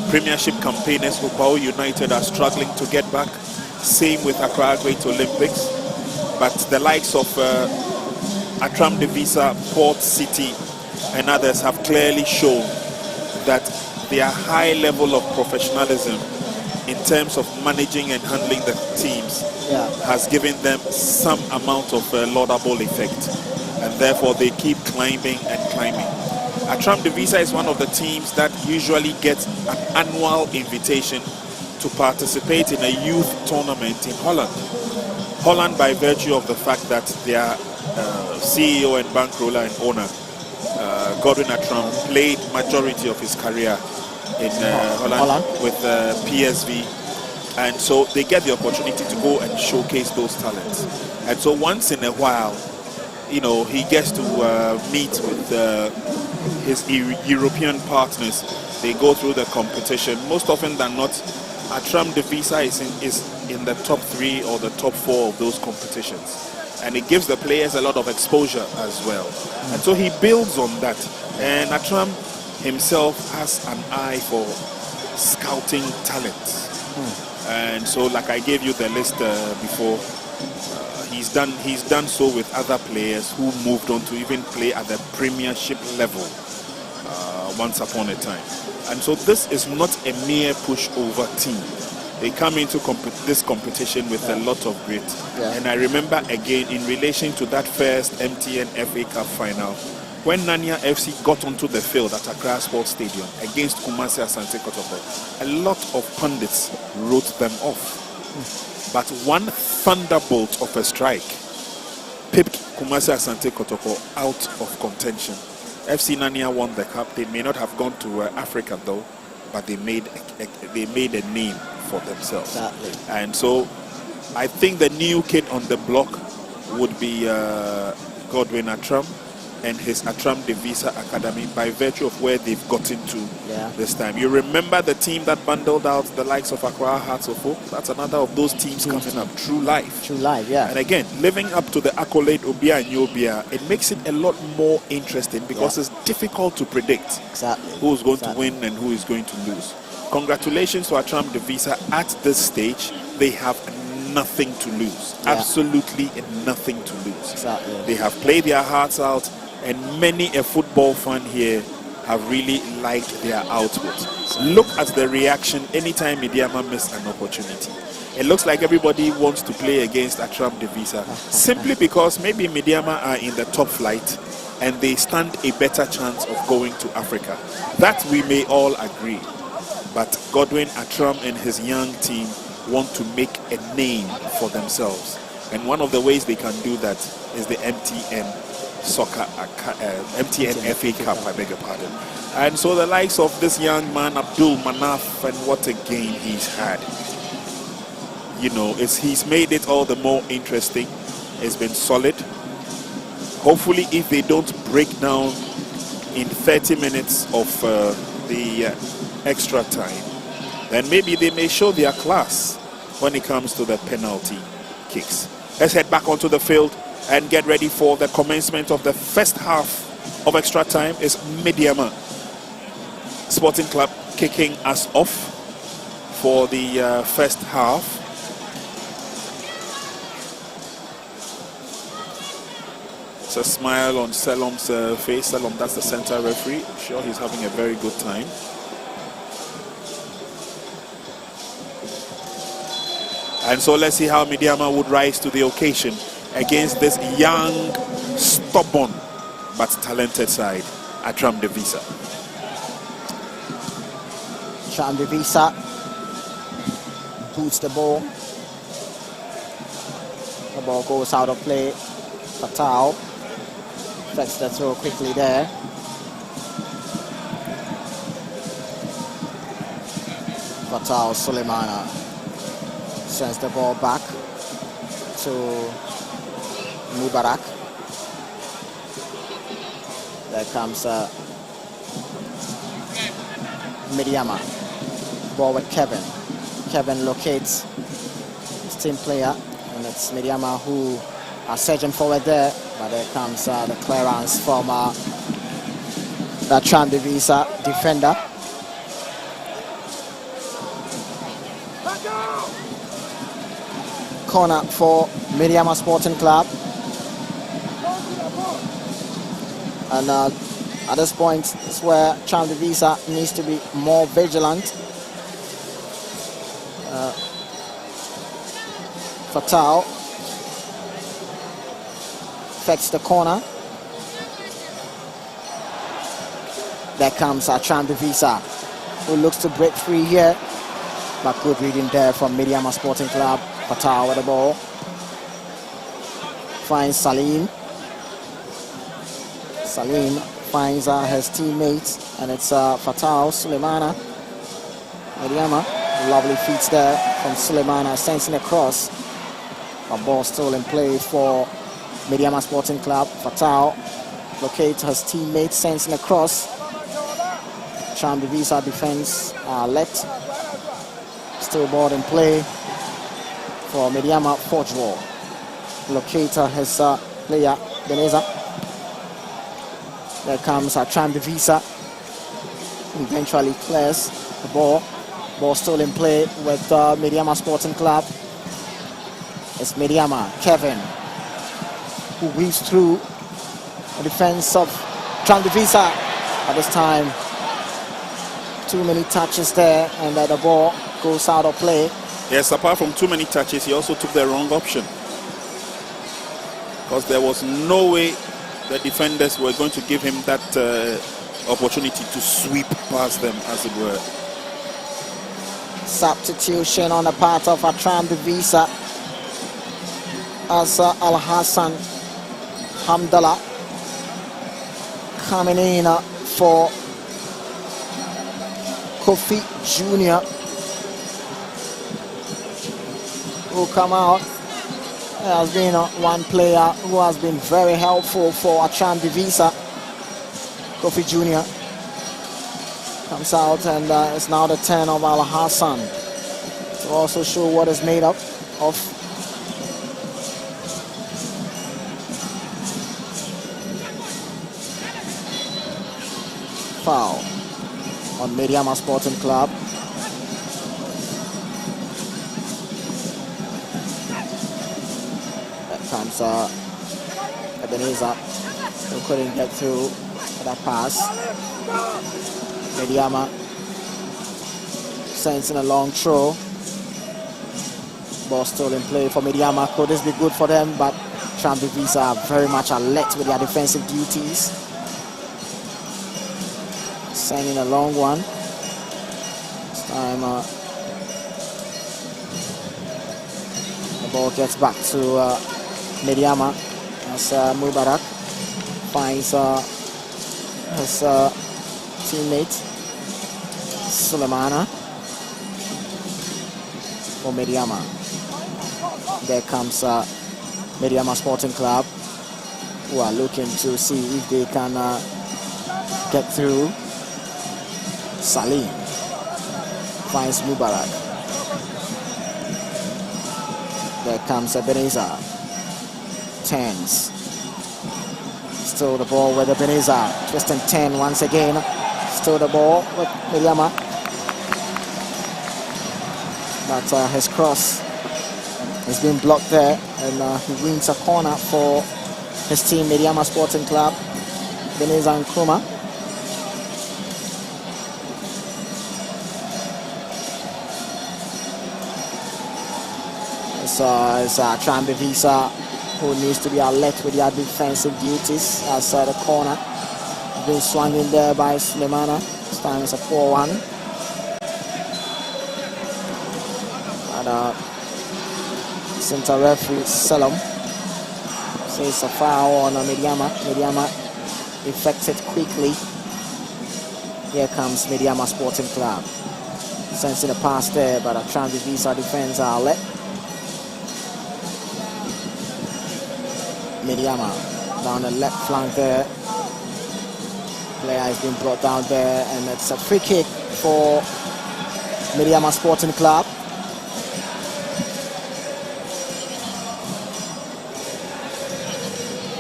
Premiership campaigners, Upao United, are struggling to get back. Same with Accra Great Olympics. But the likes of Attram de Visser, Port City, and others have clearly shown that their high level of professionalism in terms of managing and handling the teams has given them some amount of laudable effect, and therefore they keep climbing and climbing. Attram de Visser is one of the teams that usually gets an annual invitation to participate in a youth tournament in Holland. Holland, by virtue of the fact that their CEO and bankroller and owner, Godwin Attram, played majority of his career in Holland with PSV, and so they get the opportunity to go and showcase those talents. And so once in a while, you know, he gets to meet with his European partners. They go through the competition. Most often than not, Attram de Visser is in the top 3 or the top 4 of those competitions, and it gives the players a lot of exposure as well. And so he builds on that, and Attram himself has an eye for scouting talent. And so, like I gave you the list before, he's done so with other players who moved on to even play at the Premiership level once upon a time. And so this is not a mere pushover team. They come into this competition with a lot of grit. And I remember again, in relation to that first MTN FA Cup final, when Nanya FC got onto the field at Accra Sports Stadium against Kumasi Asante Kotoko, a lot of pundits wrote them off. But one thunderbolt of a strike pipped Kumasi Asante Kotoko out of contention. FC Nanya won the cup. They may not have gone to Africa though, but they made a name for themselves. Exactly. And so I think the new kid on the block would be Godwin Attram and his Attram de Visser Academy, by virtue of where they've gotten to this time. You remember the team that bundled out the likes of Accra Hearts of Oak? That's another of those teams coming up, True Life. True Life, yeah. And again, living up to the accolade Obia and Yobia, it makes it a lot more interesting because it's difficult to predict who's going to win and who is going to lose. Congratulations to Attram de Visser. At this stage, they have nothing to lose. Absolutely nothing to lose. They have played their hearts out, and many a football fan here have really liked their output. Look at the reaction anytime Medeama miss an opportunity. It looks like everybody wants to play against Attram de Visser simply because maybe Medeama are in the top flight and they stand a better chance of going to Africa. That we may all agree. But Godwin Attram and his young team want to make a name for themselves. And one of the ways they can do that is the MTN FA Cup, I beg your pardon. And so the likes of this young man, Abdul Manaf, and what a game he's had. You know, he's made it all the more interesting. It's been solid. Hopefully, if they don't break down in 30 minutes of the extra time, then maybe they may show their class when it comes to the penalty kicks. Let's head back onto the field and get ready for the commencement of the first half of extra time. Is Medeama Sporting Club kicking us off for the first half. It's a smile on Selom's face. Selom, that's the center referee. I'm sure he's having a very good time. And so let's see how Medeama would rise to the occasion against this young, stubborn, but talented side, Attram de Visser. Attram de Visser boots the ball. The ball goes out of play. Fatal sets the throw quickly there. Fatal Suleimana sends the ball back to Mubarak. There comes Medeama. Ball with Kevin. Kevin locates his team player, and it's Medeama who are surging forward there, but there comes the clearance from the Attram de Visser defender. Corner for Medeama Sporting Club. And at this point, it's where Attram de Visser needs to be more vigilant. Fatal affects the corner. There comes Attram de Visser, who looks to break free here. But good reading there from Medeama Sporting Club. Fatal with the ball. Finds Salim. Salim finds his teammates, and it's Fatal Sulemana. Medeama, lovely feats there from Sulemana, sends it across. A ball still in play for Medeama Sporting Club. Fatal locates his teammate, sends it across. Attram de Visser defense let. Still ball in play for Medeama Forgewall. Locator his player Beneza. There comes Attram de Visser. Eventually clears the ball. Ball still in play with Medeama Sporting Club. It's Medeama, Kevin, who weaves through the defense of Attram de Visser. At this time, too many touches there, and the ball goes out of play. Yes, apart from too many touches, he also took the wrong option. Because there was no way the defenders were going to give him that opportunity to sweep past them, as it were. Substitution on the part of Attram de Visser as Al Hassan Hamdallah coming in for Kofi Jr. who come out. There has been one player who has been very helpful for Attram de Visser. Kofi Jr. comes out, and it's now the turn of Al Hassan to also show what is made up of. Foul on Medeama Sporting Club. That comes Ebenezer, who couldn't get through that pass. Medeama sends in a long throw. Ball still in play for Medeama. Could this be good for them? But Attram de Visser are very much alert with their defensive duties. Sending a long one. This time the ball gets back to Medeama as Mubarak finds his teammate Sulemana for Medeama. There comes Medeama Sporting Club, who are looking to see if they can get through. Salim finds Mubarak. There comes Ebenezer. Turns. Still the ball with Ebenezer. Twist and turn once again. Still the ball with Medeama. But his cross has been blocked there, and he wins a corner for his team, Medeama Sporting Club. Ebenezer and Nkrumah. It's Attram de Visser who needs to be alert with their defensive duties as the corner being swung in there by Sulemana. This time it's a 4-1. And center referee Selam says a foul on Medeama. Medeama effected quickly. Here comes Medeama Sporting Club. Sensing a pass there, but Attram de Visser defense are alert. Medeama down the left flank there. Player has been brought down there, and it's a free kick for Medeama Sporting Club.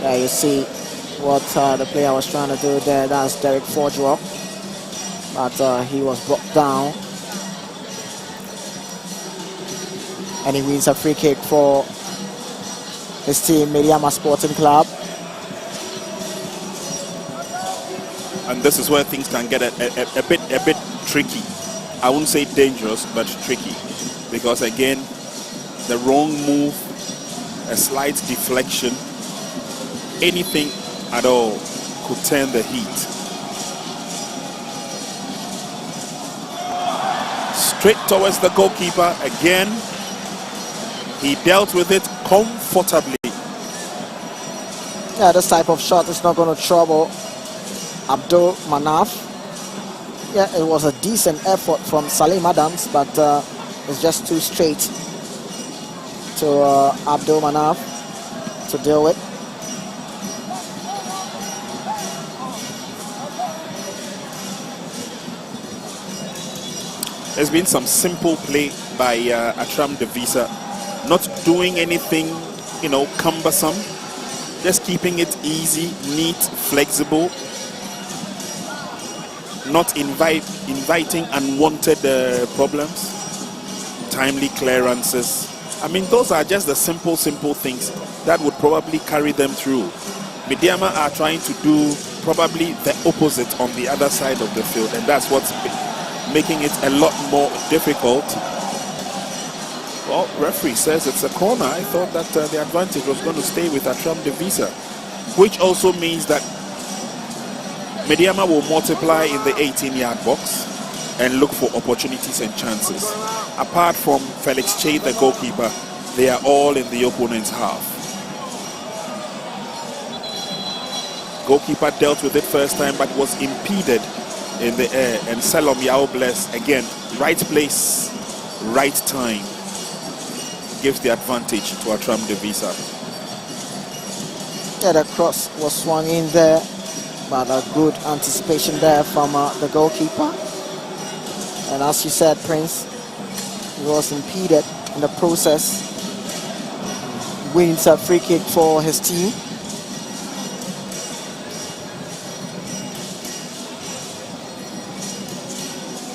There you see what the player was trying to do there. That's Derek Forgerock, but he was brought down. And he wins a free kick for his team, Medeama Sporting Club. And this is where things can get a bit tricky. I wouldn't say dangerous, but tricky, because again, the wrong move, a slight deflection, anything at all could turn the heat. Straight towards the goalkeeper again. He dealt with it comfortably. Yeah, this type of shot is not going to trouble Abdul Manaf. Yeah, it was a decent effort from Salim Adams, but it's just too straight to Abdul Manaf to deal with. There's been some simple play by Attram de Visser, not doing anything, you know, cumbersome, just keeping it easy, neat, flexible, not inviting unwanted problems, timely clearances. I mean, those are just the simple things that would probably carry them through. Medeama are trying to do probably the opposite on the other side of the field, and that's what's making it a lot more difficult. Well, referee says it's a corner. I thought that the advantage was going to stay with Attram de Visser, which also means that Medeama will multiply in the 18-yard box and look for opportunities and chances. Apart from Felix Che, the goalkeeper, they are all in the opponent's half. Goalkeeper dealt with it first time, but was impeded in the air, and Salom Yao Bless again, right place, right time, gives the advantage to Attram de Visser. Yeah, the cross was swung in there, but a good anticipation there from the goalkeeper. And as you said, Prince, he was impeded in the process. Wins a free kick for his team.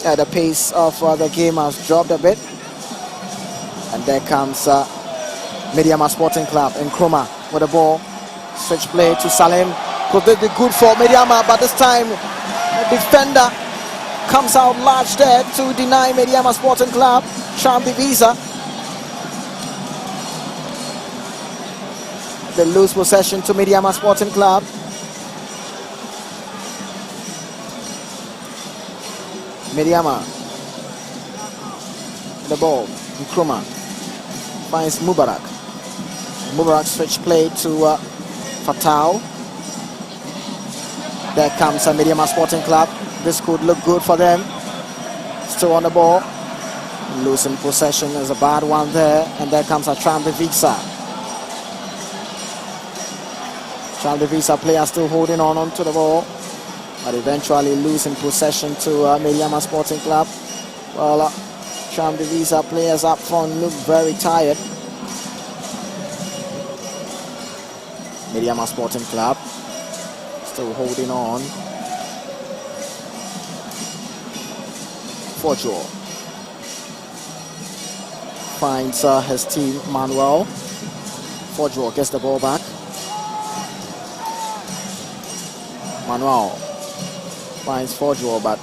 Yeah, the pace of the game has dropped a bit. And there comes Medeama Sporting Club in Nkrumah with the ball. Switch play to Salim. Could be good for Medeama, but this time the defender comes out large there to deny Medeama Sporting Club. Attram de Visser. They lose possession to Medeama Sporting Club. Medeama, the ball, Nkrumah finds Mubarak. Mubarak switch play to Fatal. There comes Medeama Sporting Club. This could look good for them. Still on the ball. Losing possession is a bad one there. And there comes Attram de Visser. Attram de Visser player still holding on to the ball, but eventually losing possession to Medeama Sporting Club. Well, Attram de Visser players up front look very tired. Medeama Sporting Club still holding on. Forgerock finds his team, Manuel. Forgerock gets the ball back. Manuel finds Forgerock, but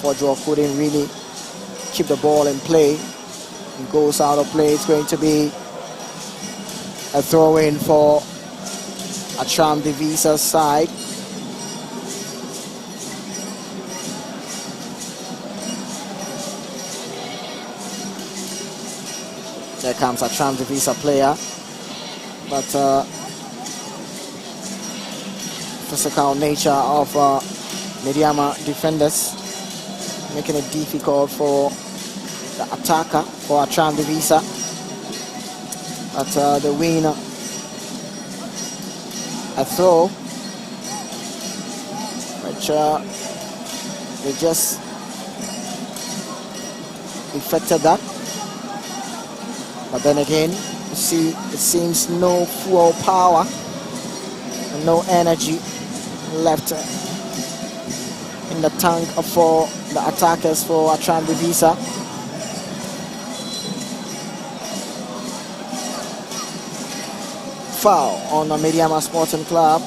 Forgerock couldn't really keep the ball in play. It goes out of play. It's going to be a throw-in for Attram de Visser's side. There comes Attram de Visser player, but physical nature of Medeama defenders making it difficult for the attacker, for Attram de Visser. But the win, a throw, which they just effected that. But then again, you see, it seems no fuel power, no energy left in the tank for the attackers for Attram de Visser. Foul on the Medeama Sporting Club.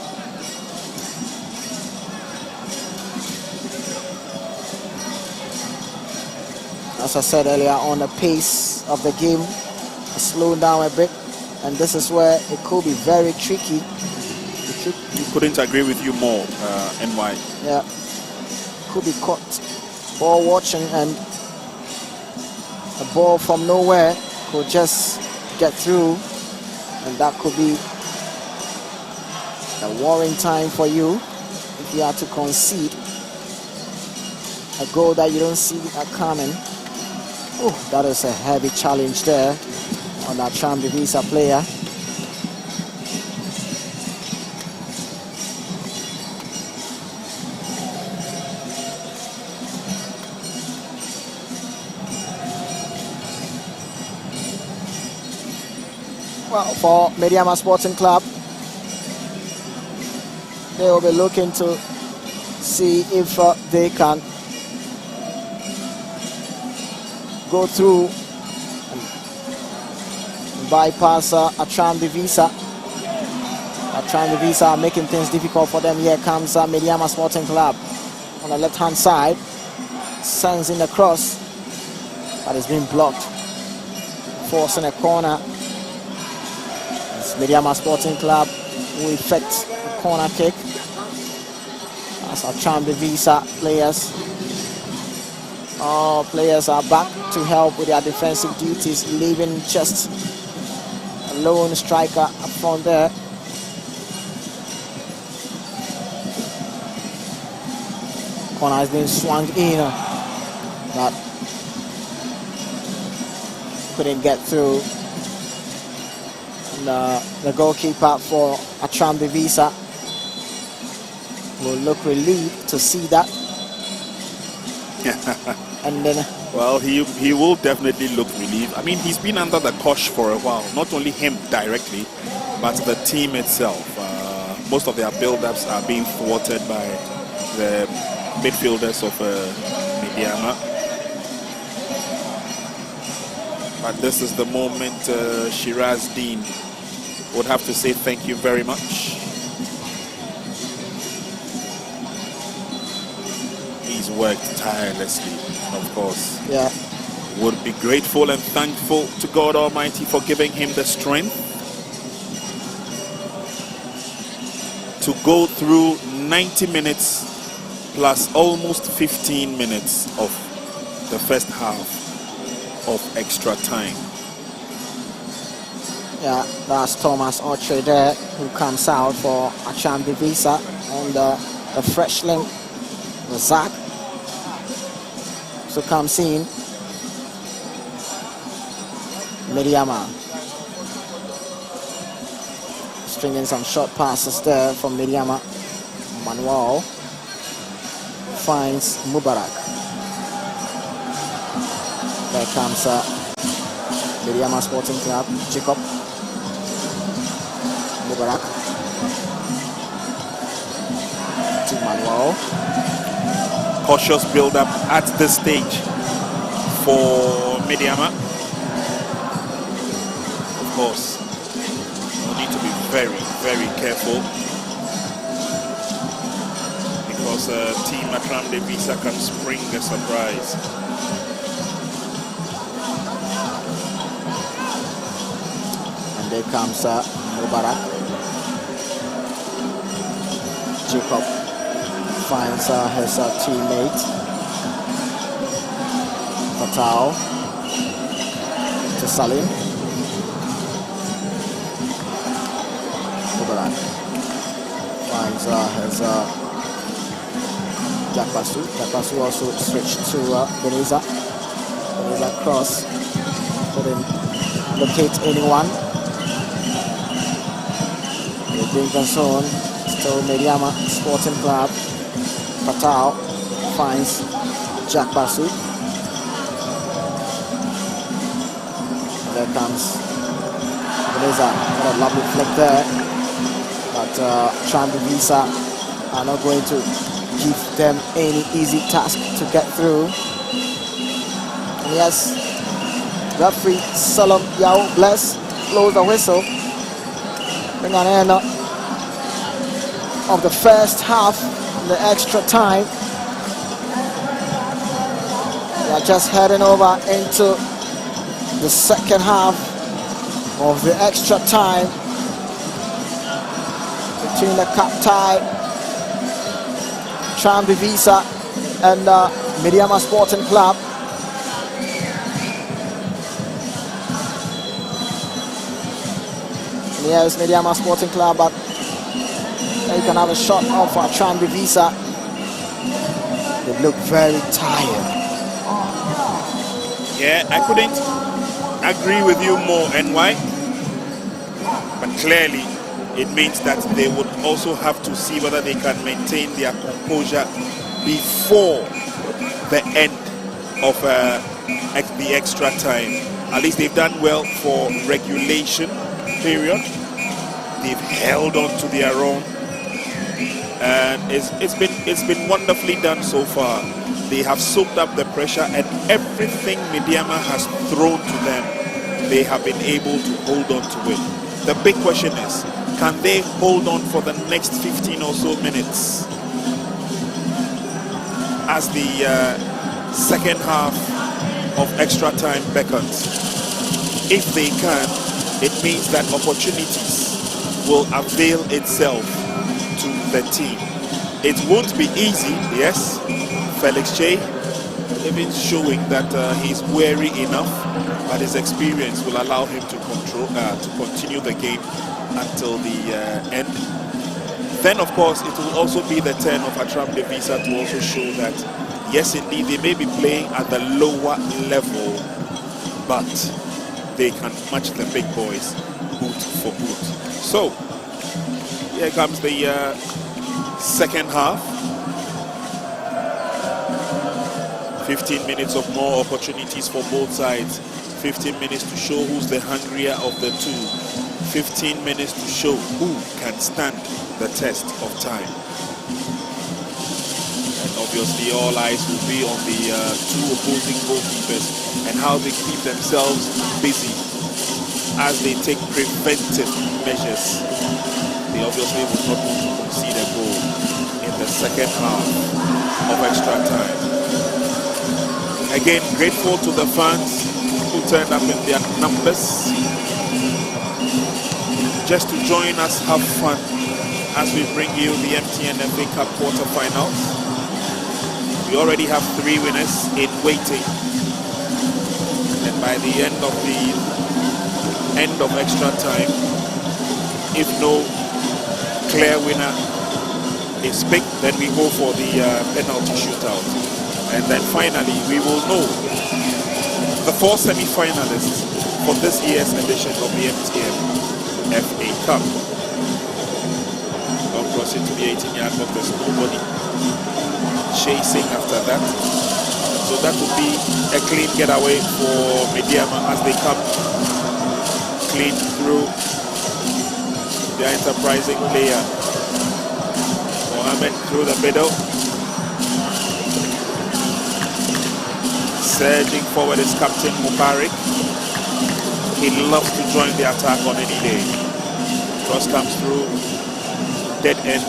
As I said earlier, on the pace of the game slowed down a bit, and this is where it could be very tricky. Couldn't agree with you more, NY. Yeah, could be caught ball watching, and a ball from nowhere could just get through, and that could be a worrying time for you if you are to concede a goal that you don't see coming. Oh, that is a heavy challenge there on that Attram de Visser player. Well, for Medeama Sporting Club, they will be looking to see if they can go through and bypass Attram de Visser. Attram de Visser are making things difficult for them. Here comes Medeama Sporting Club on the left-hand side. Sends in the cross, but it's been blocked, forcing a corner. Medeama Sporting Club will effect a corner kick as Attram de Visser players. All players are back to help with their defensive duties, leaving just a lone striker up front there. Corner has been swung in, but couldn't get through. The goalkeeper for Attram de Visser will look relieved to see that. And then, well, he will definitely look relieved. I mean, he's been under the cosh for a while. Not only him directly, but the team itself. Most of their build-ups are being thwarted by the midfielders of Medeama. But this is the moment Shiraz Dean would have to say thank you very much. He's worked tirelessly, of course. yeah, Would be grateful and thankful to God Almighty for giving him the strength to go through 90 minutes plus almost 15 minutes of the first half of extra time. yeah, that's Thomas Otre there, who comes out for Attram de Visser, and the freshling, Zach, so comes in. Medeama stringing some short passes there from Medeama. Manuel finds Mubarak. There comes Medeama Sporting Club, Jacob Mubarak to Manuel. Cautious build-up at this stage for Medeama. Of course, we need to be very, very careful because Team Attram de Visser can spring a surprise. And there comes Mubarak. Jacob finds his teammate Fatal to Salim. Mubarak finds his Jack Basu. Jack Basu also switched to Beneza. Beneza cross. Couldn't locate anyone. The danger zone. Still Medeama Sporting Club. Fatal finds Jack Basu. There comes Beleza. What a lovely flick there. But Attram de Visser are not going to give them any easy task to get through. And yes, referee Salam Yao Bless blows the whistle. Bring an end of the first half, the extra time. We are just heading over into the second half of the extra time between the cup tie, Attram de Visser and Medeama Sporting Club. And here's Medeama Sporting Club, but you can have a shot of Attram de Visser. They look very tired. Yeah, I couldn't agree with you more, NY. But clearly, it means that they would also have to see whether they can maintain their composure before the end of the extra time. At least they've done well for regulation period. They've held on to their own, and it's been wonderfully done so far. They have soaked up the pressure, and everything Medeama has thrown to them, they have been able to hold on to it. The big question is, can they hold on for the next 15 or so minutes as the second half of extra time beckons? If they can, it means that opportunities will avail itself to the team. It won't be easy, yes. Felix J even showing that he's wary enough, but his experience will allow him to continue the game until the end. Then, of course, it will also be the turn of Attram de Visser to also show that, yes, indeed, they may be playing at the lower level, but they can match the big boys boot for boot. So, here comes the second half. 15 minutes of more opportunities for both sides. 15 minutes to show who's the hungrier of the two. 15 minutes to show who can stand the test of time. And obviously all eyes will be on the two opposing goalkeepers and how they keep themselves busy as they take preventive measures. They obviously will not want to concede a goal in the second half of extra time. Again, grateful to the fans who turned up in their numbers just to join us, have fun as we bring you the MTN FA Cup quarterfinals. We already have 3 winners in waiting, and by the end of extra time, if no clear winner is picked, then we go for the penalty shootout. And then finally, we will know the 4 semi-finalists for this year's edition of the MTN FA Cup. Don't cross into the 18-yard box. There's nobody chasing after that. So that would be a clean getaway for Medeama as they come clean through the enterprising player. Mohamed through the middle. Surging forward is Captain Mubarak. He loves to join the attack on any day. Cross comes through, dead end.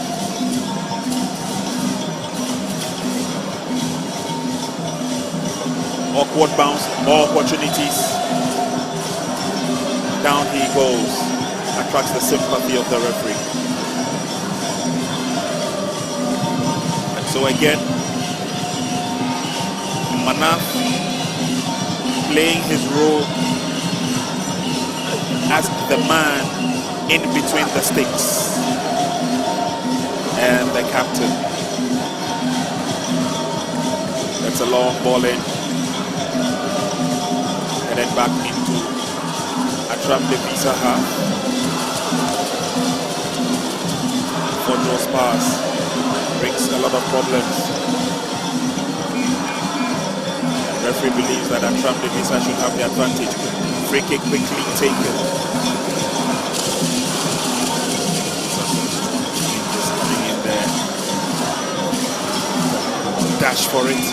Awkward bounce, more opportunities. Down he goes. Attracts the sympathy of the referee. And so again, Manaf playing his role as the man in between the sticks and the captain. That's a long ball in, and then back into Attram de Visser half. Fodro's pass brings a lot of problems. Referee believes that Attram de Visser should have the advantage. Free kick quickly taken. Just coming in there. Dash for it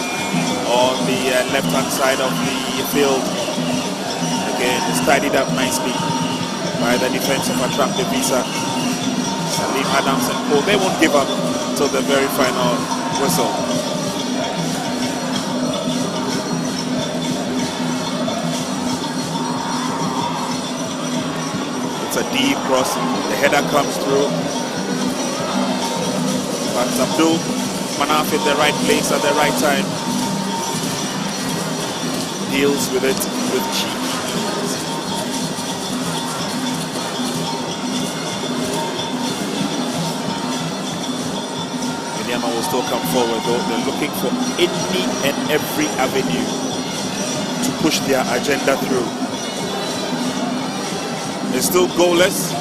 on the left-hand side of the field. Again, it's tidied up nicely by the defense of Attram de Visser. Salim Adams and Cole, they won't give up till the very final whistle. It's a deep cross. The header comes through. But Abdul Manaf in the right place at the right time. Deals with it with cheek. Medeama will still come forward though. They're looking for any and every avenue to push their agenda through. It's still goalless,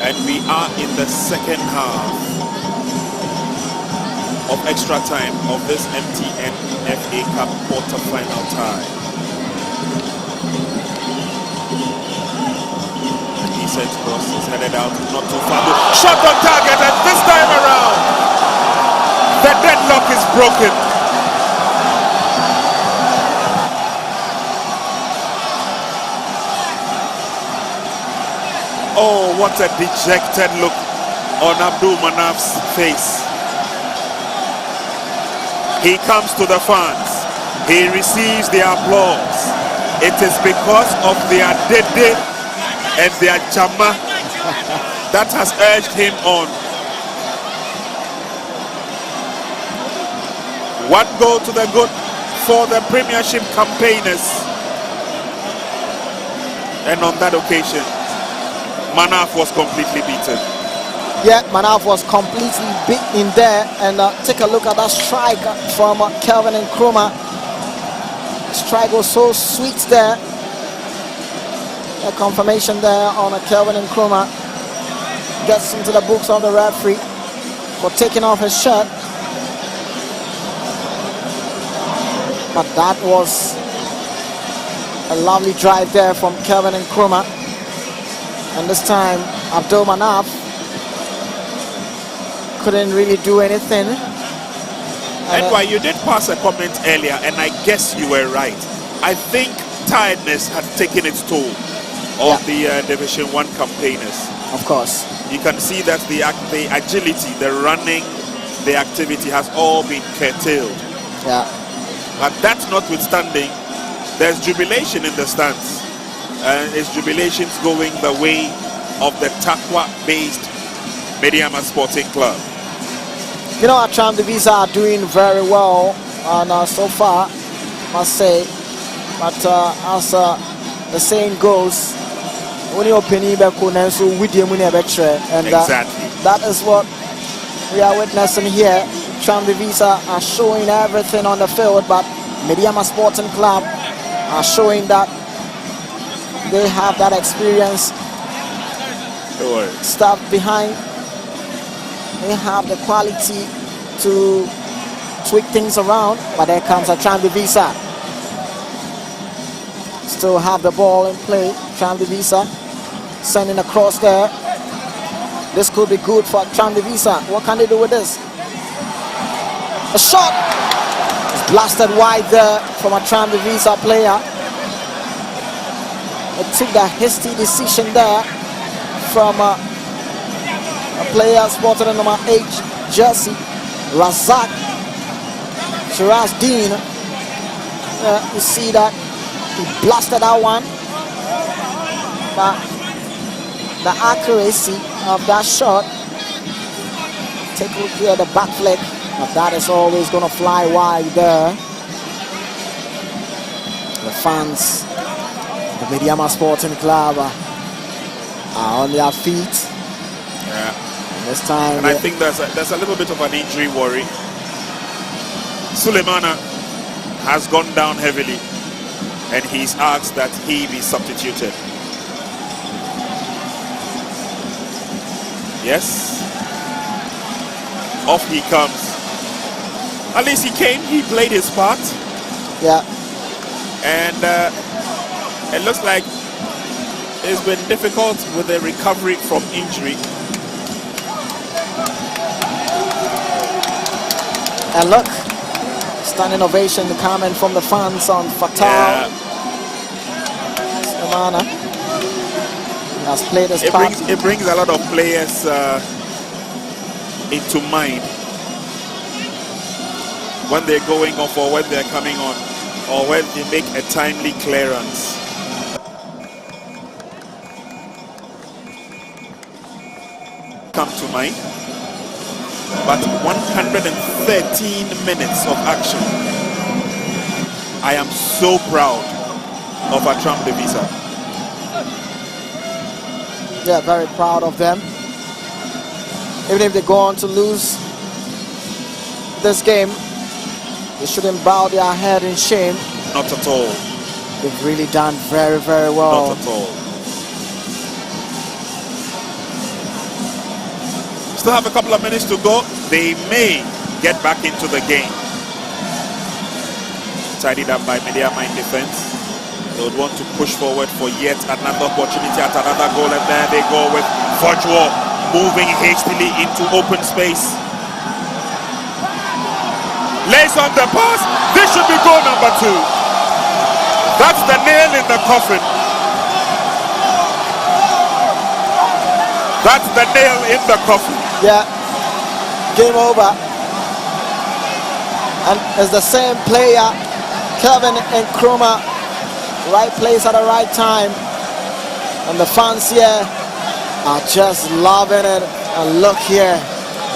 and we are in the second half of extra time of this MTN FA Cup quarter-final tie. A decent cross is headed out, not too far. Shot on target, and this time around, the deadlock is broken. Oh, what a dejected look on Abdul Manaf's face. He comes to the fans. He receives the applause. It is because of their dede and their chama that has urged him on. One goal to the good for the Premiership campaigners. And on that occasion, Manaf was completely beaten. Yeah, Manaf was completely beaten there. And take a look at that strike from Kelvin Nkrumah. Strike was so sweet there. A confirmation there on Kelvin Nkrumah. Gets into the books of the referee for taking off his shirt. But that was a lovely drive there from Kelvin Nkrumah. And this time, Abdul Manaf couldn't really do anything. And why you did pass a comment earlier, and I guess you were right. I think tiredness had taken its toll of the Division 1 campaigners. Of course. You can see that the agility, the running, the activity has all been curtailed. Yeah. But that notwithstanding, there's jubilation in the stands. And it's jubilations going the way of the Takwa-based Medeama Sporting Club. You know, Attram de Visser are doing very well, and so far, must say. But as the saying goes, when you open and exactly. That is what we are witnessing here. Attram de Visser are showing everything on the field, but Medeama Sporting Club are showing that they have that experience stuff behind. They have the quality to tweak things around, but there comes Attram de Visser. Still have the ball in play. Attram de Visser sending across there. This could be good for Attram de Visser. What can they do with this? A shot! It's blasted wide there from a Attram de Visser player. It took that hasty decision there from a player sported in number 8 jersey, Razak Shiraz Dean. You see that he blasted that one, but the accuracy of that shot, take a look here, the back flick, but that is always going to fly wide there. The fans, the Medeama Sporting Club are on their feet. Yeah. This time, and I think there's a little bit of an injury worry. Suleimana has gone down heavily, and he's asked that he be substituted. Yes. Off he comes. At least he came, he played his part. Yeah. And it looks like it's been difficult with the recovery from injury. And look, standing ovation coming from the fans on Fatal. Samana has played his part. It brings a lot of players into mind when they're going off or when they're coming on or when they make a timely clearance. Come to mind. But 113 minutes of action. I am so proud of Attram de Visser. Yeah, very proud of them. Even if they go on to lose this game, they shouldn't bow their head in shame. Not at all. They've really done very, very well. Not at all. Still have a couple of minutes to go. They may get back into the game. Tidied up by Medeama in defense. They would want to push forward for yet another opportunity at another goal, and there they go with Fodjo moving hastily into open space. Lays on the pass. This should be goal number 2. That's the nail in the coffin. That's the nail in the coffin. Yeah, game over. And it's the same player, Kevin Nkrumah, right place at the right time. And the fans here are just loving it. And look here,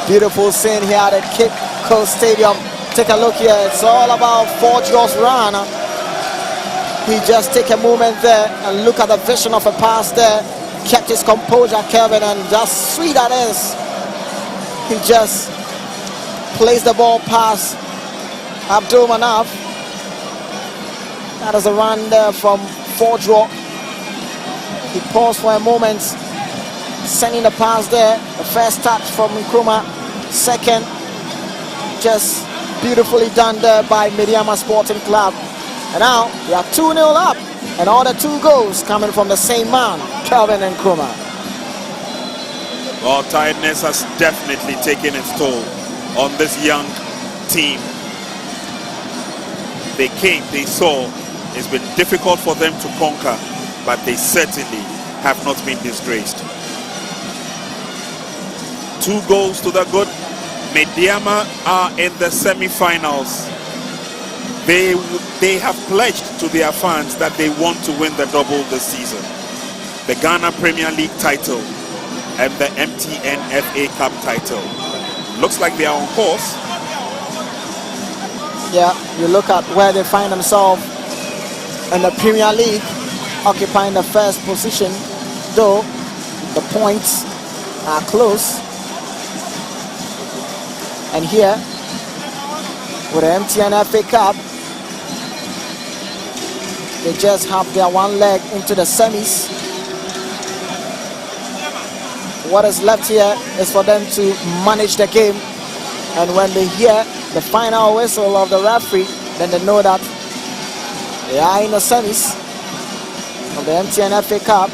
beautiful scene here at the Cape Coast Stadium. Take a look here, it's all about Fodjo's run. He just take a moment there and look at the vision of a pass there. Kept his composure, Kevin, and just sweet that is. He just plays the ball past Abdul Manaf. That is a run there from Fodjo. He paused for a moment, sending the pass there. The first touch from Nkrumah. Second, just beautifully done there by Medeama Sporting Club. And now they are 2-0 up. And all the 2 goals coming from the same man, Kelvin Nkrumah. Well, tiredness has definitely taken its toll on this young team. They came, they saw. It's been difficult for them to conquer, but they certainly have not been disgraced. 2 goals to the good. Medeama are in the semi-finals. They have pledged to their fans that they want to win the double this season. The Ghana Premier League title and the MTN FA Cup title. Looks like they are on course. Yeah, you look at where they find themselves in the Premier League, occupying the first position, though the points are close. And here, with the MTN FA Cup, they just have their 1 leg into the semis. What is left here is for them to manage the game, and when they hear the final whistle of the referee, then they know that they are in the semis of the MTN FA Cup.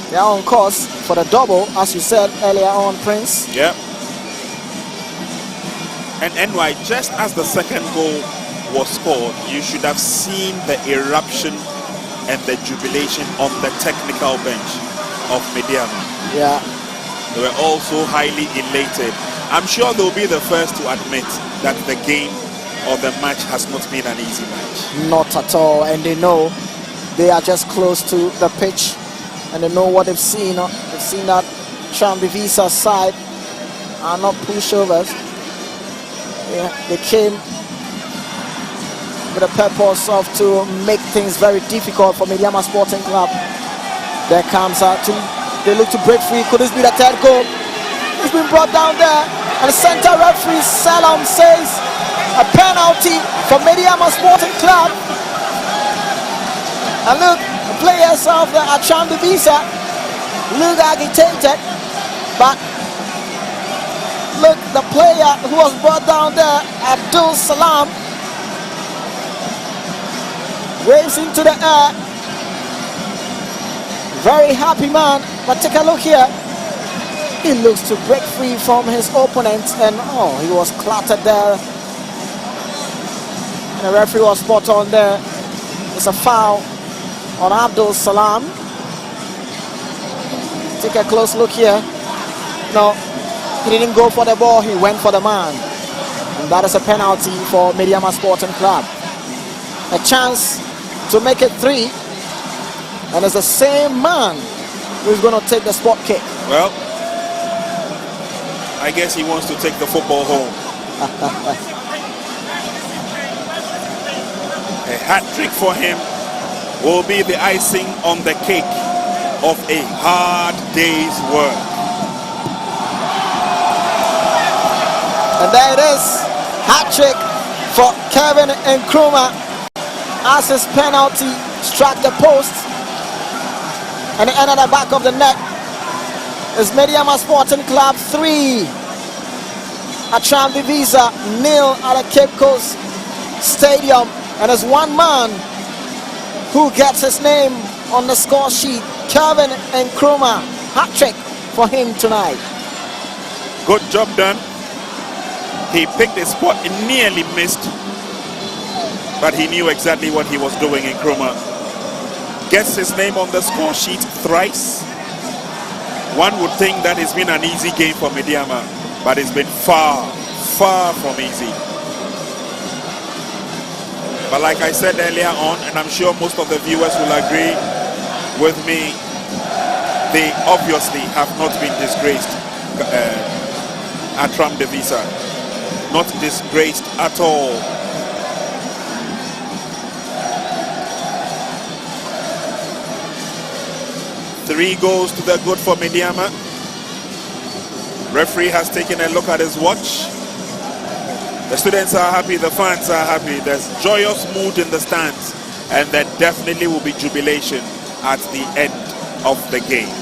They are on course for the double, as you said earlier on, Prince. Yep. And NY, just as the second goal was scored, you should have seen the eruption and the jubilation on the technical bench of Medeama. Yeah. They were also highly elated. I'm sure they'll be the first to admit that the game or the match has not been an easy match. Not at all, and they know they are just close to the pitch, and they know what they've seen. They've seen that Attram de Visser side are not pushovers. Yeah, they came with the purpose of to make things very difficult for Medeama Sporting Club. There comes they look to break free. Could this be the 3rd goal? It's been brought down there, and the center referee Salam says a penalty for Medeama Sporting Club. And look, the players of the Attram de Visser look agitated, but look, the player who was brought down there, Abdul Salam, waves into the air. Very happy man, but take a look here. He looks to break free from his opponent, and oh, he was clattered there. And the referee was spot on there. It's a foul on Abdul Salam. Take a close look here. No, he didn't go for the ball, he went for the man. And that is a penalty for Medeama Sporting Club. A chance to make it 3. And it's the same man who's going to take the spot kick. Well, I guess he wants to take the football home. A hat trick for him will be the icing on the cake of a hard day's work. And there it is, hat trick for Kevin Nkrumah as his penalty struck the post and it ended at the back of the net. It's Medeama Sporting Club 3, Attram de Visser 0 at the Cape Coast Stadium, and it's one man who gets his name on the score sheet. Kevin Nkrumah, hat trick for him tonight. Good job done. He picked a spot, it nearly missed, but he knew exactly what he was doing. Nkrumah gets his name on the score sheet thrice. One would think that it's been an easy game for Medeama, but it's been far, far from easy. But like I said earlier on, and I'm sure most of the viewers will agree with me, they obviously have not been disgraced. Attram de Visser, not disgraced at all. Three goals to the good for Medeama. Referee has taken a look at his watch. The students are happy, the fans are happy. There's joyous mood in the stands, and there definitely will be jubilation at the end of the game.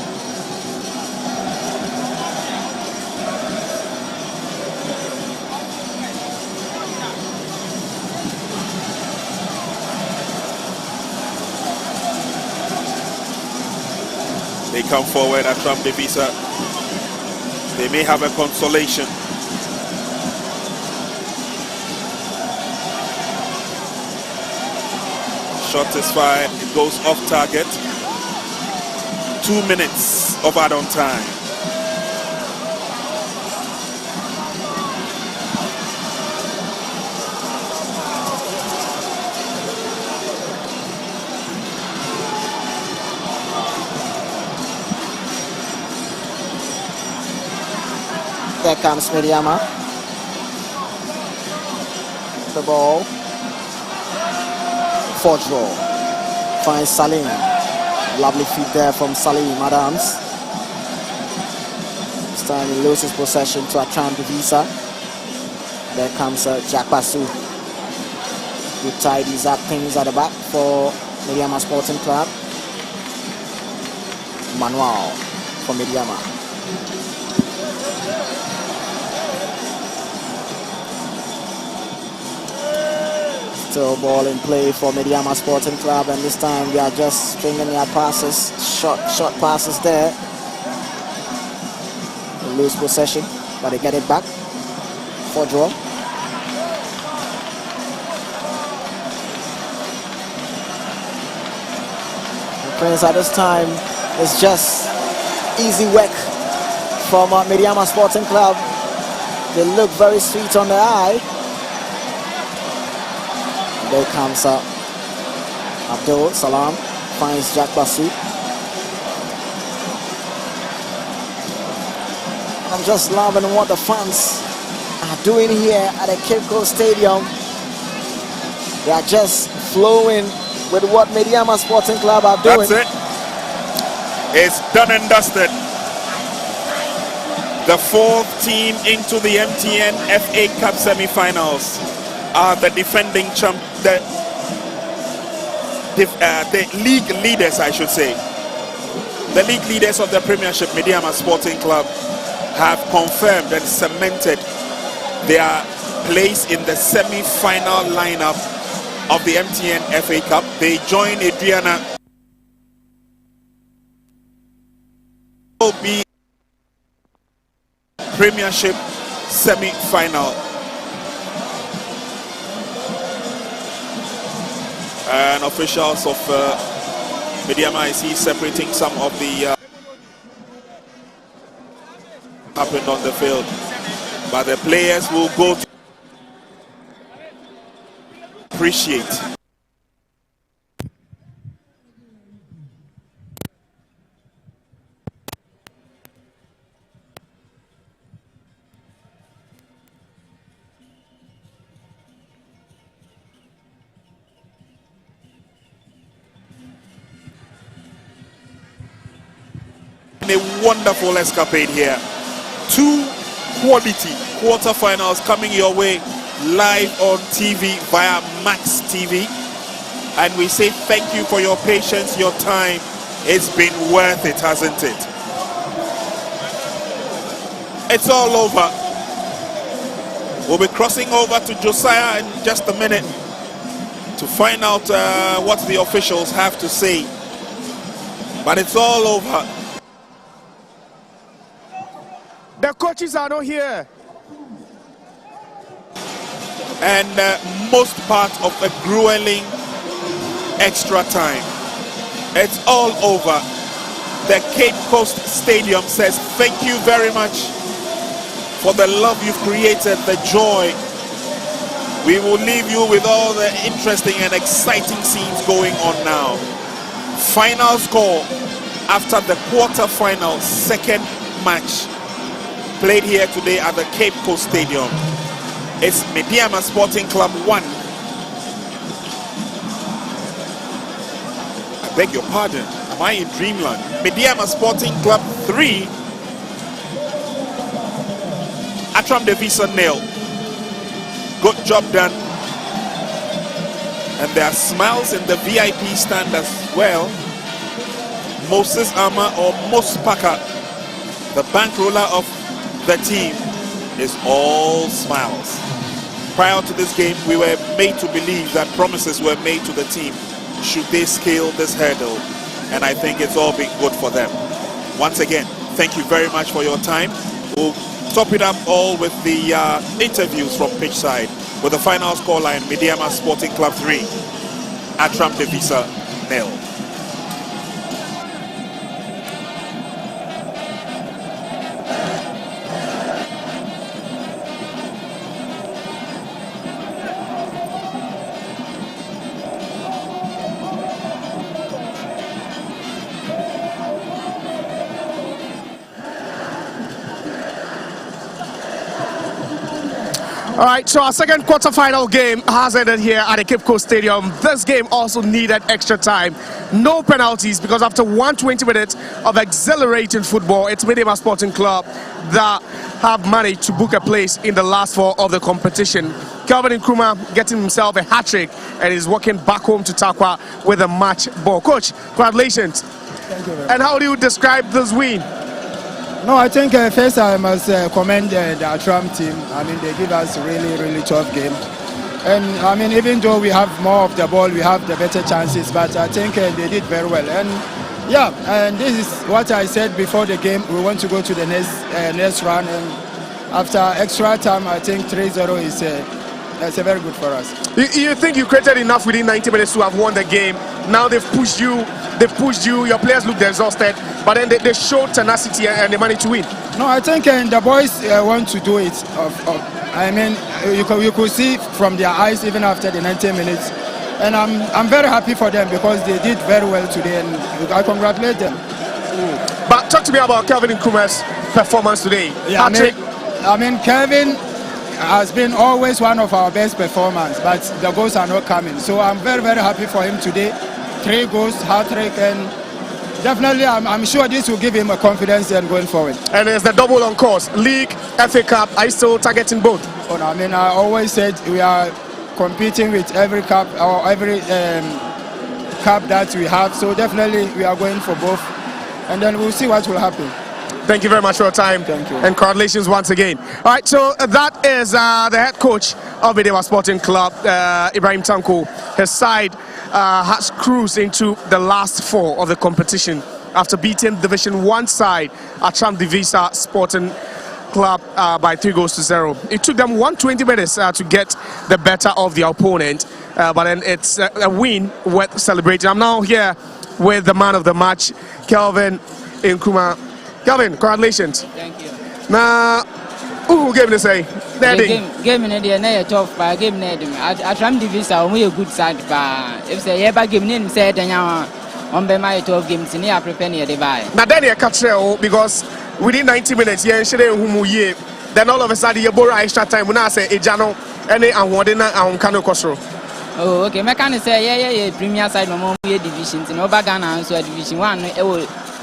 They come forward at Attram de Visser. They may have a consolation. Shot is fired, it goes off target. 2 minutes of add-on time. There comes Medeama. The ball. For draw. Finds Salim. Lovely feet there from Salim Adams. This time he loses possession to Attram de Visser. There comes Jack Basu. Who tidies up things at the back for Medeama Sporting Club. Manuel for Medeama. Still ball in play for Medeama Sporting Club, and this time they are just stringing their passes, short passes there. They lose possession, but they get it back for draw. And friends, at this time, it's just easy work from Medeama Sporting Club. They look very sweet on the eye. There comes Abdul Salam, finds Jack Basu. I'm just loving what the fans are doing here at the Cape Coast Stadium. They are just flowing with what Medeama Sporting Club are doing. That's it. It's done and dusted. The fourth team into the MTN FA Cup semi-finals are the defending champ, the league leaders, I should say. The league leaders of the Premiership, Medeama Sporting Club, have confirmed and cemented their place in the semi-final lineup of the MTN FA Cup. They join Adriana. Will be Premiership semi-final. And officials of Medeama, I see separating some of the happened on the field, but the players will go to appreciate. A wonderful escapade here. 2 quality quarterfinals coming your way live on TV via Max TV, and we say thank you for your patience, your time. It's been worth it, hasn't it? It's all over. We'll be crossing over to Josiah in just a minute to find out what the officials have to say, but it's all over. The coaches are not here. And most part of a grueling extra time. It's all over. The Cape Coast Stadium says thank you very much for the love you've created, the joy. We will leave you with all the interesting and exciting scenes going on now. Final score after the quarter-final second match played here today at the Cape Coast Stadium. It's Medeama Sporting Club 1. I beg your pardon, am I in dreamland? Medeama Sporting Club 3. Attram de Visser 0. Good job done. And there are smiles in the VIP stand as well. Moses Ama or Mos Paka, the bankroller of the team, is all smiles. Prior to this game, we were made to believe that promises were made to the team should they scale this hurdle, and I think it's all been good for them. Once again, thank you very much for your time. We'll top it up all with the interviews from pitch side with the final scoreline: Medeama Sporting Club 3, Attram de Visser 0. All right, so our second quarterfinal game has ended here at the Cape Coast Stadium. This game also needed extra time. No penalties, because after 120 minutes of exhilarating football, it's Medeama Sporting Club that have managed to book a place in the last 4 of the competition. Calvin Nkrumah getting himself a hat-trick and is walking back home to Takwa with a match ball. Coach, congratulations. Thank you very much. And how do you describe this win? No, I think first I must commend the Attram team. I mean, they give us a really tough game. And I mean, even though we have more of the ball, we have the better chances, but I think they did very well. And yeah, and this is what I said before the game. We want to go to the next round, and after extra time, I think 3-0 is that's very good for us. You think you created enough within 90 minutes to have won the game? Now they've pushed you, your players looked exhausted, but then they showed tenacity and they managed to win. No, I think the boys want to do it. I mean, you could see from their eyes even after the 90 minutes. And I'm very happy for them because they did very well today, and I congratulate them. But talk to me about Calvin Nkrumah's performance today. Yeah, I mean, Kevin has been always one of our best performers, but the goals are not coming. So I'm very happy for him today. 3 goals, hat-trick, and definitely I'm sure this will give him a confidence in going forward. And there's the double on course, League, FA Cup. Are you still targeting both? Oh, no, I mean, I always said we are competing with every cup or every cup that we have. So definitely we are going for both, and then we'll see what will happen. Thank you very much for your time. Thank you. And congratulations once again. All right, so that is the head coach of Medeama Sporting Club, Ibrahim Tanko. His side has cruised into the last 4 of the competition after beating Division 1 side, Attram de Visser Sporting Club by 3-0. It took them 120 minutes to get the better of the opponent, but then it's a win worth celebrating. I'm now here with the man of the match, Kelvin Nkrumah. Kelvin, congratulations. Thank you. Now, who gave the say? Game in the tough, but game in Attram de Visser, we a good side. If they ever give me said, on be my 12 games in here, prepare near the buy. Now, then you catch because within 90 minutes, then all of a sudden you borrow extra time. When I say Ejano, any and what in our Kano Costro. Oh, okay. My can say, yeah, Premier side, no divisions in Obagana, and so Division 1,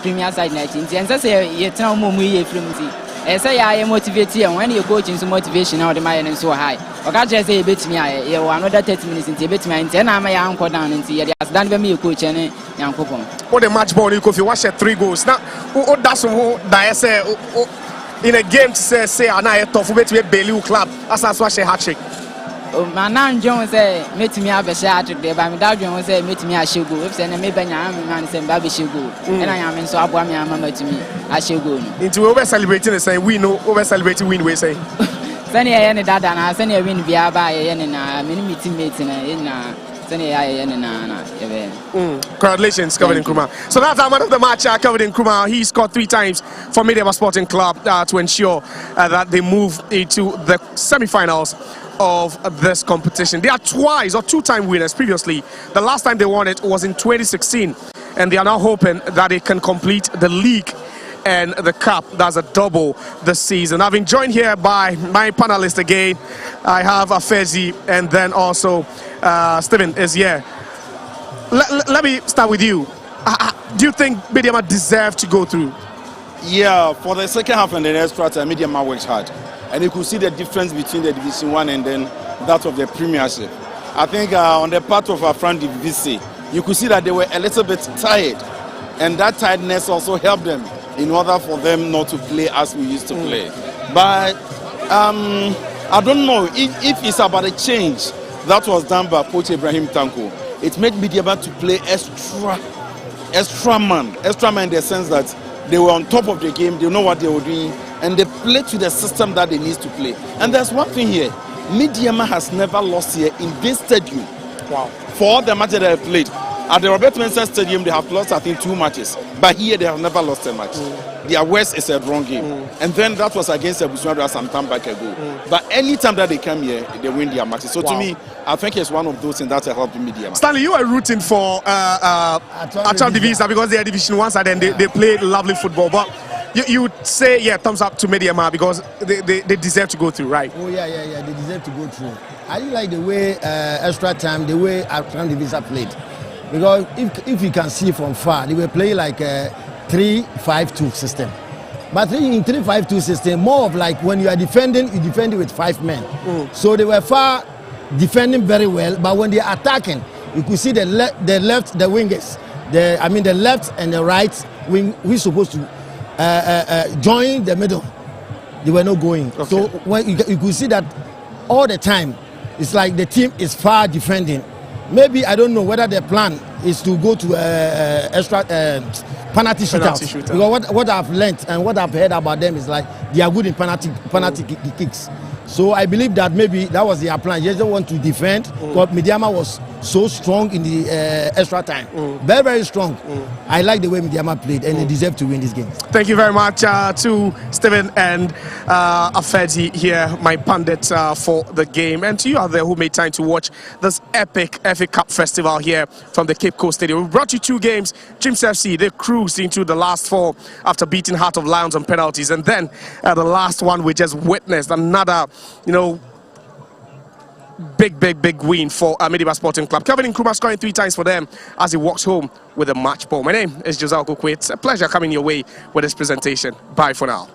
Premier side 19. And so say, you tell me, flimsy. I say, I am motivated, and when you coach into motivation, now the mind is so high. Or can't just say, bet me, you are another 30 minutes into bet me, and 10 I'm my uncle down and see, yes, done by me, a coach and young couple. What the match ball, you could watch 3 goals. Now, what does that say in a game to say, and I tough bet to a Belu club as I watch a hat trick? My nan Jones say, meet me have a shot there, but my dad Jones say, meet me a should go. If send a maybe man say, baby should go. And I am in so I remember to me, I should go. Into over celebrating the same, we know over celebrating win, we say. Send any dad and I send a win via by a mini teammates in Congratulations, Kelvin Nkrumah. So that's our man of the match, Kelvin Nkrumah. He scored 3 times for Medeama Sporting Club to ensure that they move into the semi-finals of this competition. They are 2-time winners previously. The last time they won it was in 2016, and they are now hoping that they can complete the league and the cup. That's a double this season. I've been joined here by my panelists again. I have Afezi, and then also Stephen is here. Let me start with you. Do you think Medeama deserve to go through? Yeah, for the second half and the extra time, Medeama worked hard. And you could see the difference between the Division 1 and then that of the Premiership. I think on the part of Attram de Visser, you could see that they were a little bit tired. And that tiredness also helped them in order for them not to play as we used to play. But I don't know if it's about a change that was done by Coach Ibrahim Tanko. It made Medeama to play extra man in the sense that they were on top of the game, they know what they were doing, and they play to the system that they need to play. And there's one thing here, Medeama has never lost here in this stadium. Wow. For all the matches they have played. At the Robert Mensah Stadium, they have lost, I think, 2 matches. But here, they have never lost a match. Their worst is a drawn game. And then that was against Ebusuandra some time back ago. But any time that they come here, they win their matches. So to me, I think it's one of those things that helped Medeama. Stanley, you are rooting for Attram de Visser because they are Division 1 side and they play lovely football. But you would say, yeah, thumbs up to Medeama because they deserve to go through, right? Oh, yeah, they deserve to go through. I didn't like the way extra time, the way Attram de Visser played. Because if you can see from far, they were playing like a 3-5-2 system. But in 3-5-2 system, more of like when you are defending, you defend with 5 men. So they were far defending very well, but when they are attacking, you could see the wingers, the left and the right wing, we're supposed to join the middle. They were not going. Okay. So when you could see that all the time, it's like the team is far defending. Maybe I don't know whether their plan is to go to extra penalty shootout. Because what I've learned and what I've heard about them is like they are good in penalty kicks. So I believe that maybe that was their plan. They just want to defend. But Medeama was so strong in the extra time, very, very strong. I like the way Medeama played, and they deserve to win this game. Thank you very much to Stephen and Afedi here, my pundits for the game, and to you out there who made time to watch this epic FA Cup festival here from the Cape Coast Stadium. We brought you 2 games. Dreams FC, they cruised into the last 4 after beating Heart of Lions on penalties, and then the last one we just witnessed another, big win for Medeama Sporting Club. Kelvin Nkrumah scoring 3 times for them as he walks home with a match ball. My name is Josel Kokwe. It's a pleasure coming your way with this presentation. Bye for now.